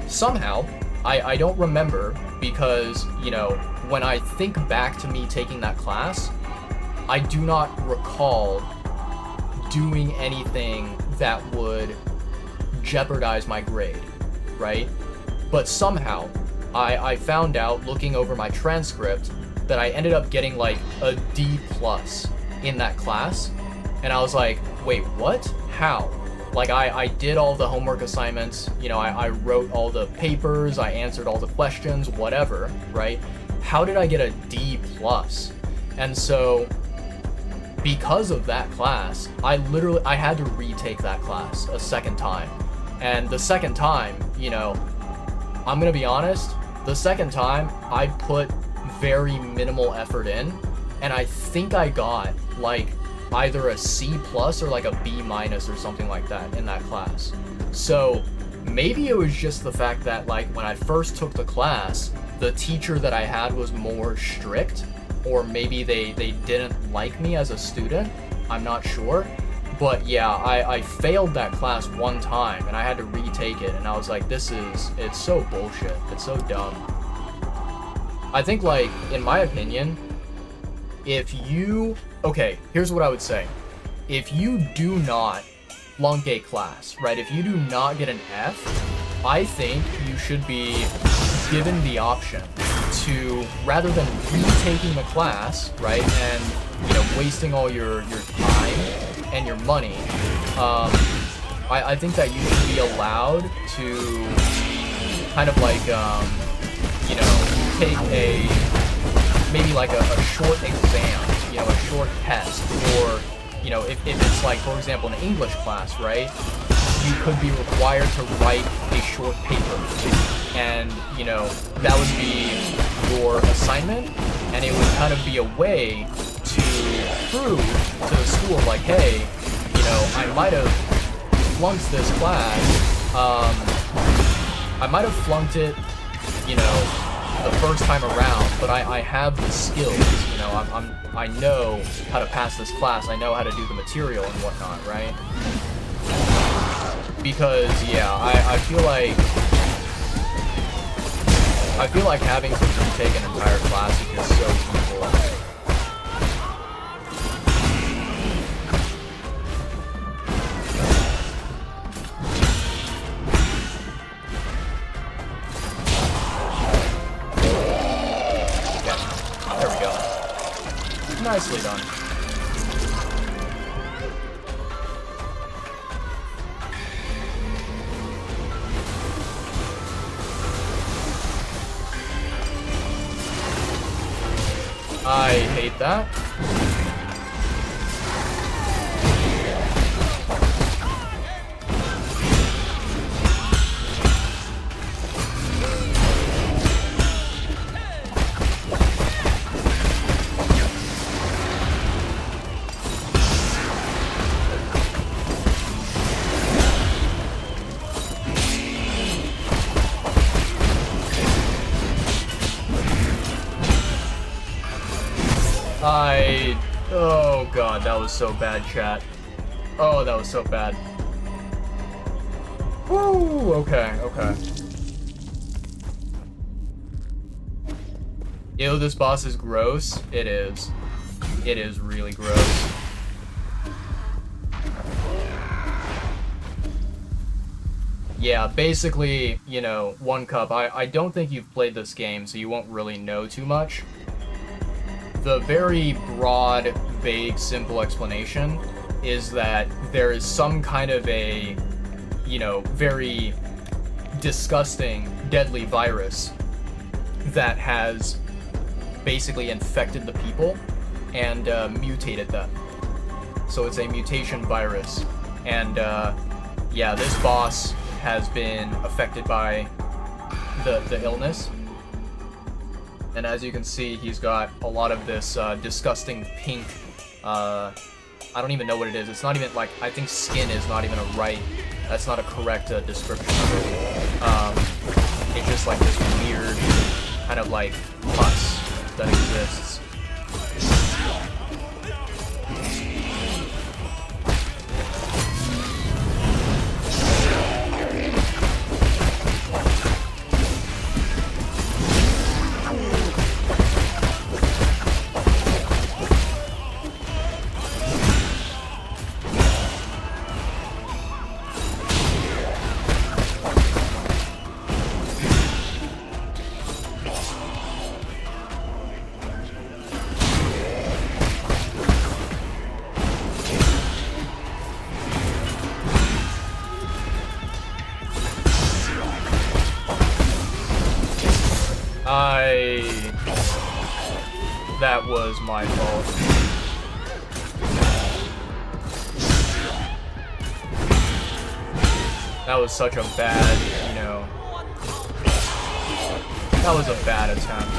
Somehow, I don't remember because, you know, when I think back to me taking that class, I do not recall doing anything that would jeopardize my grade, right? But somehow, I found out looking over my transcript that I ended up getting like a D+ in that class, and I was like, wait, what? How? Like I did all the homework assignments, you know, I wrote all the papers, I answered all the questions, whatever, right? How did I get a D+? And so because of that class, I had to retake that class a second time. And the second time, you know, I'm gonna be honest, the second time I put very minimal effort in, and I think I got like either a C+ or like a B- or something like that in that class. So maybe it was just the fact that like when I first took the class, the teacher that I had was more strict, or maybe they didn't like me as a student. I'm not sure. But yeah, I failed that class one time and I had to retake it, and I was like, it's so bullshit. It's so dumb. I think, like, in my opinion, okay, here's what I would say. If you do not flunk a class, right, if you do not get an F, I think you should be given the option to, rather than retaking the class, right, and, you know, wasting all your time and your money, I think that you should be allowed to kind of like, you know, take maybe like a short exam, you know, a short test, or, you know, if it's like, for example, an English class, right, you could be required to write a short paper, and, you know, that would be your assignment, and it would kind of be a way to prove to the school, like, hey, you know, I might have flunked this class, I might have flunked it, you know, the first time around, but I have the skills, you know, I know how to pass this class, I know how to do the material and whatnot, right? Because, yeah, I feel like having to retake an entire class is just so evil. There we go. Nicely done. I hate that. Oh god, that was so bad, chat. Oh, that was so bad. Woo, okay. Ew, this boss is gross. It is. It is really gross. Yeah, basically, you know, One Cup, I don't think you've played this game, so you won't really know too much. The very broad, vague, simple explanation is that there is some kind of a, you know, very disgusting, deadly virus that has basically infected the people and mutated them. So it's a mutation virus. And yeah, this boss has been affected by the illness. And as you can see, he's got a lot of this disgusting pink I don't even know what it is. It's not even, like, I think skin is not even that's not a correct description of it. It's just like this weird kind of like pus that exists. That was my fault. That was such a bad, you know... That was a bad attempt.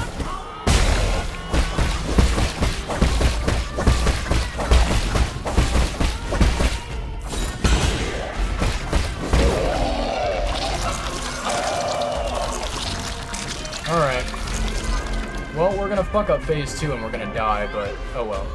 Alright. Well, we're gonna fuck up phase 2 and we're gonna die, but oh well.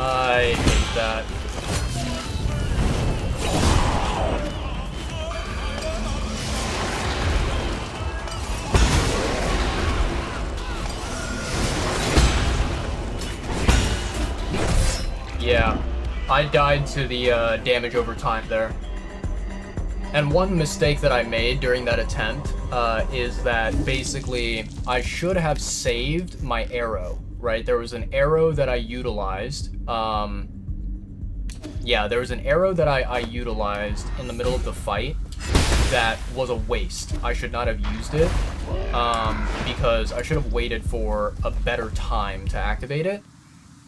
I hate that. Yeah, I died to the damage over time there. And one mistake that I made during that attempt is that basically I should have saved my arrow, right? There was an arrow that I utilized. Yeah, there was an arrow that I utilized in the middle of the fight that was a waste. I should not have used it because I should have waited for a better time to activate it.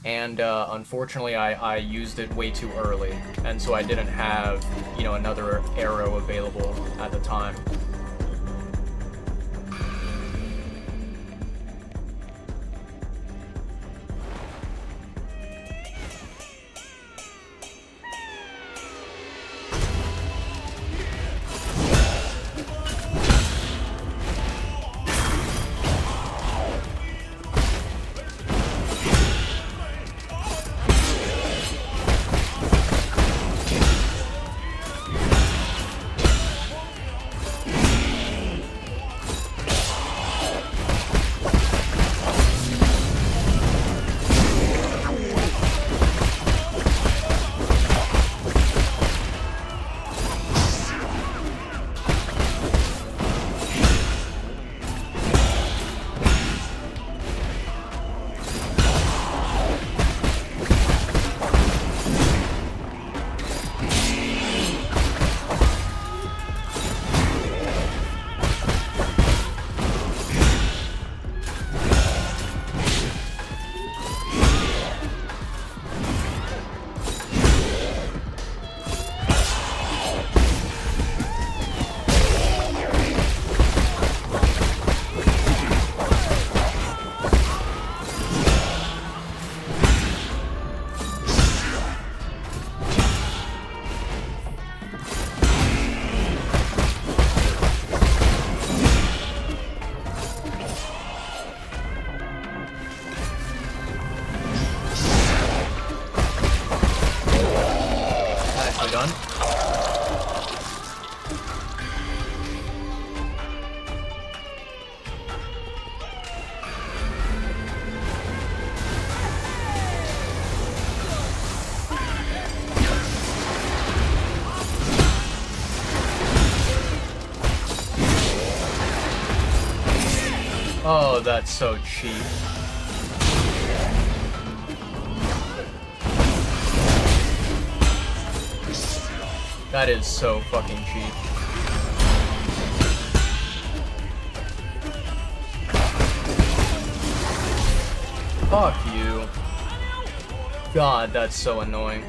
And unfortunately, I used it way too early, and so I didn't have, you know, another arrow available at the time. done? Oh, that's so cheap. That is so fucking cheap. Fuck you. God, that's so annoying.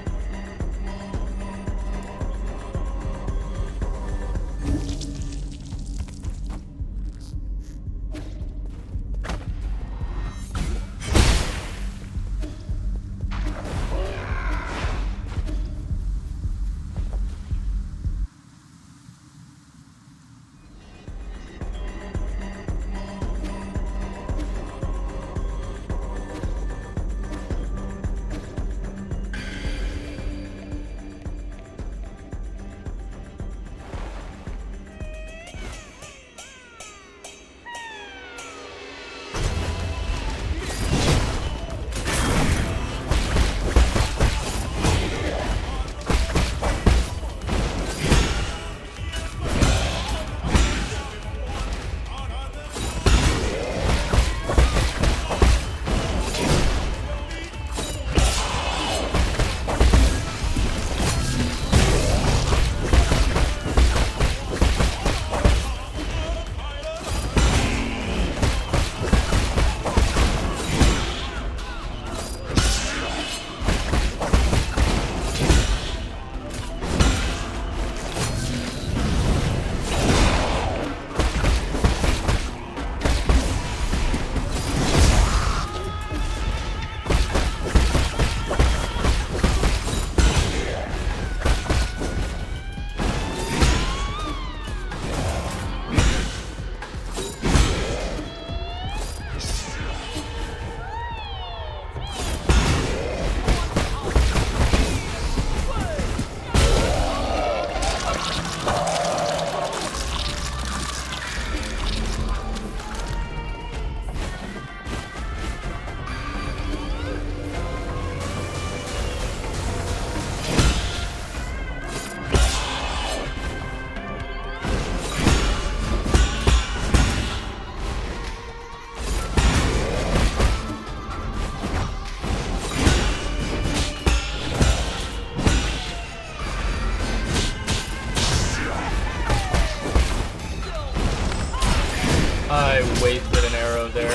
I wasted an arrow there.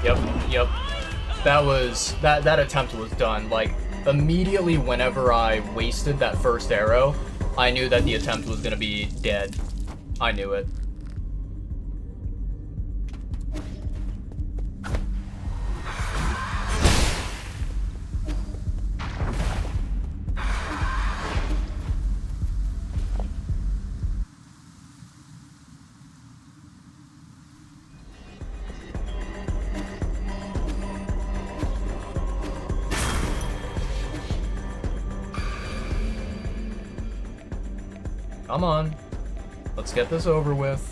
Yep. That attempt was done. Like, immediately whenever I wasted that first arrow, I knew that the attempt was gonna be dead. I knew it. Come on. Let's get this over with.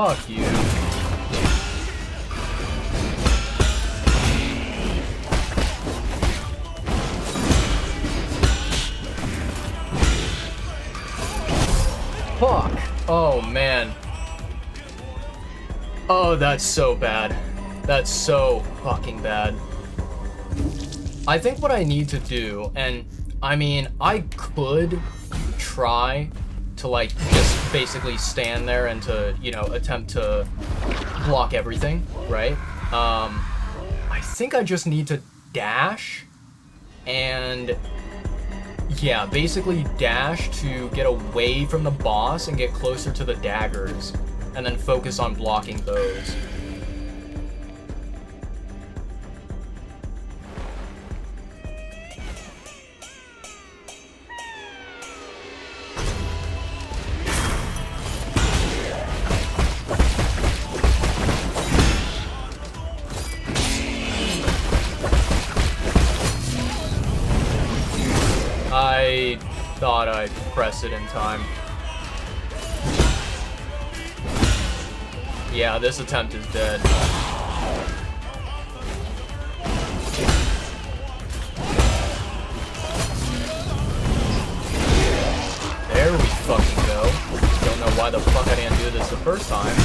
Fuck you. Fuck. Oh, man. Oh, that's so bad. That's so fucking bad. I think what I need to do, and I mean, I could try to like just basically stand there and to, you know, attempt to block everything, right? I think I just need to dash and yeah, basically dash to get away from the boss and get closer to the daggers and then focus on blocking those. I thought I'd press it in time. Yeah, this attempt is dead. There we fucking go. Don't know why the fuck I didn't do this the first time.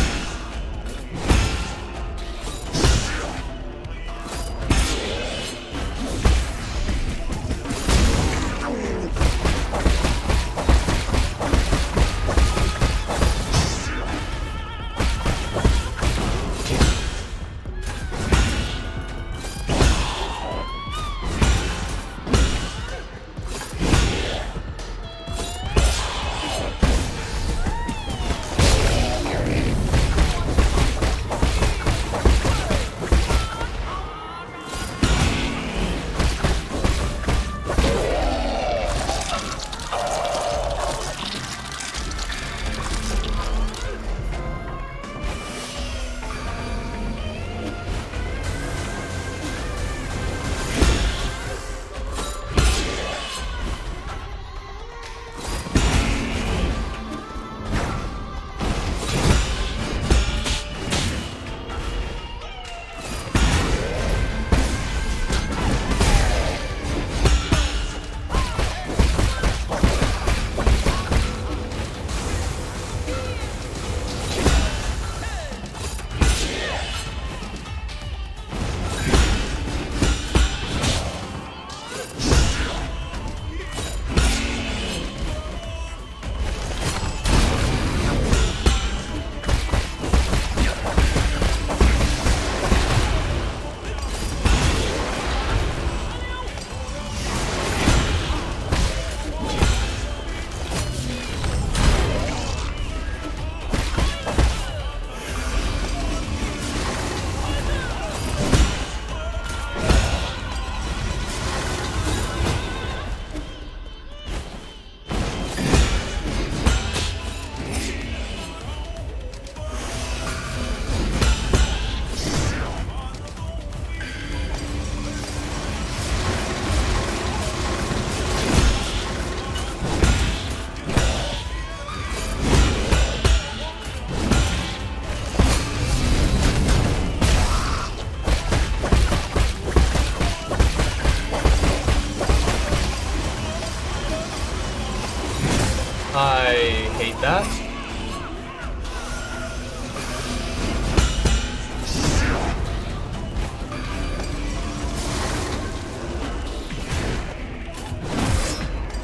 I hate that.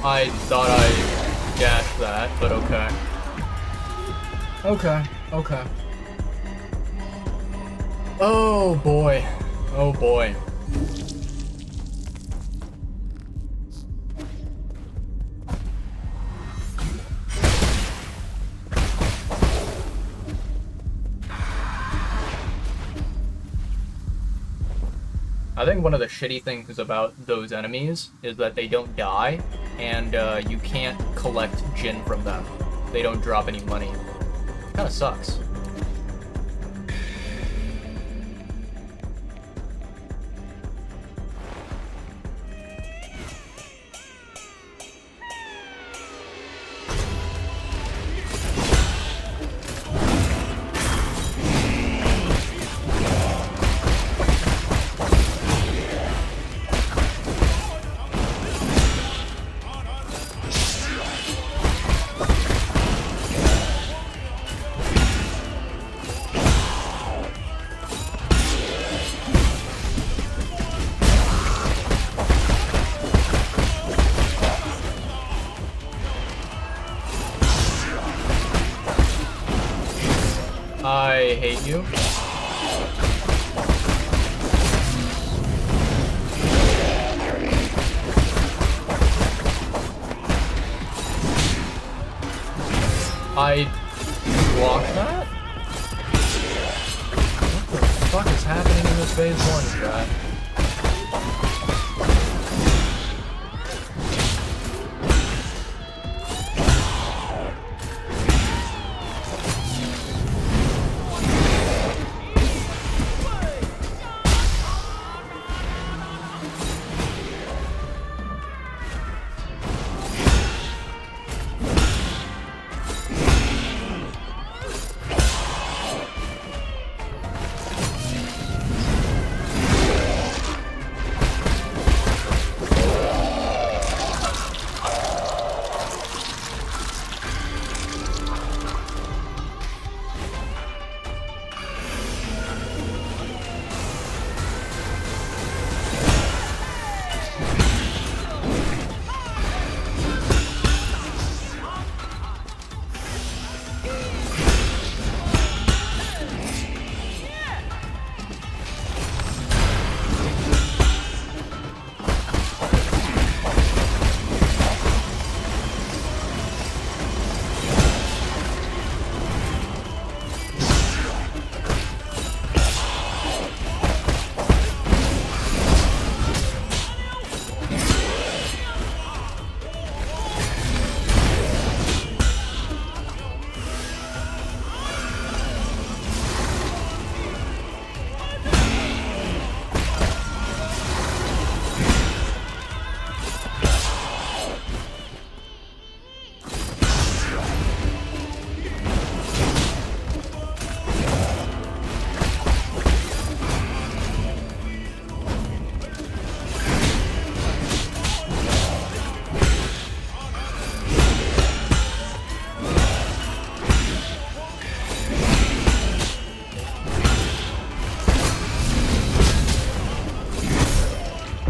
I thought I dashed that, but okay. Okay, okay. Oh boy. Oh boy. I think one of the shitty things about those enemies is that they don't die, and you can't collect Jin from them. They don't drop any money. Kinda sucks. you. I blocked that? What the fuck is happening in this phase 1, chat?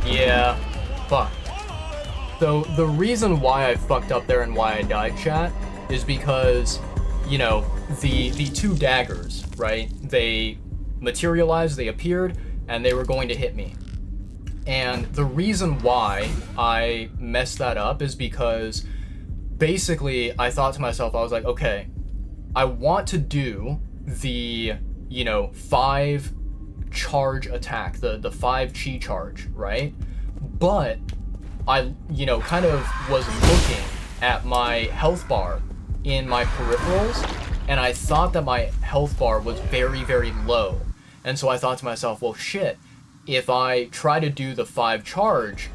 Yeah, fuck. So the reason why I fucked up there and why I died, chat, is because, you know, the two daggers, right? They materialized, they appeared, and they were going to hit me. And the reason why I messed that up is because basically I thought to myself, I was like, okay, I want to do the, you know, 5 charge attack, the 5 chi charge, right? But I, you know, kind of was looking at my health bar in my peripherals, and I thought that my health bar was very, very low. And so I thought to myself, well, shit, if I try to do the 5 charge,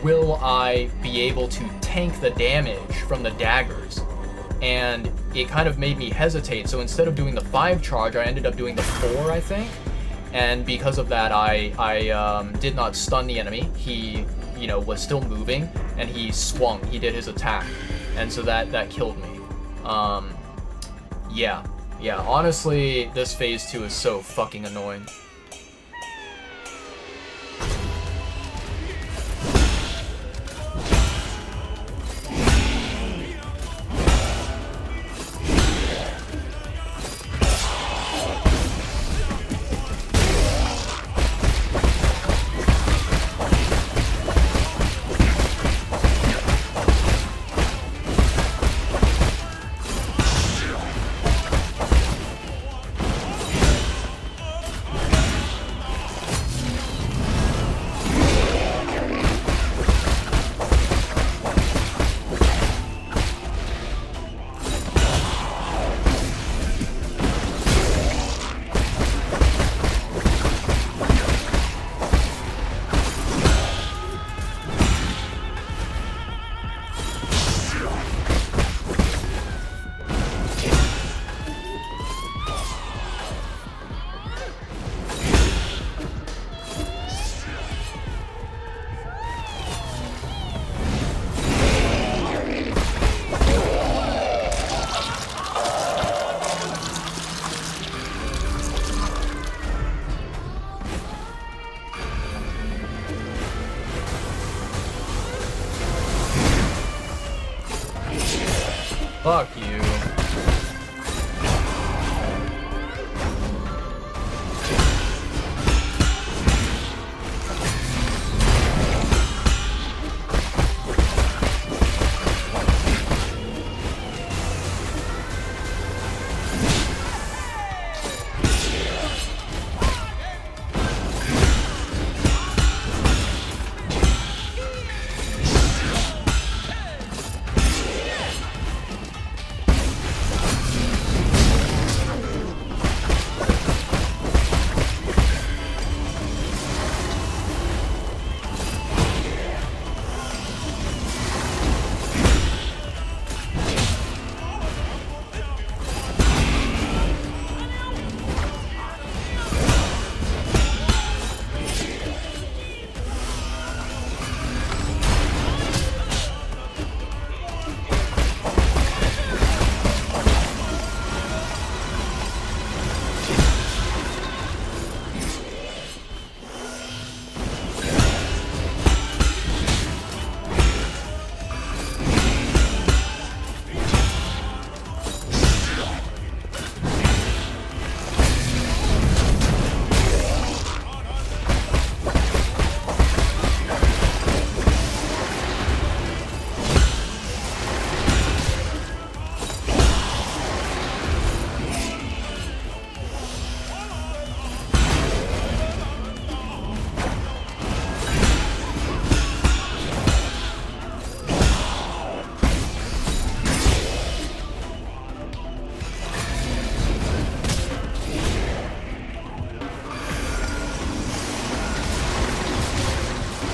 will I be able to tank the damage from the daggers? And it kind of made me hesitate. So instead of doing the 5 charge, I ended up doing the 4, I think. And because of that, I did not stun the enemy. He, you know, was still moving, and he swung. He did his attack, and so that killed me. Yeah. Honestly, this phase 2 is so fucking annoying. Fuck you.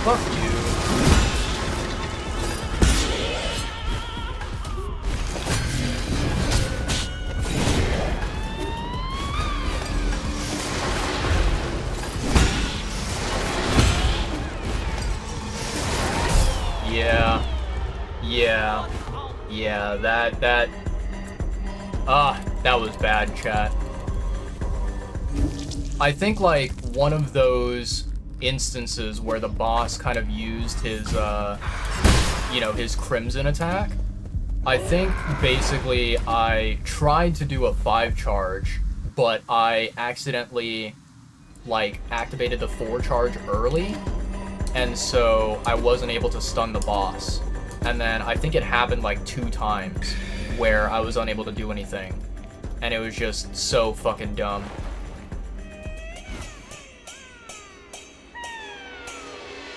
Fuck you. Yeah, that was bad, chat. I think, like, one of those instances where the boss kind of used his, you know, his Crimson attack, I think, basically, I tried to do a 5 charge, but I accidentally, like, activated the 4 charge early, and so I wasn't able to stun the boss. And then I think it happened like 2 times where I was unable to do anything. And it was just so fucking dumb.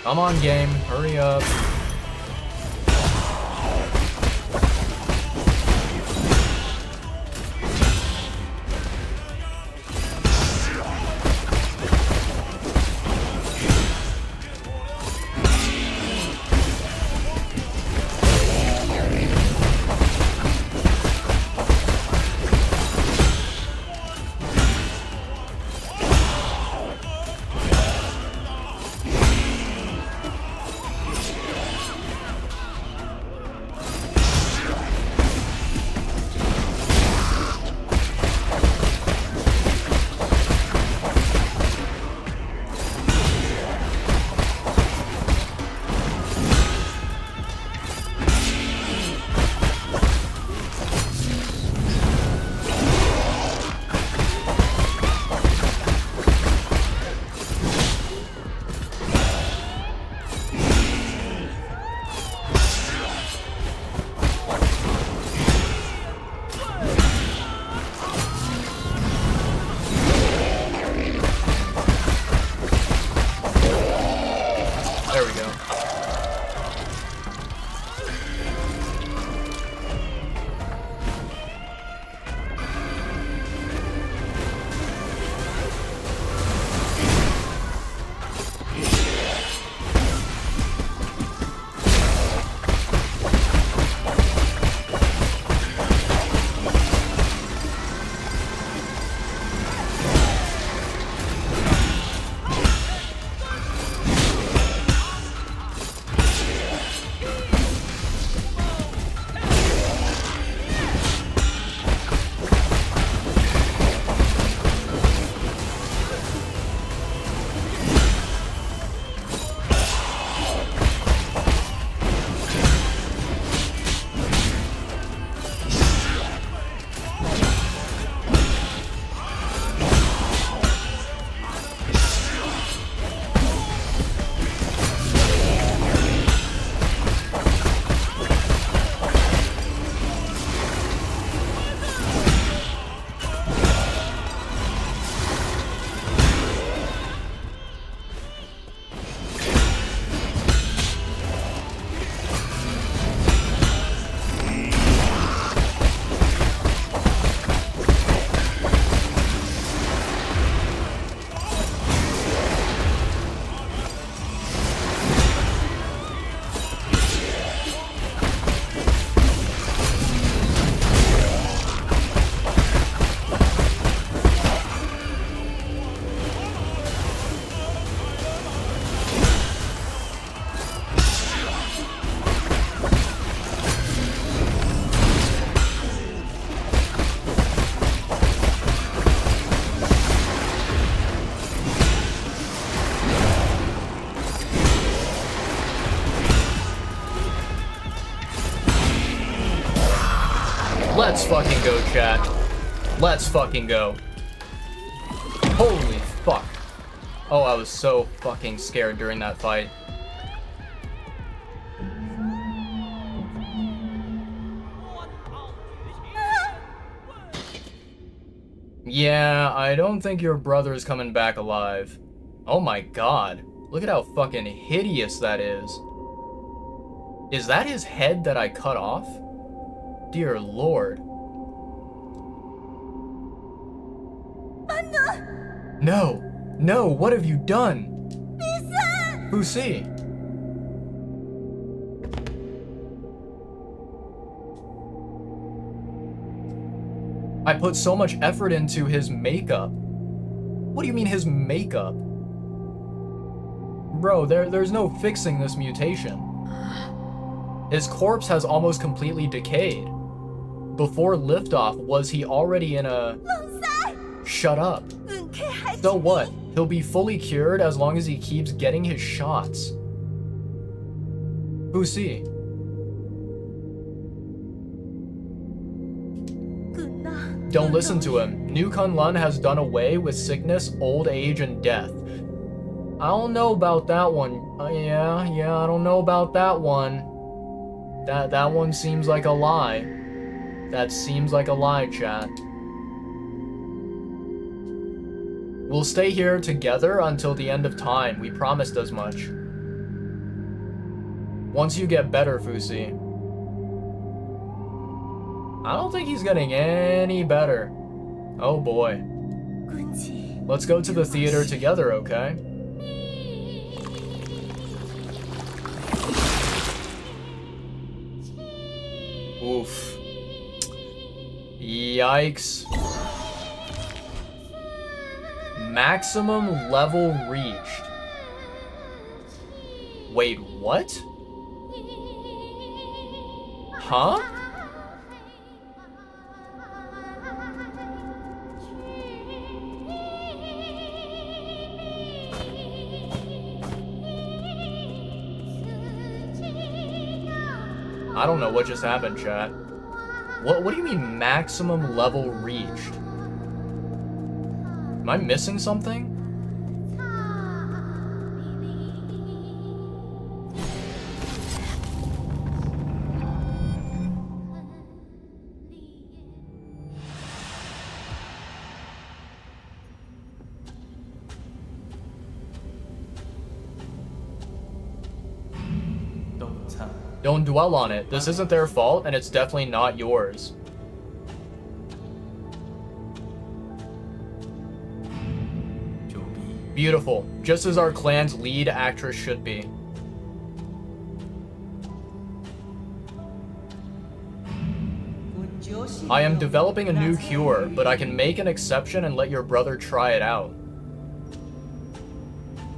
Come on, game. Hurry up. There we go. Let's fucking go, chat. Let's fucking go. Holy fuck. Oh, I was so fucking scared during that fight. Yeah, I don't think your brother is coming back alive. Oh my god. Look at how fucking hideous that is. Is that his head that I cut off? Dear Lord. Anna! No! No! What have you done? Bisa! Fusi! I put so much effort into his makeup. What do you mean his makeup? Bro, there's no fixing this mutation. His corpse has almost completely decayed. Before liftoff, was he already in a... Shut up. So what? He'll be fully cured as long as he keeps getting his shots. Fusi. Don't listen to him. New Kunlun has done away with sickness, old age, and death. I don't know about that one. Yeah, I don't know about that one. That one seems like a lie. That seems like a lie, chat. We'll stay here together until the end of time. We promised as much. Once you get better, Fusi. I don't think he's getting any better. Oh boy. Let's go to the theater together, okay? Oof. Yikes. Maximum level reached. Wait, what? Huh? I don't know what just happened, chat. What do you mean maximum level reached? Am I missing something? Don't dwell on it. This isn't their fault, and it's definitely not yours. Beautiful. Just as our clan's lead actress should be. I am developing a new cure, but I can make an exception and let your brother try it out.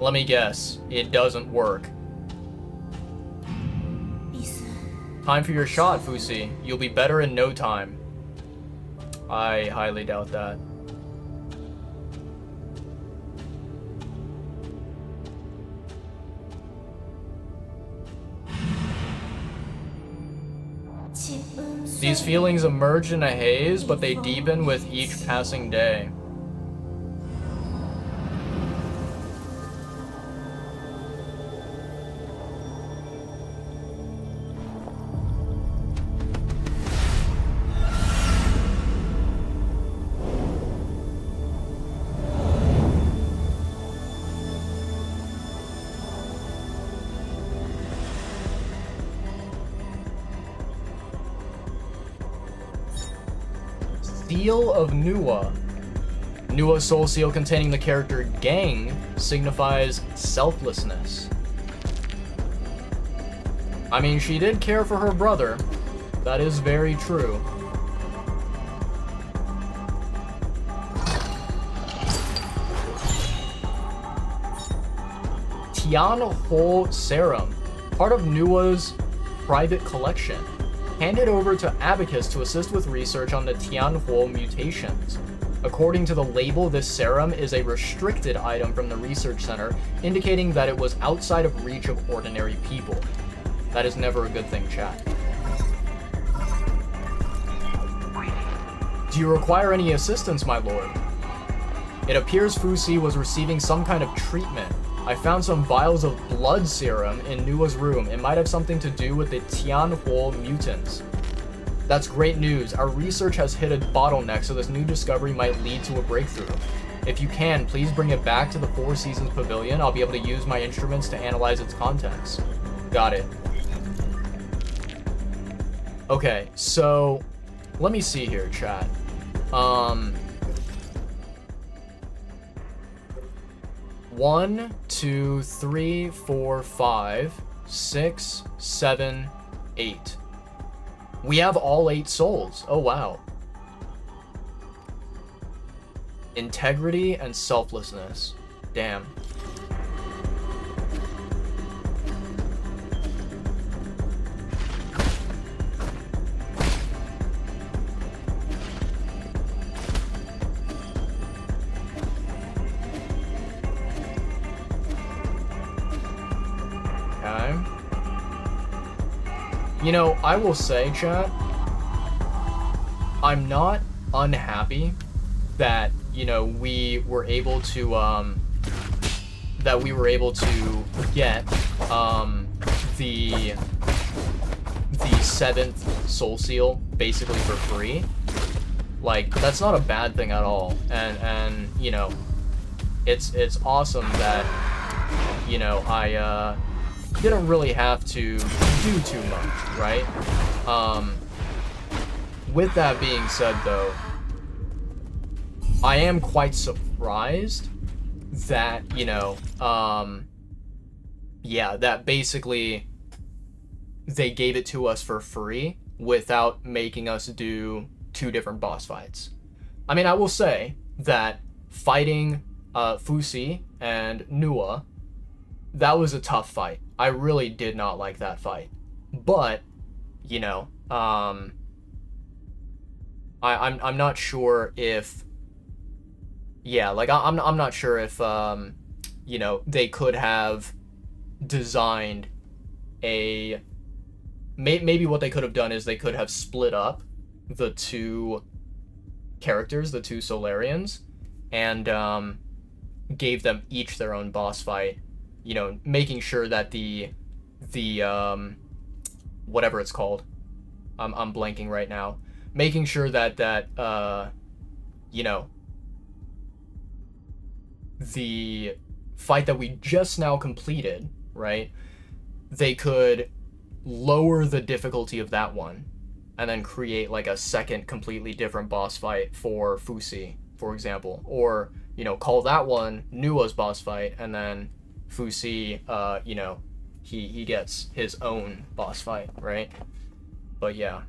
Let me guess. It doesn't work. Time for your shot, Fusi. You'll be better in no time. I highly doubt that. These feelings emerge in a haze, but they deepen with each passing day. Seal of Nuwa. Nuwa's soul seal containing the character Gang signifies selflessness. I mean, she did care for her brother. That is very true. Tianhuo Serum, part of Nuwa's private collection. Handed over to Abacus to assist with research on the Tianhuo mutations. According to the label, this serum is a restricted item from the research center, indicating that it was outside of reach of ordinary people. That is never a good thing, chat. Do you require any assistance, my lord? It appears Fusi was receiving some kind of treatment. I found some vials of blood serum in Nuwa's room. It might have something to do with the Tianhuo mutants. That's great news. Our research has hit a bottleneck, so this new discovery might lead to a breakthrough. If you can, please bring it back to the Four Seasons Pavilion. I'll be able to use my instruments to analyze its contents. Got it. Okay, so let me see here, chat. 1, 2, 3, 4, 5, 6, 7, 8. We have all 8 souls. Oh, wow. Integrity and selflessness. Damn. Okay. You know, I will say, chat, I'm not unhappy that, you know, we were able to get the 7th soul seal basically for free. Like, that's not a bad thing at all. And you know, it's awesome that, you know, I didn't really have to do too much, right? With that being said, though, I am quite surprised that, you know, yeah, that basically they gave it to us for free without making us do 2 different boss fights. I mean, I will say that fighting Fusi and Nua, that was a tough fight. I really did not like that fight. But, you know, I'm not sure if, yeah, like I'm not sure if you know, they could have designed a, maybe what they could have done is they could have split up the 2 characters, the 2 Solarians, and gave them each their own boss fight, you know, making sure that the whatever it's called, I'm blanking right now, making sure that you know, the fight that we just now completed, right, they could lower the difficulty of that one and then create like a second completely different boss fight for Fusi, for example, or, you know, call that one Nua's boss fight, and then Fusi, you know, he gets his own boss fight, right? But yeah,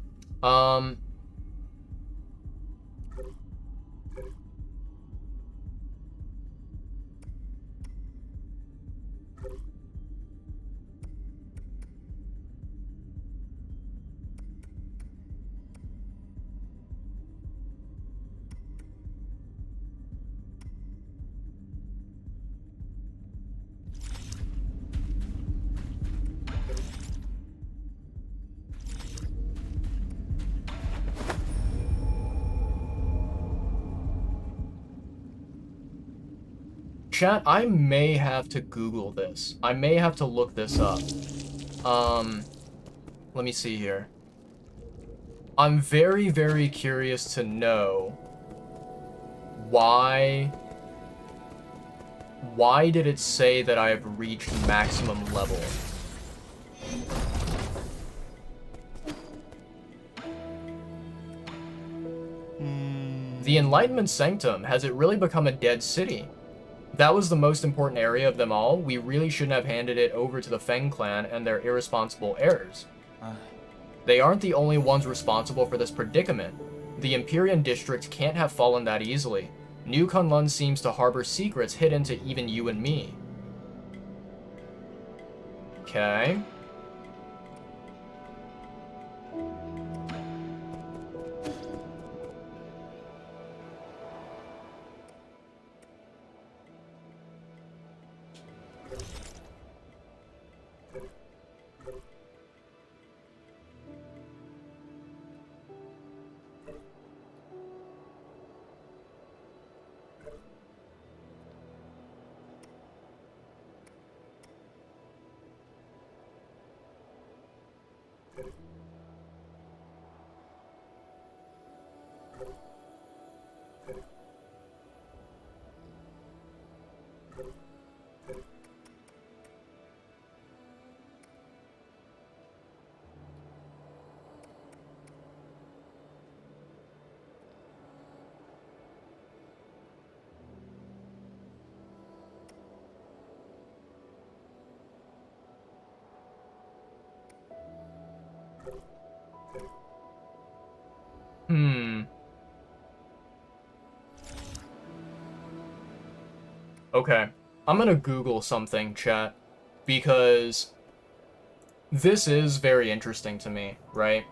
chat, I may have to Google this. I may have to look this up. Let me see here. I'm very, very curious to know why did it say that I've reached maximum level? The Enlightenment Sanctum, has it really become a dead city? That was the most important area of them all. We really shouldn't have handed it over to the Feng clan and their irresponsible heirs. They aren't the only ones responsible for this predicament. The Empyrean district can't have fallen that easily. New Kunlun seems to harbor secrets hidden to even you and me. Okay. Okay. I'm gonna Google something, chat, because this is very interesting to me, right?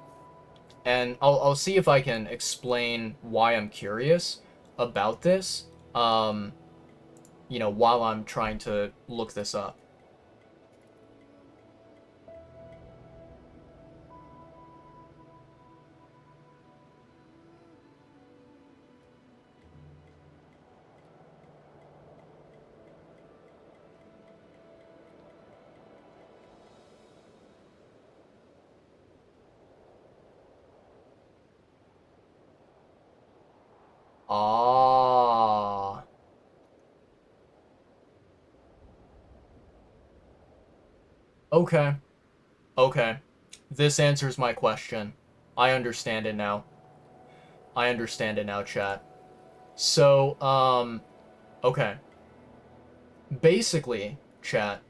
And I'll see if I can explain why I'm curious about this, while I'm trying to look this up. Ah. Okay. Okay. This answers my question. I understand it now. I understand it now, chat. So, okay. Basically, chat,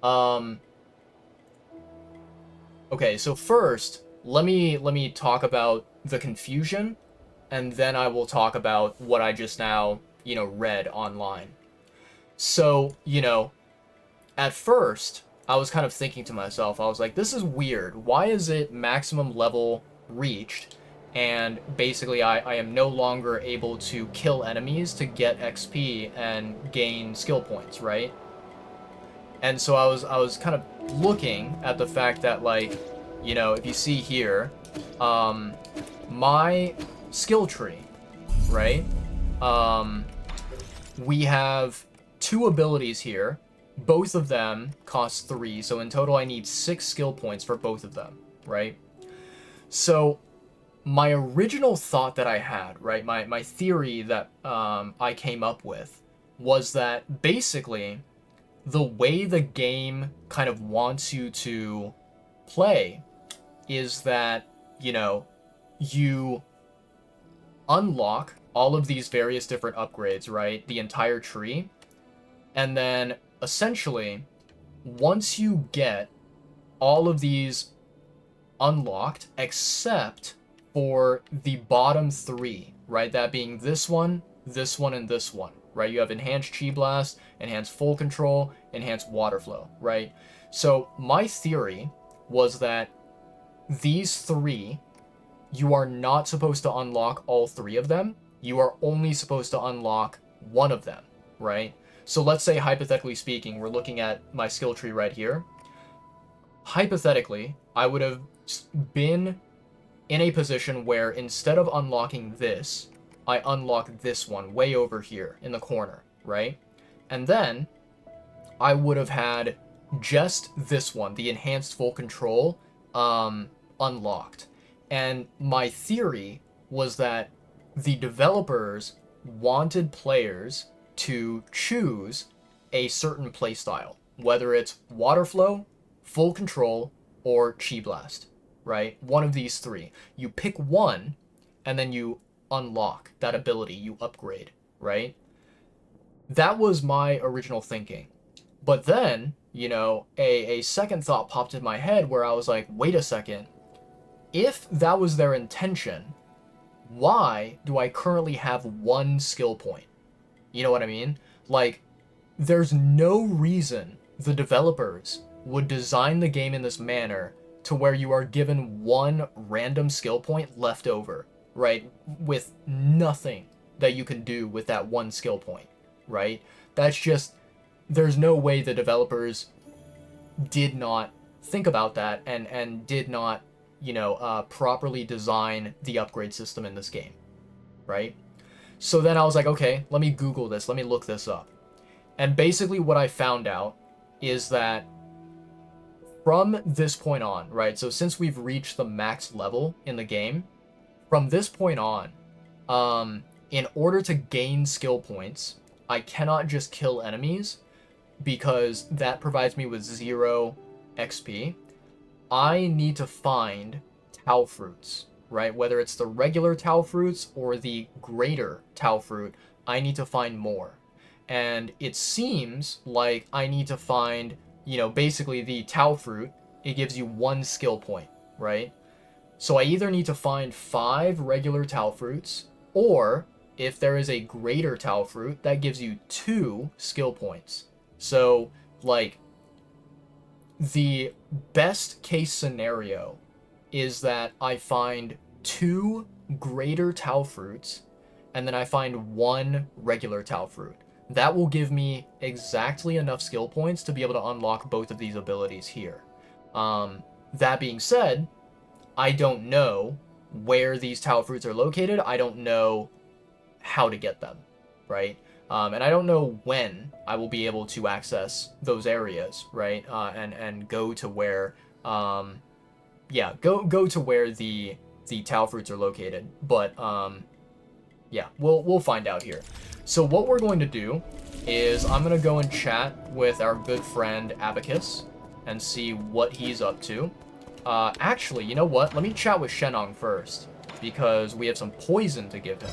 um, okay, so first, let me talk about the confusion, and then I will talk about what I just now, read online. So, at first, I was kind of thinking to myself, I was like, this is weird. Why is it maximum level reached? And basically, I am no longer able to kill enemies to get XP and gain skill points, right? And so I was kind of looking at the fact that, like, if you see here, my skill tree, right? We have two abilities here. Both of them cost 3, so in total I need 6 skill points for both of them, right? So my original thought that I had, right, my theory that I came up with was that basically the way the game kind of wants you to play is that, you unlock all of these various different upgrades, right? The entire tree. And then essentially, once you get all of these unlocked, except for the bottom 3, right? That being this one, and this one, right? You have enhanced chi blast, enhanced full control, enhanced water flow, right? So my theory was that these 3, you are not supposed to unlock all 3 of them. You are only supposed to unlock one of them, right? So let's say, hypothetically speaking, we're looking at my skill tree right here. Hypothetically, I would have been in a position where instead of unlocking this, I unlock this one way over here in the corner, right? And then I would have had just this one, the enhanced full control, unlocked. And my theory was that the developers wanted players to choose a certain playstyle, whether it's water flow, full control, or chi blast, right? One of these 3. You pick one, and then you unlock that ability, you upgrade, right? That was my original thinking. But then, a second thought popped in my head where I was like, wait a second. If that was their intention, why do I currently have 1 skill point? You know what I mean? Like, there's no reason the developers would design the game in this manner to where you are given 1 random skill point left over, right? With nothing that you can do with that 1 skill point, right? That's just, there's no way the developers did not think about that and did not, properly design the upgrade system in this game, right? So then I was like, okay, let me Google this, let me look this up. And basically what I found out is that from this point on, right, so since we've reached the max level in the game, from this point on, in order to gain skill points, I cannot just kill enemies because that provides me with 0 XP. I need to find Tau fruits, right? Whether it's the regular Tau fruits or the greater Tau fruit, I need to find more. And it seems like I need to find, basically the Tau fruit, it gives you 1 skill point, right? So I either need to find 5 regular Tau fruits, or if there is a greater Tau fruit, that gives you 2 skill points. So, like, the best case scenario is that I find 2 greater Tau fruits, and then I find 1 regular Tau fruit. That will give me exactly enough skill points to be able to unlock both of these abilities here. That being said, I don't know where these Tau fruits are located. I don't know how to get them, right? And I don't know when I will be able to access those areas, right? And go to where, yeah, go to where the Tau fruits are located. But yeah, we'll find out here. So what we're going to do is I'm gonna go and chat with our good friend Abacus and see what he's up to. Actually, you know what? Let me chat with Shenong first, because we have some poison to give him.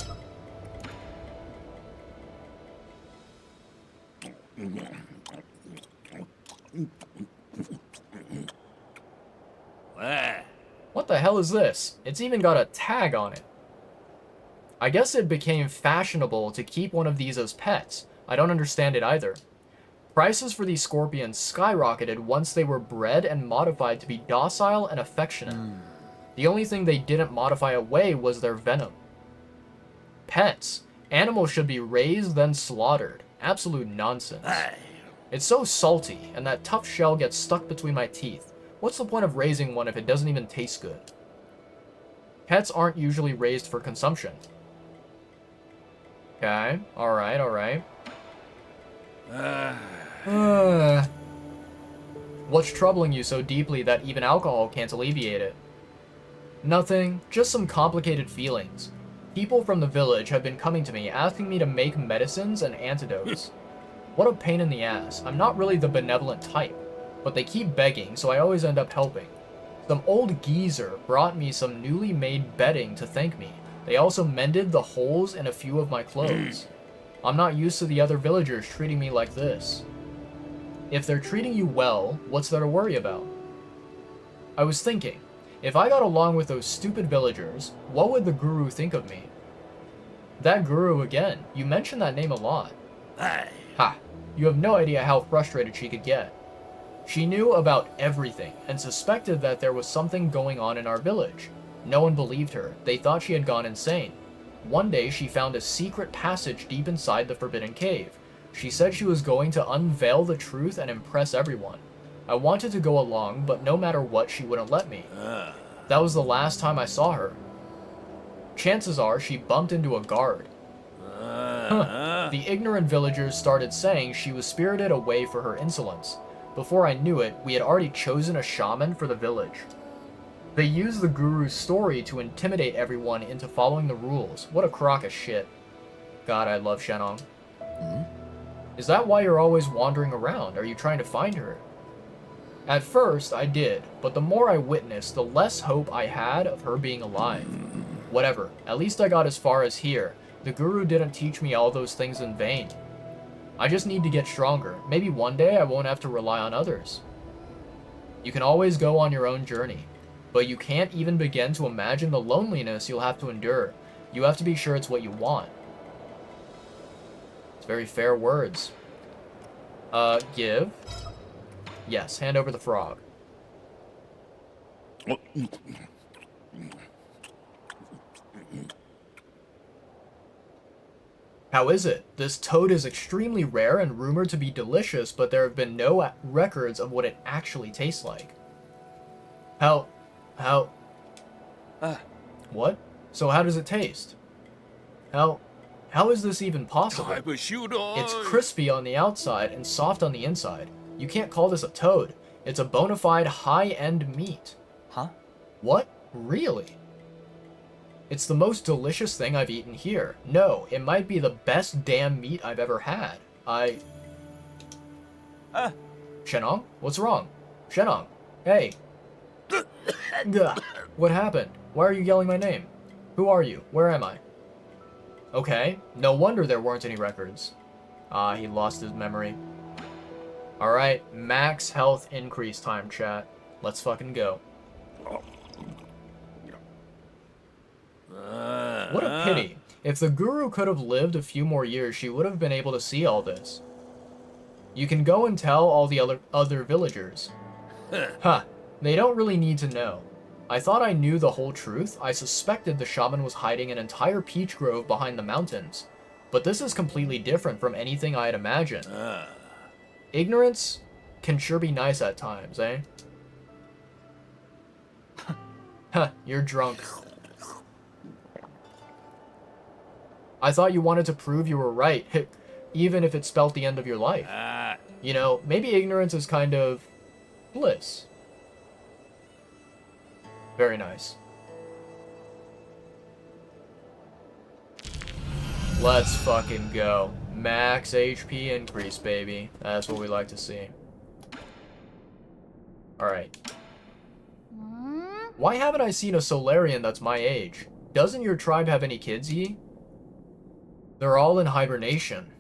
What the hell is this? It's even got a tag on it. I guess it became fashionable to keep one of these as pets. I don't understand it either. Prices for these scorpions skyrocketed once they were bred and modified to be docile and affectionate. The only thing they didn't modify away was their venom. Pets. Animals should be raised then slaughtered. Absolute nonsense. It's so salty, and that tough shell gets stuck between my teeth. What's the point of raising one if it doesn't even taste good? Pets aren't usually raised for consumption. Okay, alright, alright. What's troubling you so deeply that even alcohol can't alleviate it? Nothing, just some complicated feelings. People from the village have been coming to me asking me to make medicines and antidotes. What a pain in the ass. I'm not really the benevolent type, but they keep begging, so I always end up helping. Some old geezer brought me some newly made bedding to thank me. They also mended the holes in a few of my clothes. I'm not used to the other villagers treating me like this. If they're treating you well, what's there to worry about? I was thinking, if I got along with those stupid villagers, what would the guru think of me? That guru again. You mention that name a lot. Ha! You have no idea how frustrated she could get. She knew about everything and suspected that there was something going on in our village. No one believed her. They thought she had gone insane. One day she found a secret passage deep inside the forbidden cave. She said she was going to unveil the truth and impress everyone. I wanted to go along, but no matter what, she wouldn't let me. That was the last time I saw her. Chances are she bumped into a guard. The ignorant villagers started saying she was spirited away for her insolence. Before I knew it, we had already chosen a shaman for the village. They used the guru's story to intimidate everyone into following the rules. What a crock of shit. God, I love Shenong. Is that why you're always wandering around? Are you trying to find her? At first, I did, but the more I witnessed, the less hope I had of her being alive. Whatever, at least I got as far as here. The guru didn't teach me all those things in vain. I just need to get stronger. Maybe one day I won't have to rely on others. You can always go on your own journey, but you can't even begin to imagine the loneliness you'll have to endure. You have to be sure it's what you want. It's very fair words. Give. Yes, hand over the frog. How is it? This toad is extremely rare and rumored to be delicious, but there have been no records of what it actually tastes like. How? What? So how does it taste? How is this even possible? It's crispy on the outside and soft on the inside. You can't call this a toad. It's a bona fide high-end meat. Huh? What? Really? It's the most delicious thing I've eaten here. No, it might be the best damn meat I've ever had. Shenong? What's wrong? Shenong? Hey. Gah. What happened? Why are you yelling my name? Who are you? Where am I? Okay, no wonder there weren't any records. He lost his memory. Alright, max health increase time, chat. Let's fucking go. What a pity. If the guru could have lived a few more years, she would have been able to see all this. You can go and tell all the other villagers. Huh, they don't really need to know. I thought I knew the whole truth. I suspected the shaman was hiding an entire peach grove behind the mountains. But this is completely different from anything I had imagined. Ignorance can sure be nice at times, eh? Huh, you're drunk. I thought you wanted to prove you were right, even if it spelt the end of your life. You know, maybe ignorance is kind of bliss. Very nice. Let's fucking go. Max HP increase, baby. That's what we like to see. Alright. Why haven't I seen a Solarian that's my age? Doesn't your tribe have any kids, Yi? They're all in hibernation.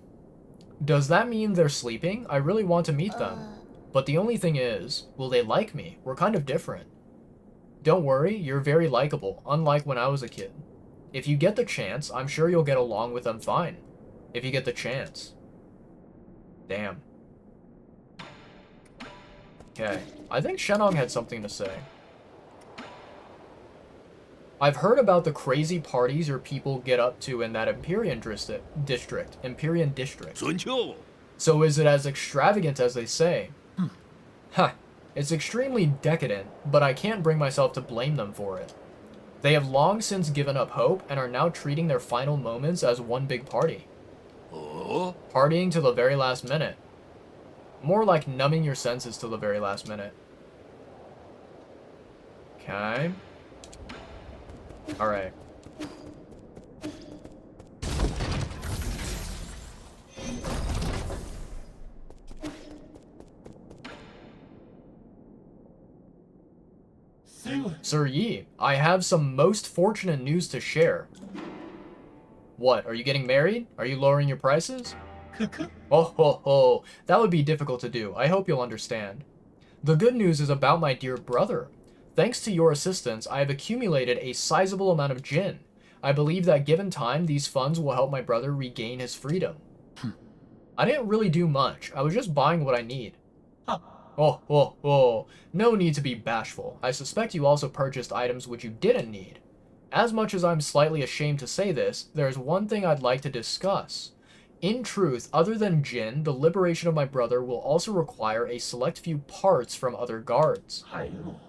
Does that mean they're sleeping? I really want to meet them. But the only thing is, will they like me? We're kind of different. Don't worry, you're very likable, unlike when I was a kid. If you get the chance, I'm sure you'll get along with them fine. If you get the chance. Damn. Okay, I think Shenong had something to say. I've heard about the crazy parties your people get up to in that Empyrean district. Empyrean district. So is it as extravagant as they say? Huh. It's extremely decadent, but I can't bring myself to blame them for it. They have long since given up hope and are now treating their final moments as one big party. Partying to the very last minute. More like numbing your senses till the very last minute. Okay. Alright. Sir Yi, I have some most fortunate news to share. What, are you getting married? Are you lowering your prices? Oh ho ho, that would be difficult to do. I hope you'll understand. The good news is about my dear brother. Thanks to your assistance, I have accumulated a sizable amount of Jin. I believe that given time, these funds will help my brother regain his freedom. I didn't really do much. I was just buying what I need. Oh, no need to be bashful. I suspect you also purchased items which you didn't need. As much as I'm slightly ashamed to say this, there's one thing I'd like to discuss. In truth, other than Jin, the liberation of my brother will also require a select few parts from other guards.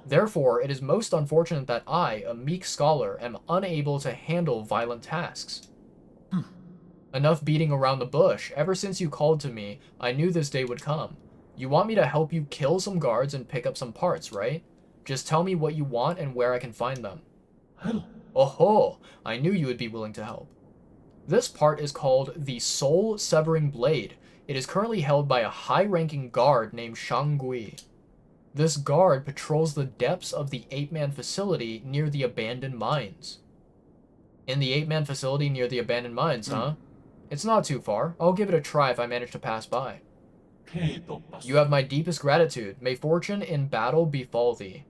Therefore, it is most unfortunate that I, a meek scholar, am unable to handle violent tasks. Enough beating around the bush. Ever since you called to me, I knew this day would come. You want me to help you kill some guards and pick up some parts, right? Just tell me what you want and where I can find them. Oh, I knew you would be willing to help. This part is called the Soul Severing Blade. It is currently held by a high-ranking guard named Shangui. This guard patrols the depths of the 8-man facility near the abandoned mines. In the 8-man facility near the abandoned mines, huh? It's not too far. I'll give it a try if I manage to pass by. You have my deepest gratitude. May fortune in battle befall thee.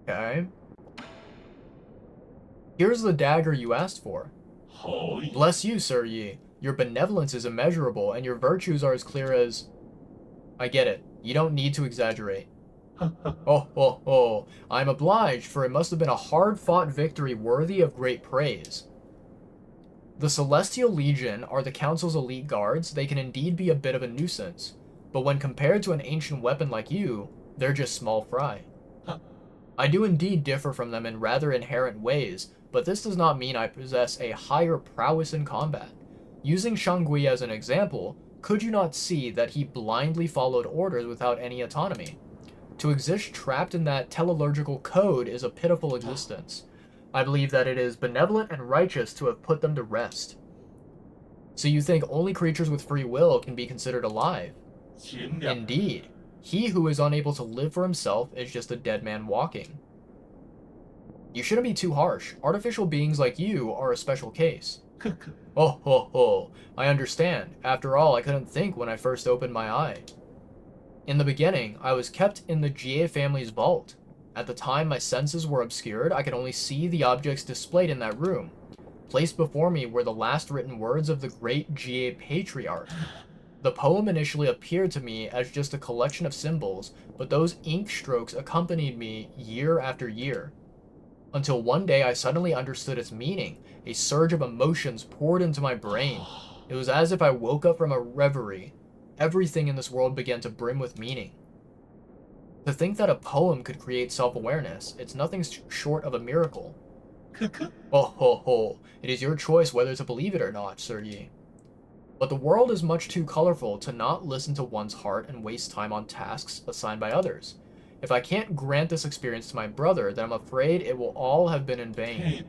Okay. Here's the dagger you asked for. Bless you, Sir Yi. Your benevolence is immeasurable, and your virtues are as clear as... I get it. You don't need to exaggerate. I'm obliged, for it must have been a hard-fought victory worthy of great praise. The Celestial Legion are the Council's elite guards. They can indeed be a bit of a nuisance, but when compared to an ancient weapon like you, they're just small fry. I do indeed differ from them in rather inherent ways, but this does not mean I possess a higher prowess in combat. Using Shangui as an example, could you not see that he blindly followed orders without any autonomy? To exist trapped in that teleurgical code is a pitiful existence. I believe that it is benevolent and righteous to have put them to rest. So you think only creatures with free will can be considered alive? Indeed. He who is unable to live for himself is just a dead man walking. You shouldn't be too harsh. Artificial beings like you are a special case. I understand. After all, I couldn't think when I first opened my eye. In the beginning, I was kept in the Jie family's vault. At the time my senses were obscured, I could only see the objects displayed in that room. Placed before me were the last written words of the great GA patriarch. The poem initially appeared to me as just a collection of symbols, but those ink strokes accompanied me year after year. Until one day I suddenly understood its meaning. A surge of emotions poured into my brain. It was as if I woke up from a reverie. Everything in this world began to brim with meaning. To think that a poem could create self-awareness, it's nothing short of a miracle. Oh ho ho, it is your choice whether to believe it or not, Sir Yi. But the world is much too colorful to not listen to one's heart and waste time on tasks assigned by others. If I can't grant this experience to my brother, then I'm afraid it will all have been in vain.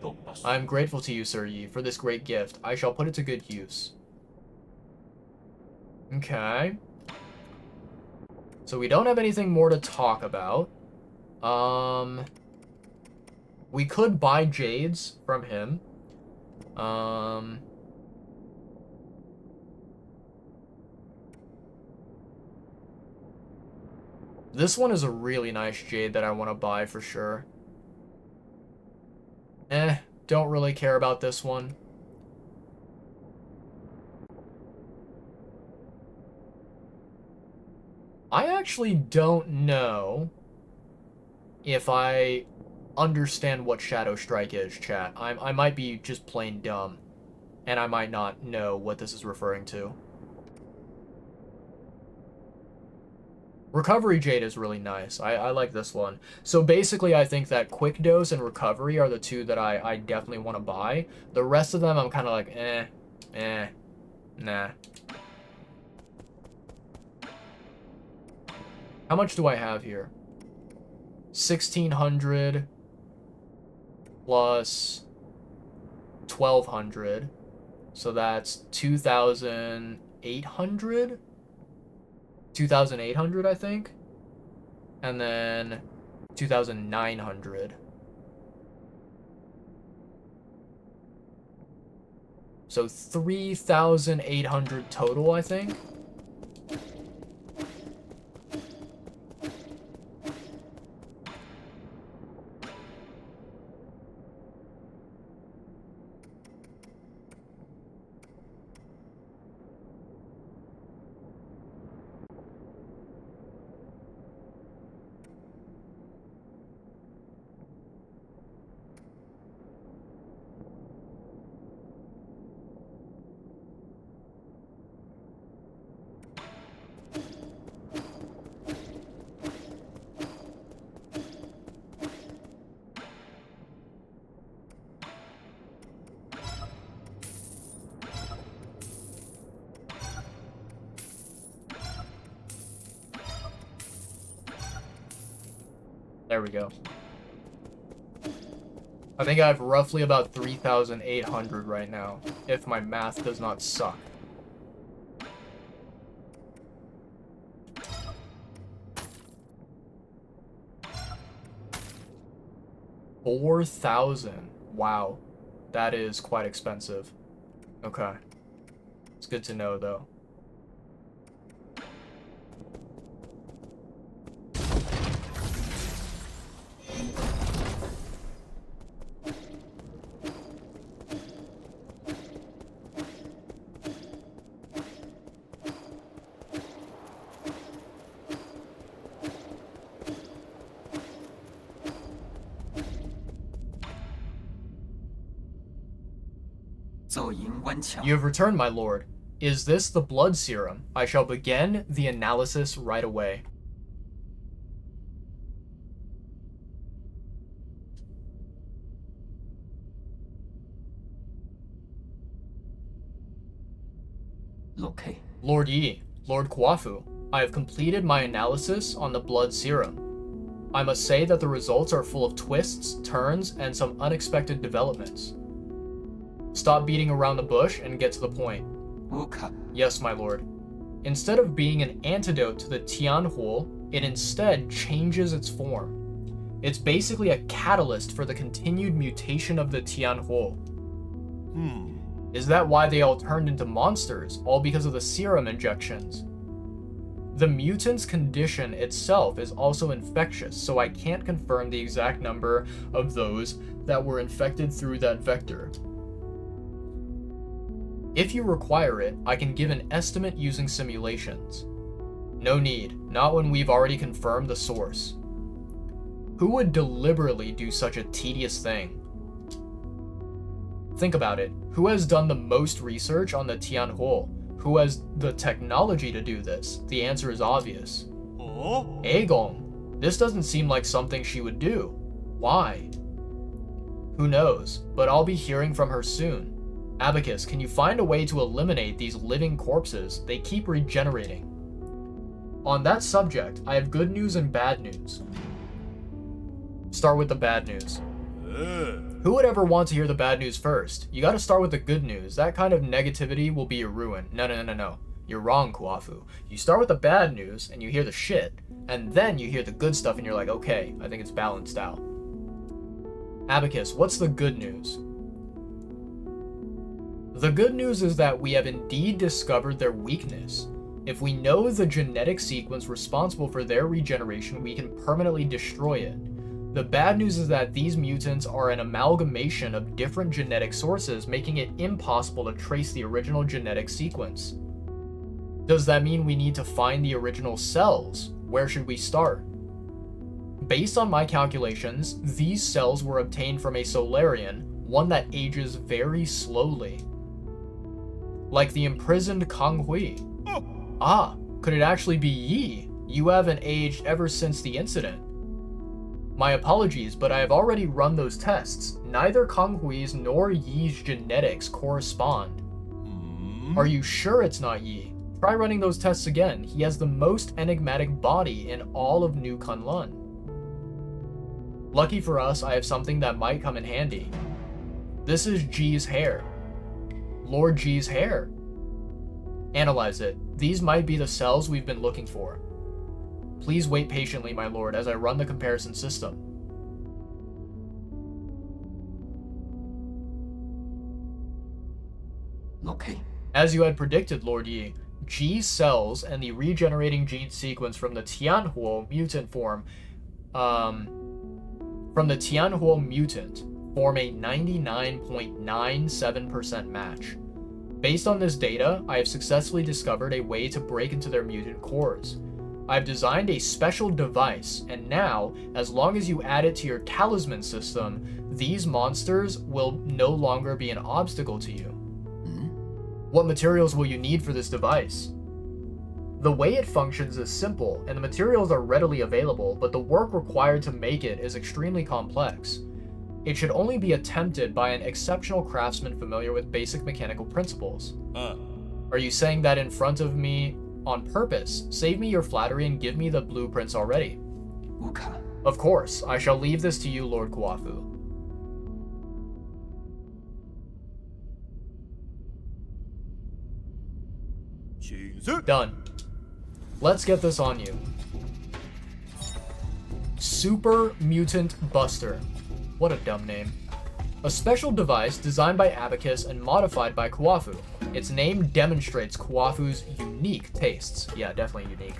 I am grateful to you, Sir Yi, for this great gift. I shall put it to good use. Okay. So we don't have anything more to talk about. We could buy jades from him. This one is a really nice jade that I want to buy for sure. Don't really care about this one. I actually don't know if I understand what Shadow Strike is, chat. I might be just plain dumb, and I might not know what this is referring to. Recovery Jade is really nice. I like this one. So basically, I think that Quick Dose and Recovery are the two that I definitely want to buy. The rest of them, I'm kind of like, nah. How much do I have here? 1,600 plus 1,200. So that's 2,800? 2,800, I think. And then 2,900. So 3,800 total, I think. There we go. I think I have roughly about 3,800 right now, if my math does not suck. $4,000. Wow. That is quite expensive. Okay. It's good to know, though. You have returned, my lord. Is this the blood serum? I shall begin the analysis right away. Okay. Lord Yi, Lord Kwafu, I have completed my analysis on the blood serum. I must say that the results are full of twists, turns, and some unexpected developments. Stop beating around the bush and get to the point. Yes, my lord. Instead of being an antidote to the Tianhuo, it instead changes its form. It's basically a catalyst for the continued mutation of the Tianhuo. Is that why they all turned into monsters, all because of the serum injections? The mutant's condition itself is also infectious, so I can't confirm the exact number of those that were infected through that vector. If you require it, I can give an estimate using simulations. No need, not when we've already confirmed the source. Who would deliberately do such a tedious thing? Think about it. Who has done the most research on the Tianhuo? Who has the technology to do this? The answer is obvious. Aegong. This doesn't seem like something she would do. Why? Who knows, but I'll be hearing from her soon. Abacus, can you find a way to eliminate these living corpses? They keep regenerating. On that subject, I have good news and bad news. Start with the bad news. Who would ever want to hear the bad news first? You gotta start with the good news. That kind of negativity will be your ruin. No. You're wrong, Kuafu. You start with the bad news, and you hear the shit, and then you hear the good stuff, and you're like, okay, I think it's balanced out. Abacus, what's the good news? The good news is that we have indeed discovered their weakness. If we know the genetic sequence responsible for their regeneration, we can permanently destroy it. The bad news is that these mutants are an amalgamation of different genetic sources, making it impossible to trace the original genetic sequence. Does that mean we need to find the original cells? Where should we start? Based on my calculations, these cells were obtained from a Solarian, one that ages very slowly. Like the imprisoned Kang Hui. Ah, could it actually be Yi? You haven't aged ever since the incident. My apologies, but I have already run those tests. Neither Kang Hui's nor Yi's genetics correspond. Are you sure it's not Yi? Try running those tests again. He has the most enigmatic body in all of New Kunlun. Lucky for us, I have something that might come in handy. This is Ji's hair. Lord Ji's hair. Analyze it. These might be the cells we've been looking for. Please wait patiently, my lord, as I run the comparison system. Okay. As you had predicted, Lord Yi, Ji's cells and the regenerating gene sequence from the Tianhuo mutant form a 99.97% match. Based on this data, I have successfully discovered a way to break into their mutant cores. I've designed a special device, and now, as long as you add it to your talisman system, these monsters will no longer be an obstacle to you. What materials will you need for this device? The way it functions is simple, and the materials are readily available, but the work required to make it is extremely complex. It should only be attempted by an exceptional craftsman familiar with basic mechanical principles. Are you saying that in front of me on purpose? Save me your flattery and give me the blueprints already. Uka. Of course, I shall leave this to you, Lord Kuafu. Done. Let's get this on you. Super Mutant Buster. What a dumb name. A special device designed by Abacus and modified by Kuafu. Its name demonstrates Kuafu's unique tastes. Yeah, definitely unique.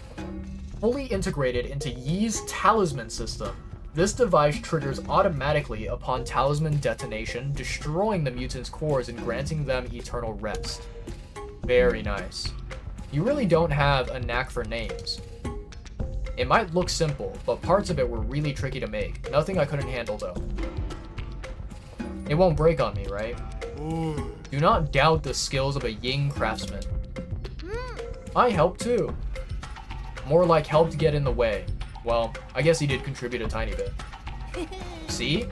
Fully integrated into Yi's talisman system, this device triggers automatically upon talisman detonation, destroying the mutant's cores and granting them eternal rest. Very nice. You really don't have a knack for names. It might look simple, but parts of it were really tricky to make. Nothing I couldn't handle though. It won't break on me, right? Do not doubt the skills of a Ying craftsman. I helped too. More like helped get in the way. Well, I guess he did contribute a tiny bit. See?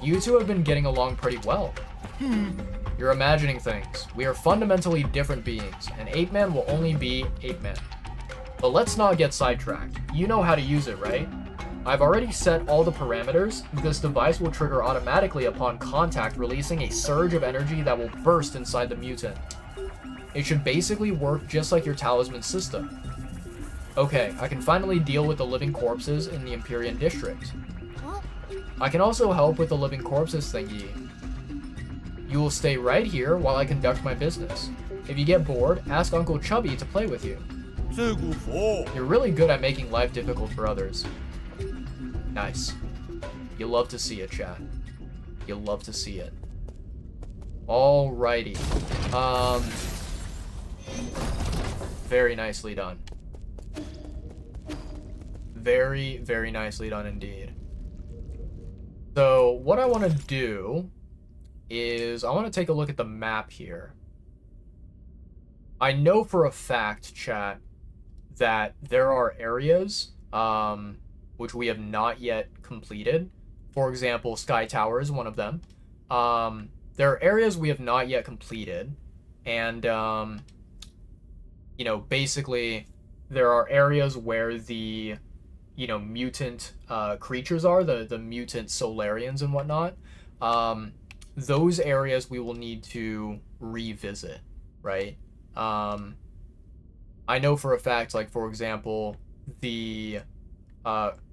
You two have been getting along pretty well. You're imagining things. We are fundamentally different beings, and Ape Man will only be Ape Man. But let's not get sidetracked. You know how to use it, right? I've already set all the parameters. This device will trigger automatically upon contact, releasing a surge of energy that will burst inside the mutant. It should basically work just like your talisman system. Okay, I can finally deal with the living corpses in the Empyrean district. I can also help with the living corpses thingy. You will stay right here while I conduct my business. If you get bored, ask Uncle Chubby to play with you. You're really good at making life difficult for others. Nice. You love to see it, chat. You love to see it. Alrighty. Very nicely done. Very, very nicely done indeed. So what I want to do is I want to take a look at the map here. I know for a fact, chat, that there are areas which we have not yet completed. For example, Sky Tower is one of them. There are areas we have not yet completed, and you know, basically there are areas where the, you know, mutant creatures are, the mutant Solarians and whatnot. Those areas we will need to revisit, right? I know for a fact, like, for example, the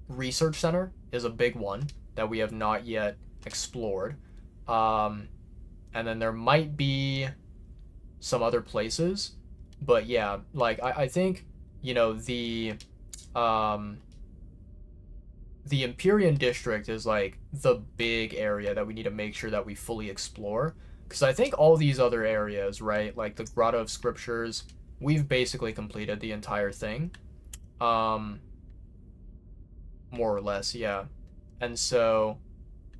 research center is a big one that we have not yet explored. And then there might be some other places. But yeah, like, I think, you know, the Empyrean district is like the big area that we need to make sure that we fully explore. Because I think all these other areas, right, like the Grotto of Scriptures, we've basically completed the entire thing. More or less, yeah. And so,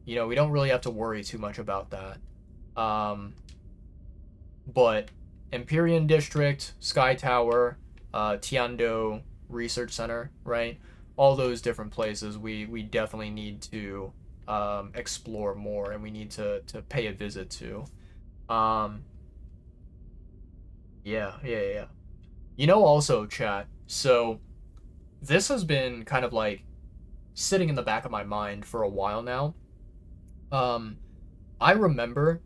you know, we don't really have to worry too much about that. But Empyrean District, Sky Tower, Tiando Research Center, right? All those different places we definitely need to explore more, and we need to pay a visit to. Yeah. You know, also, chat, so this has been kind of like sitting in the back of my mind for a while now. I remember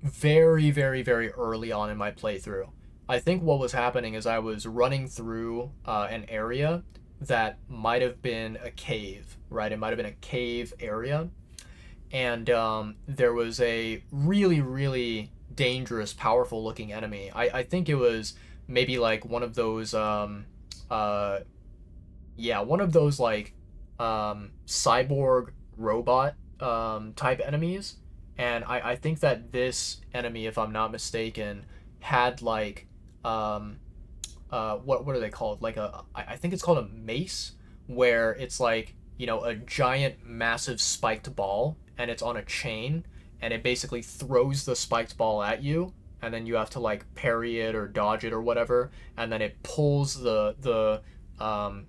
very, very, very early on in my playthrough, I think what was happening is I was running through an area that might have been a cave, right? It might have been a cave area. And there was a really, really dangerous, powerful looking enemy. I think it was maybe like one of those, yeah, one of those like cyborg robot type enemies. And I think that this enemy, if I'm not mistaken, had like what are they called? Like I think it's called a mace, where it's like, you know, a giant massive spiked ball, and it's on a chain, and it basically throws the spiked ball at you, and then you have to like parry it or dodge it or whatever, and then it pulls the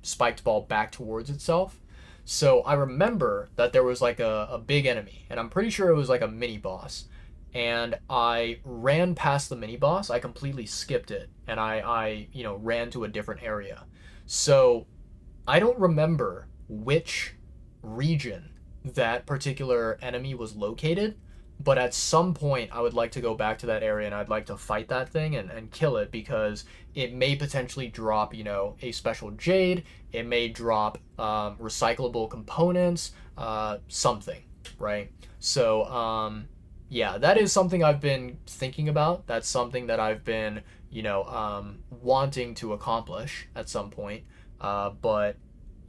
spiked ball back towards itself. So I remember that there was like a big enemy, and I'm pretty sure it was like a mini boss. And I ran past the mini boss. I completely skipped it, and I you know, ran to a different area. So I don't remember which region that particular enemy was located, but at some point I would like to go back to that area, and I'd like to fight that thing and kill it, because it may potentially drop, you know, a special jade, it may drop recyclable components, something, right? So yeah, that is something I've been thinking about. That's something that I've been, you know, wanting to accomplish at some point. But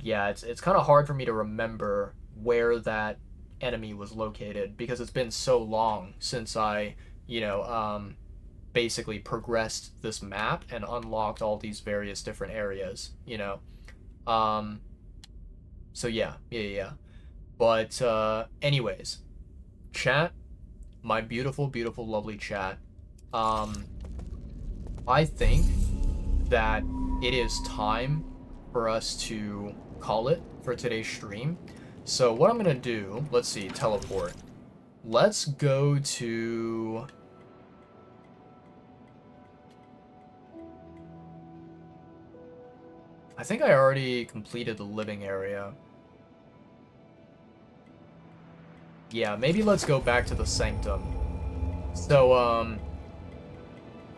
yeah, it's kind of hard for me to remember where that enemy was located, because it's been so long since I, you know, basically progressed this map and unlocked all these various different areas, you know. So yeah. But anyways, chat, my beautiful, beautiful, lovely chat. I think that it is time for us to call it for today's stream. So what I'm gonna do, let's see, teleport. Let's go to... I think I already completed the living area. Yeah, maybe let's go back to the sanctum. So,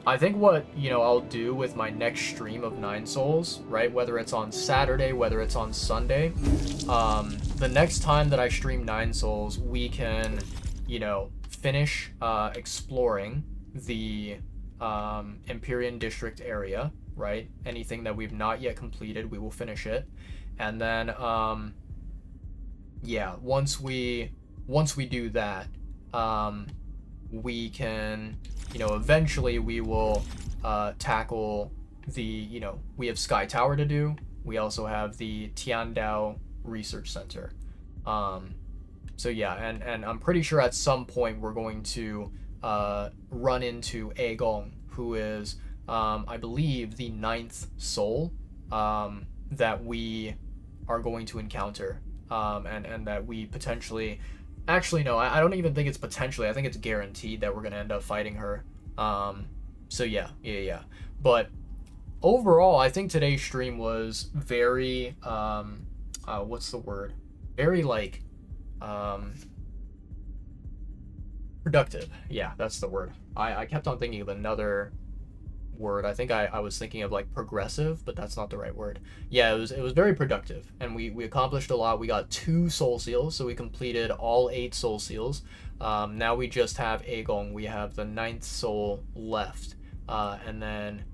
I think what, you know, I'll do with my next stream of Nine Souls, right, whether it's on Saturday, whether it's on Sunday, the next time that I stream Nine Souls, we can, you know, finish exploring the Empyrean District area, right? Anything that we've not yet completed, we will finish it. And then, yeah, once we do that, we can, eventually we will tackle the, we have Sky Tower to do. We also have the Tiandao Research Center. So yeah, and I'm pretty sure at some point we're going to run into Aegong, who is, I believe, the 9th soul that we are going to encounter, and that we potentially, actually no, I don't even think it's potentially. I think it's guaranteed that we're gonna end up fighting her. So yeah. But overall, I think today's stream was very, what's the word? Very like, productive. Yeah, that's the word. I kept on thinking of another word. I think I was thinking of like progressive, but that's not the right word. Yeah, it was very productive, and we accomplished a lot. We got 2 soul seals, so we completed all 8 soul seals. Now we just have Aegong. We have the 9th soul left, and then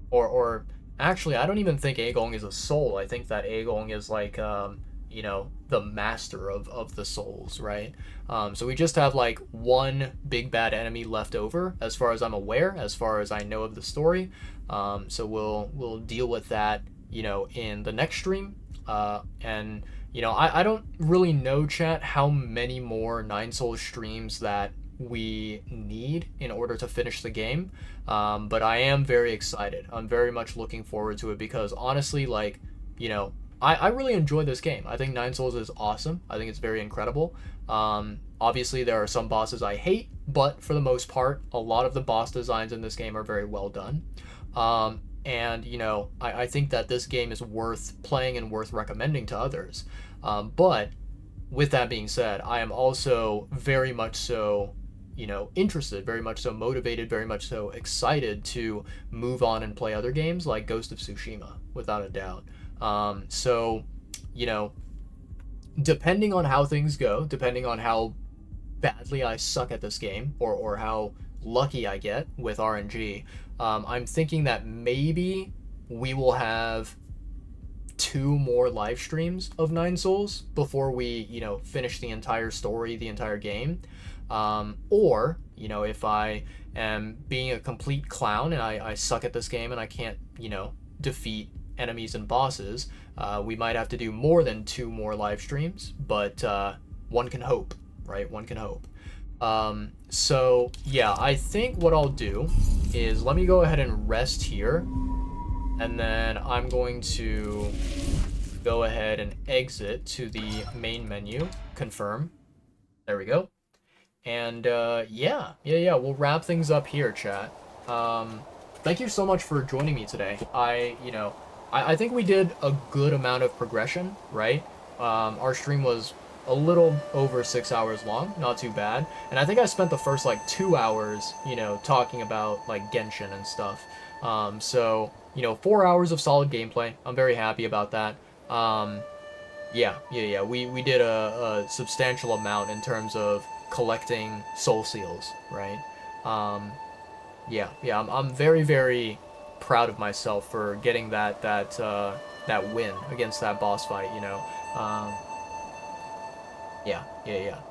or actually, I don't even think Aegong is a soul. I think that Aegong is like the master of the souls, right? So we just have like one big bad enemy left over, as far as I'm aware, as far as I know of the story. So we'll deal with that, in the next stream. And I don't really know, chat, how many more 9 Soul streams that we need in order to finish the game. But I am very excited. I'm very much looking forward to it, because honestly, like, I really enjoy this game. I think 9 Souls is awesome. I think it's very incredible. Obviously, there are some bosses I hate, but for the most part, a lot of the boss designs in this game are very well done. And, I think that this game is worth playing and worth recommending to others. But with that being said, I am also very much so, interested, very much so motivated, very much so excited to move on and play other games like Ghost of Tsushima, without a doubt. So, depending on how things go, depending on how badly I suck at this game, or how lucky I get with RNG, I'm thinking that maybe we will have 2 more live streams of 9 Souls before we, finish the entire story, the entire game. Or, if I am being a complete clown and I suck at this game and I can't, defeat enemies and bosses, we might have to do more than 2 more live streams, but one can hope, right? One can hope. So yeah, I think what I'll do is let me go ahead and rest here, and then I'm going to go ahead and exit to the main menu, confirm. There we go. And yeah, we'll wrap things up here, chat. Thank you so much for joining me today. I think we did a good amount of progression, right? Our stream was a little over 6 hours long, not too bad. And I think I spent the first like 2 hours, talking about like Genshin and stuff. So, 4 hours of solid gameplay. I'm very happy about that. Yeah. We did a substantial amount in terms of collecting soul seals, right? Yeah, I'm very, very proud of myself for getting that win against that boss fight. Yeah.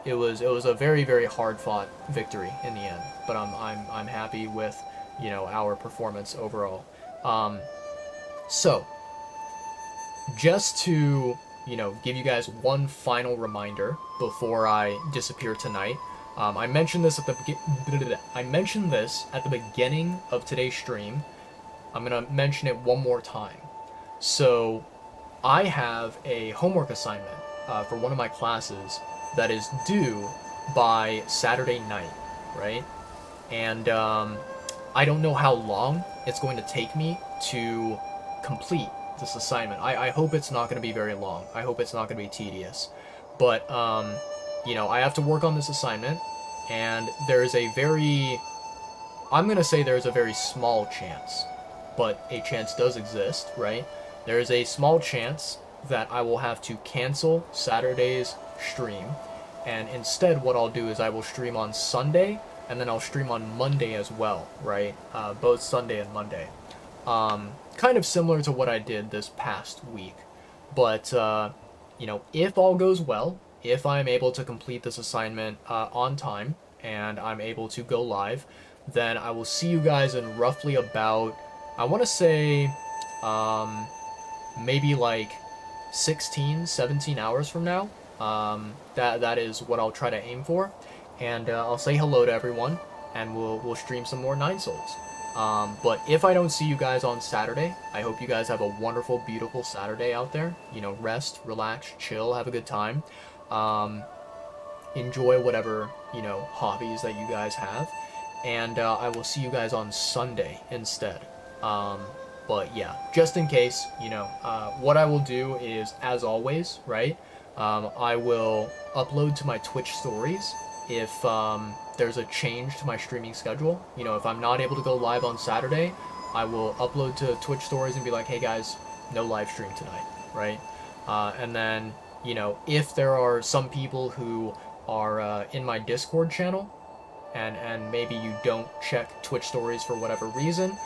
It was a very, very hard fought victory in the end, but I'm happy with our performance overall. So just to give you guys one final reminder before I disappear tonight. I mentioned this at the beginning of today's stream. I'm gonna mention it one more time. So I have a homework assignment for one of my classes that is due by Saturday night, right? And I don't know how long it's going to take me to complete this assignment. I hope it's not going to be very long. I hope it's not going to be tedious. But, I have to work on this assignment, and there's a very... I'm going to say there's a very small chance, but a chance does exist, right? There is a small chance that I will have to cancel Saturday's stream, and instead what I'll do is I will stream on Sunday, and then I'll stream on Monday as well, right? Both Sunday and Monday. Kind of similar to what I did this past week. But, if all goes well, if I'm able to complete this assignment on time, and I'm able to go live, then I will see you guys in roughly about, I want to say, maybe like 16, 17 hours from now. That is what I'll try to aim for, and I'll say hello to everyone, and we'll stream some more Nine Souls. But if I don't see you guys on Saturday, I hope you guys have a wonderful, beautiful Saturday out there. You know, rest, relax, chill, have a good time. Enjoy whatever, you know, hobbies that you guys have. And I will see you guys on Sunday instead. But yeah, just in case, you know, what I will do is, as always, right, I will upload to my Twitch stories if there's a change to my streaming schedule. You know, if I'm not able to go live on Saturday, I will upload to Twitch stories and be like, hey guys, no live stream tonight, right? And then, you know, if there are some people who are in my Discord channel, and maybe you don't check Twitch stories for whatever reason,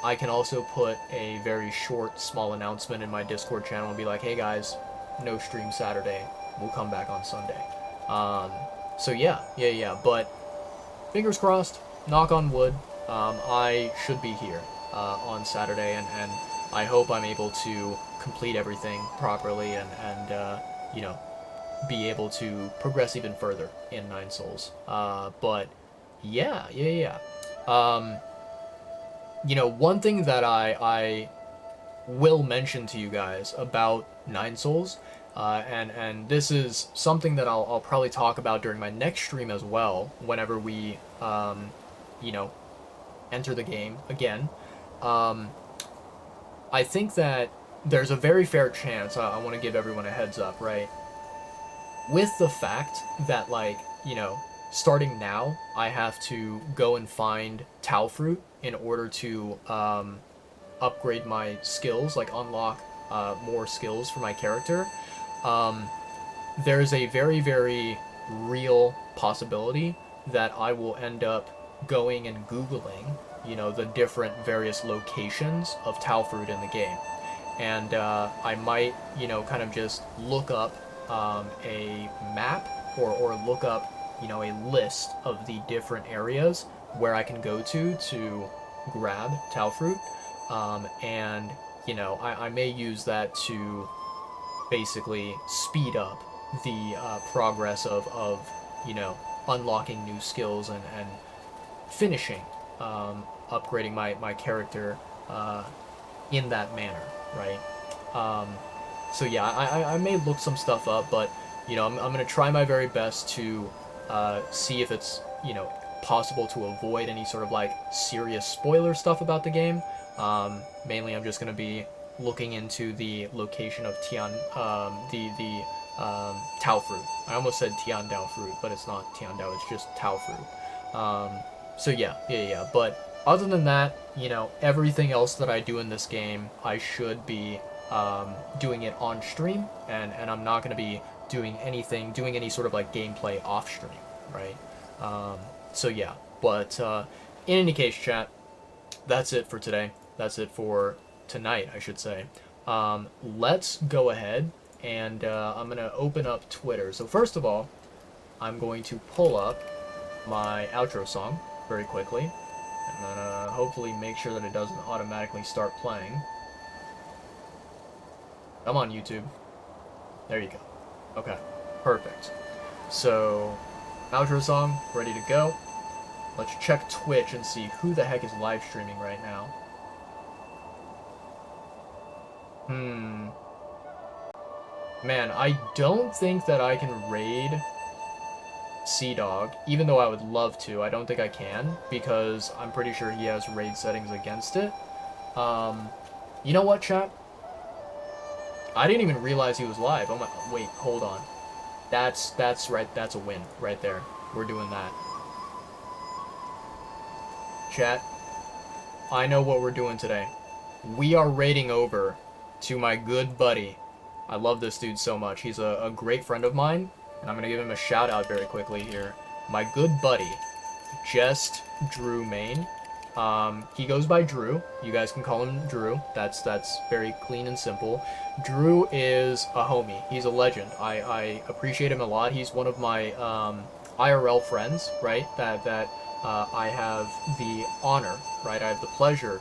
I can also put a very short, small announcement in my Discord channel and be like, hey guys, no stream Saturday. We'll come back on Sunday. So yeah. But fingers crossed, knock on wood, I should be here on Saturday, and I hope I'm able to complete everything properly and you know, be able to progress even further in Nine Souls. But yeah. You know, one thing that I will mention to you guys about Nine Souls, and this is something that I'll probably talk about during my next stream as well, whenever we, you know, enter the game again. I think that there's a very fair chance, I want to give everyone a heads up, right? With the fact that, like, you know, starting now, I have to go and find Tau Fruit in order to upgrade my skills, like unlock more skills for my character. There's a very, very real possibility that I will end up going and Googling, you know, the different various locations of Tau Fruit in the game. And I might, you know, kind of just look up a map or look up, you know, a list of the different areas where I can go to grab Tau Fruit. And, you know, I may use that to basically speed up the progress of, you know, unlocking new skills and finishing upgrading my character in that manner, right? So yeah, I may look some stuff up, but, you know, I'm going to try my very best to see if it's, you know, possible to avoid any sort of like serious spoiler stuff about the game. Mainly I'm just going to be looking into the location of the Tau Fruit. I almost said Tian Dao Fruit, but it's not Tian Dao, it's just Tau Fruit. So yeah. But other than that, you know, everything else that I do in this game, I should be doing it on stream, and I'm not going to be doing any sort of like gameplay off stream, right? So yeah, but in any case, chat, that's it for today. That's it for tonight, I should say. Let's go ahead and I'm going to open up Twitter. So first of all, I'm going to pull up my outro song very quickly, and then hopefully make sure that it doesn't automatically start playing. Come on, YouTube. There you go. Okay, perfect. So, outro song, ready to go. Let's check Twitch and see who the heck is live streaming right now. Man, I don't think that I can raid Sea-Dog, even though I would love to. I don't think I can, because I'm pretty sure he has raid settings against it. You know what, chat? I didn't even realize he was live. Oh my, wait, hold on. That's right, that's a win right there. We're doing that. Chat, I know what we're doing today. We are raiding over to my good buddy. I love this dude so much. He's a great friend of mine, and I'm gonna give him a shout out very quickly here. My good buddy, Just Drew Main. He goes by Drew. You guys can call him Drew. That's very clean and simple. Drew is a homie. He's a legend. I appreciate him a lot. He's one of my IRL friends, right? That I have the honor, right? I have the pleasure,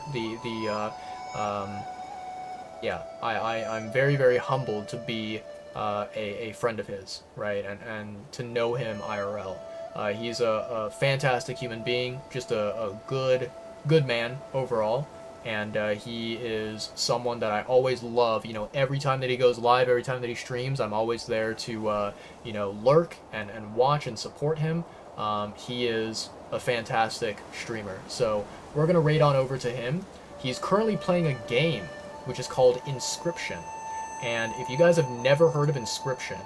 yeah, I'm very, very humbled to be a friend of his, right? And to know him IRL. He's a fantastic human being, just a good man overall. And he is someone that I always love. You know, every time that he goes live, every time that he streams, I'm always there to, you know, lurk and watch and support him. He is a fantastic streamer. So we're going to raid on over to him. He's currently playing a game which is called Inscription. And if you guys have never heard of Inscription,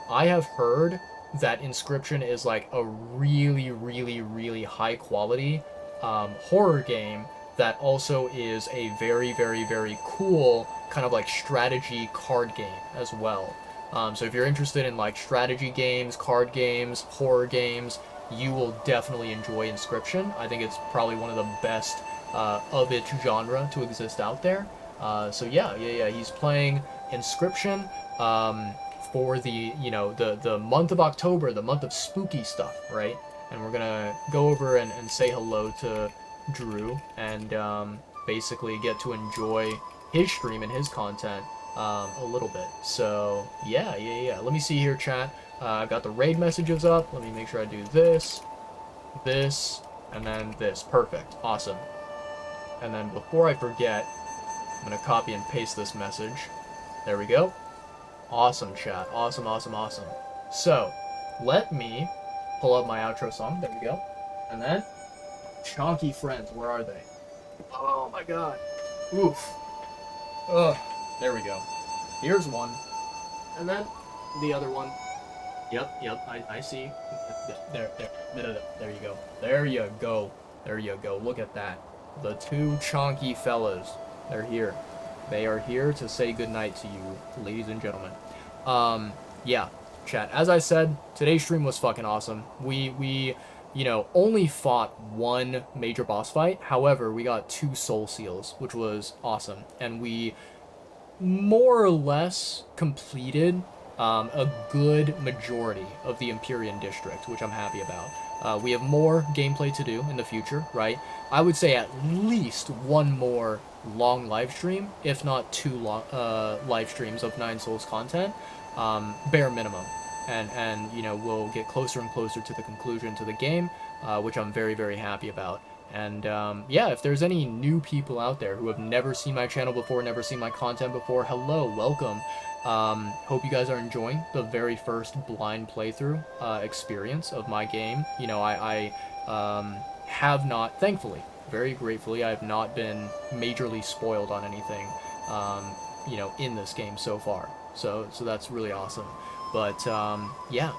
I have heard that Inscription is like a really, really, really high quality horror game that also is a very, very, very cool kind of like strategy card game as well. So if you're interested in like strategy games, card games, horror games, you will definitely enjoy Inscription. I think it's probably one of the best of its genre to exist out there. So yeah, he's playing Inscription for the, you know, the month of October, the month of spooky stuff, right? And we're gonna go over and say hello to Drew and basically get to enjoy his stream and his content a little bit. So yeah. Let me see here, chat. I've got the raid messages up. Let me make sure I do this, and then this. Perfect. Awesome. And then before I forget, I'm going to copy and paste this message. There we go. Awesome, chat. Awesome. So, let me pull up my outro song. There we go. And then, Chonky Friends. Where are they? Oh my god. Oof. Ugh. There we go. Here's one. And then, the other one. Yep, I see. There you go. There you go. Look at that. The two chonky fellas. They're here. They are here to say goodnight to you, ladies and gentlemen. Yeah, chat. As I said, today's stream was fucking awesome. We you know, only fought one major boss fight. However, we got 2 soul seals, which was awesome. And we more or less completed a good majority of the Empyrean district, which I'm happy about. We have more gameplay to do in the future, right? I would say at least one more long live stream, if not 2 live streams of 9 Souls content, bare minimum. And you know, we'll get closer and closer to the conclusion to the game, which I'm very, very happy about. And yeah, if there's any new people out there who have never seen my channel before, never seen my content before, hello, welcome. Hope you guys are enjoying the very first blind playthrough experience of my game. You know, I have not, thankfully, very gratefully, I have not been majorly spoiled on anything, you know, in this game so far. So that's really awesome. But yeah,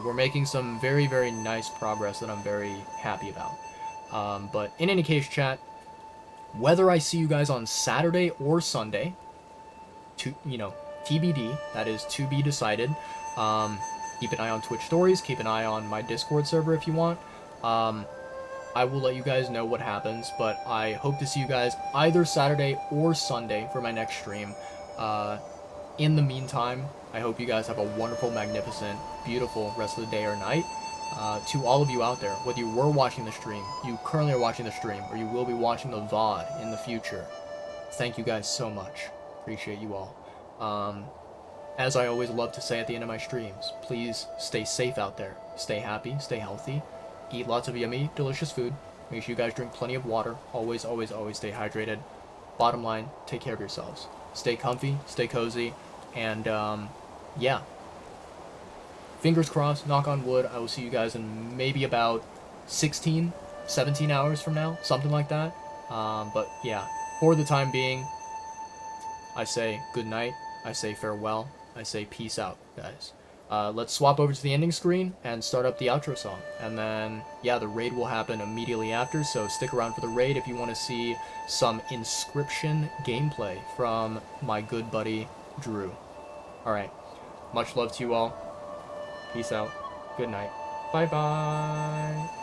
we're making some very, very nice progress that I'm very happy about. But in any case, chat, whether I see you guys on Saturday or Sunday, you know, TBD, that is to be decided. Keep an eye on Twitch stories, keep an eye on my Discord server if you want. I will let you guys know what happens, but I hope to see you guys either Saturday or Sunday for my next stream. In the meantime, I hope you guys have a wonderful, magnificent, beautiful rest of the day or night. To all of you out there, whether you were watching the stream, you currently are watching the stream, or you will be watching the VOD in the future, thank you guys so much. Appreciate you all. As I always love to say at the end of my streams, please stay safe out there. Stay happy, stay healthy, eat lots of yummy, delicious food. Make sure you guys drink plenty of water. Always, always, always stay hydrated. Bottom line, take care of yourselves. Stay comfy, stay cozy, and yeah. Fingers crossed, knock on wood, I will see you guys in maybe about 16, 17 hours from now, something like that. But yeah, for the time being, I say good night, I say farewell, I say peace out, guys. Let's swap over to the ending screen and start up the outro song. And then, yeah, the raid will happen immediately after, so stick around for the raid if you want to see some Inscription gameplay from my good buddy, Drew. Alright, much love to you all. Peace out. Good night. Bye-bye.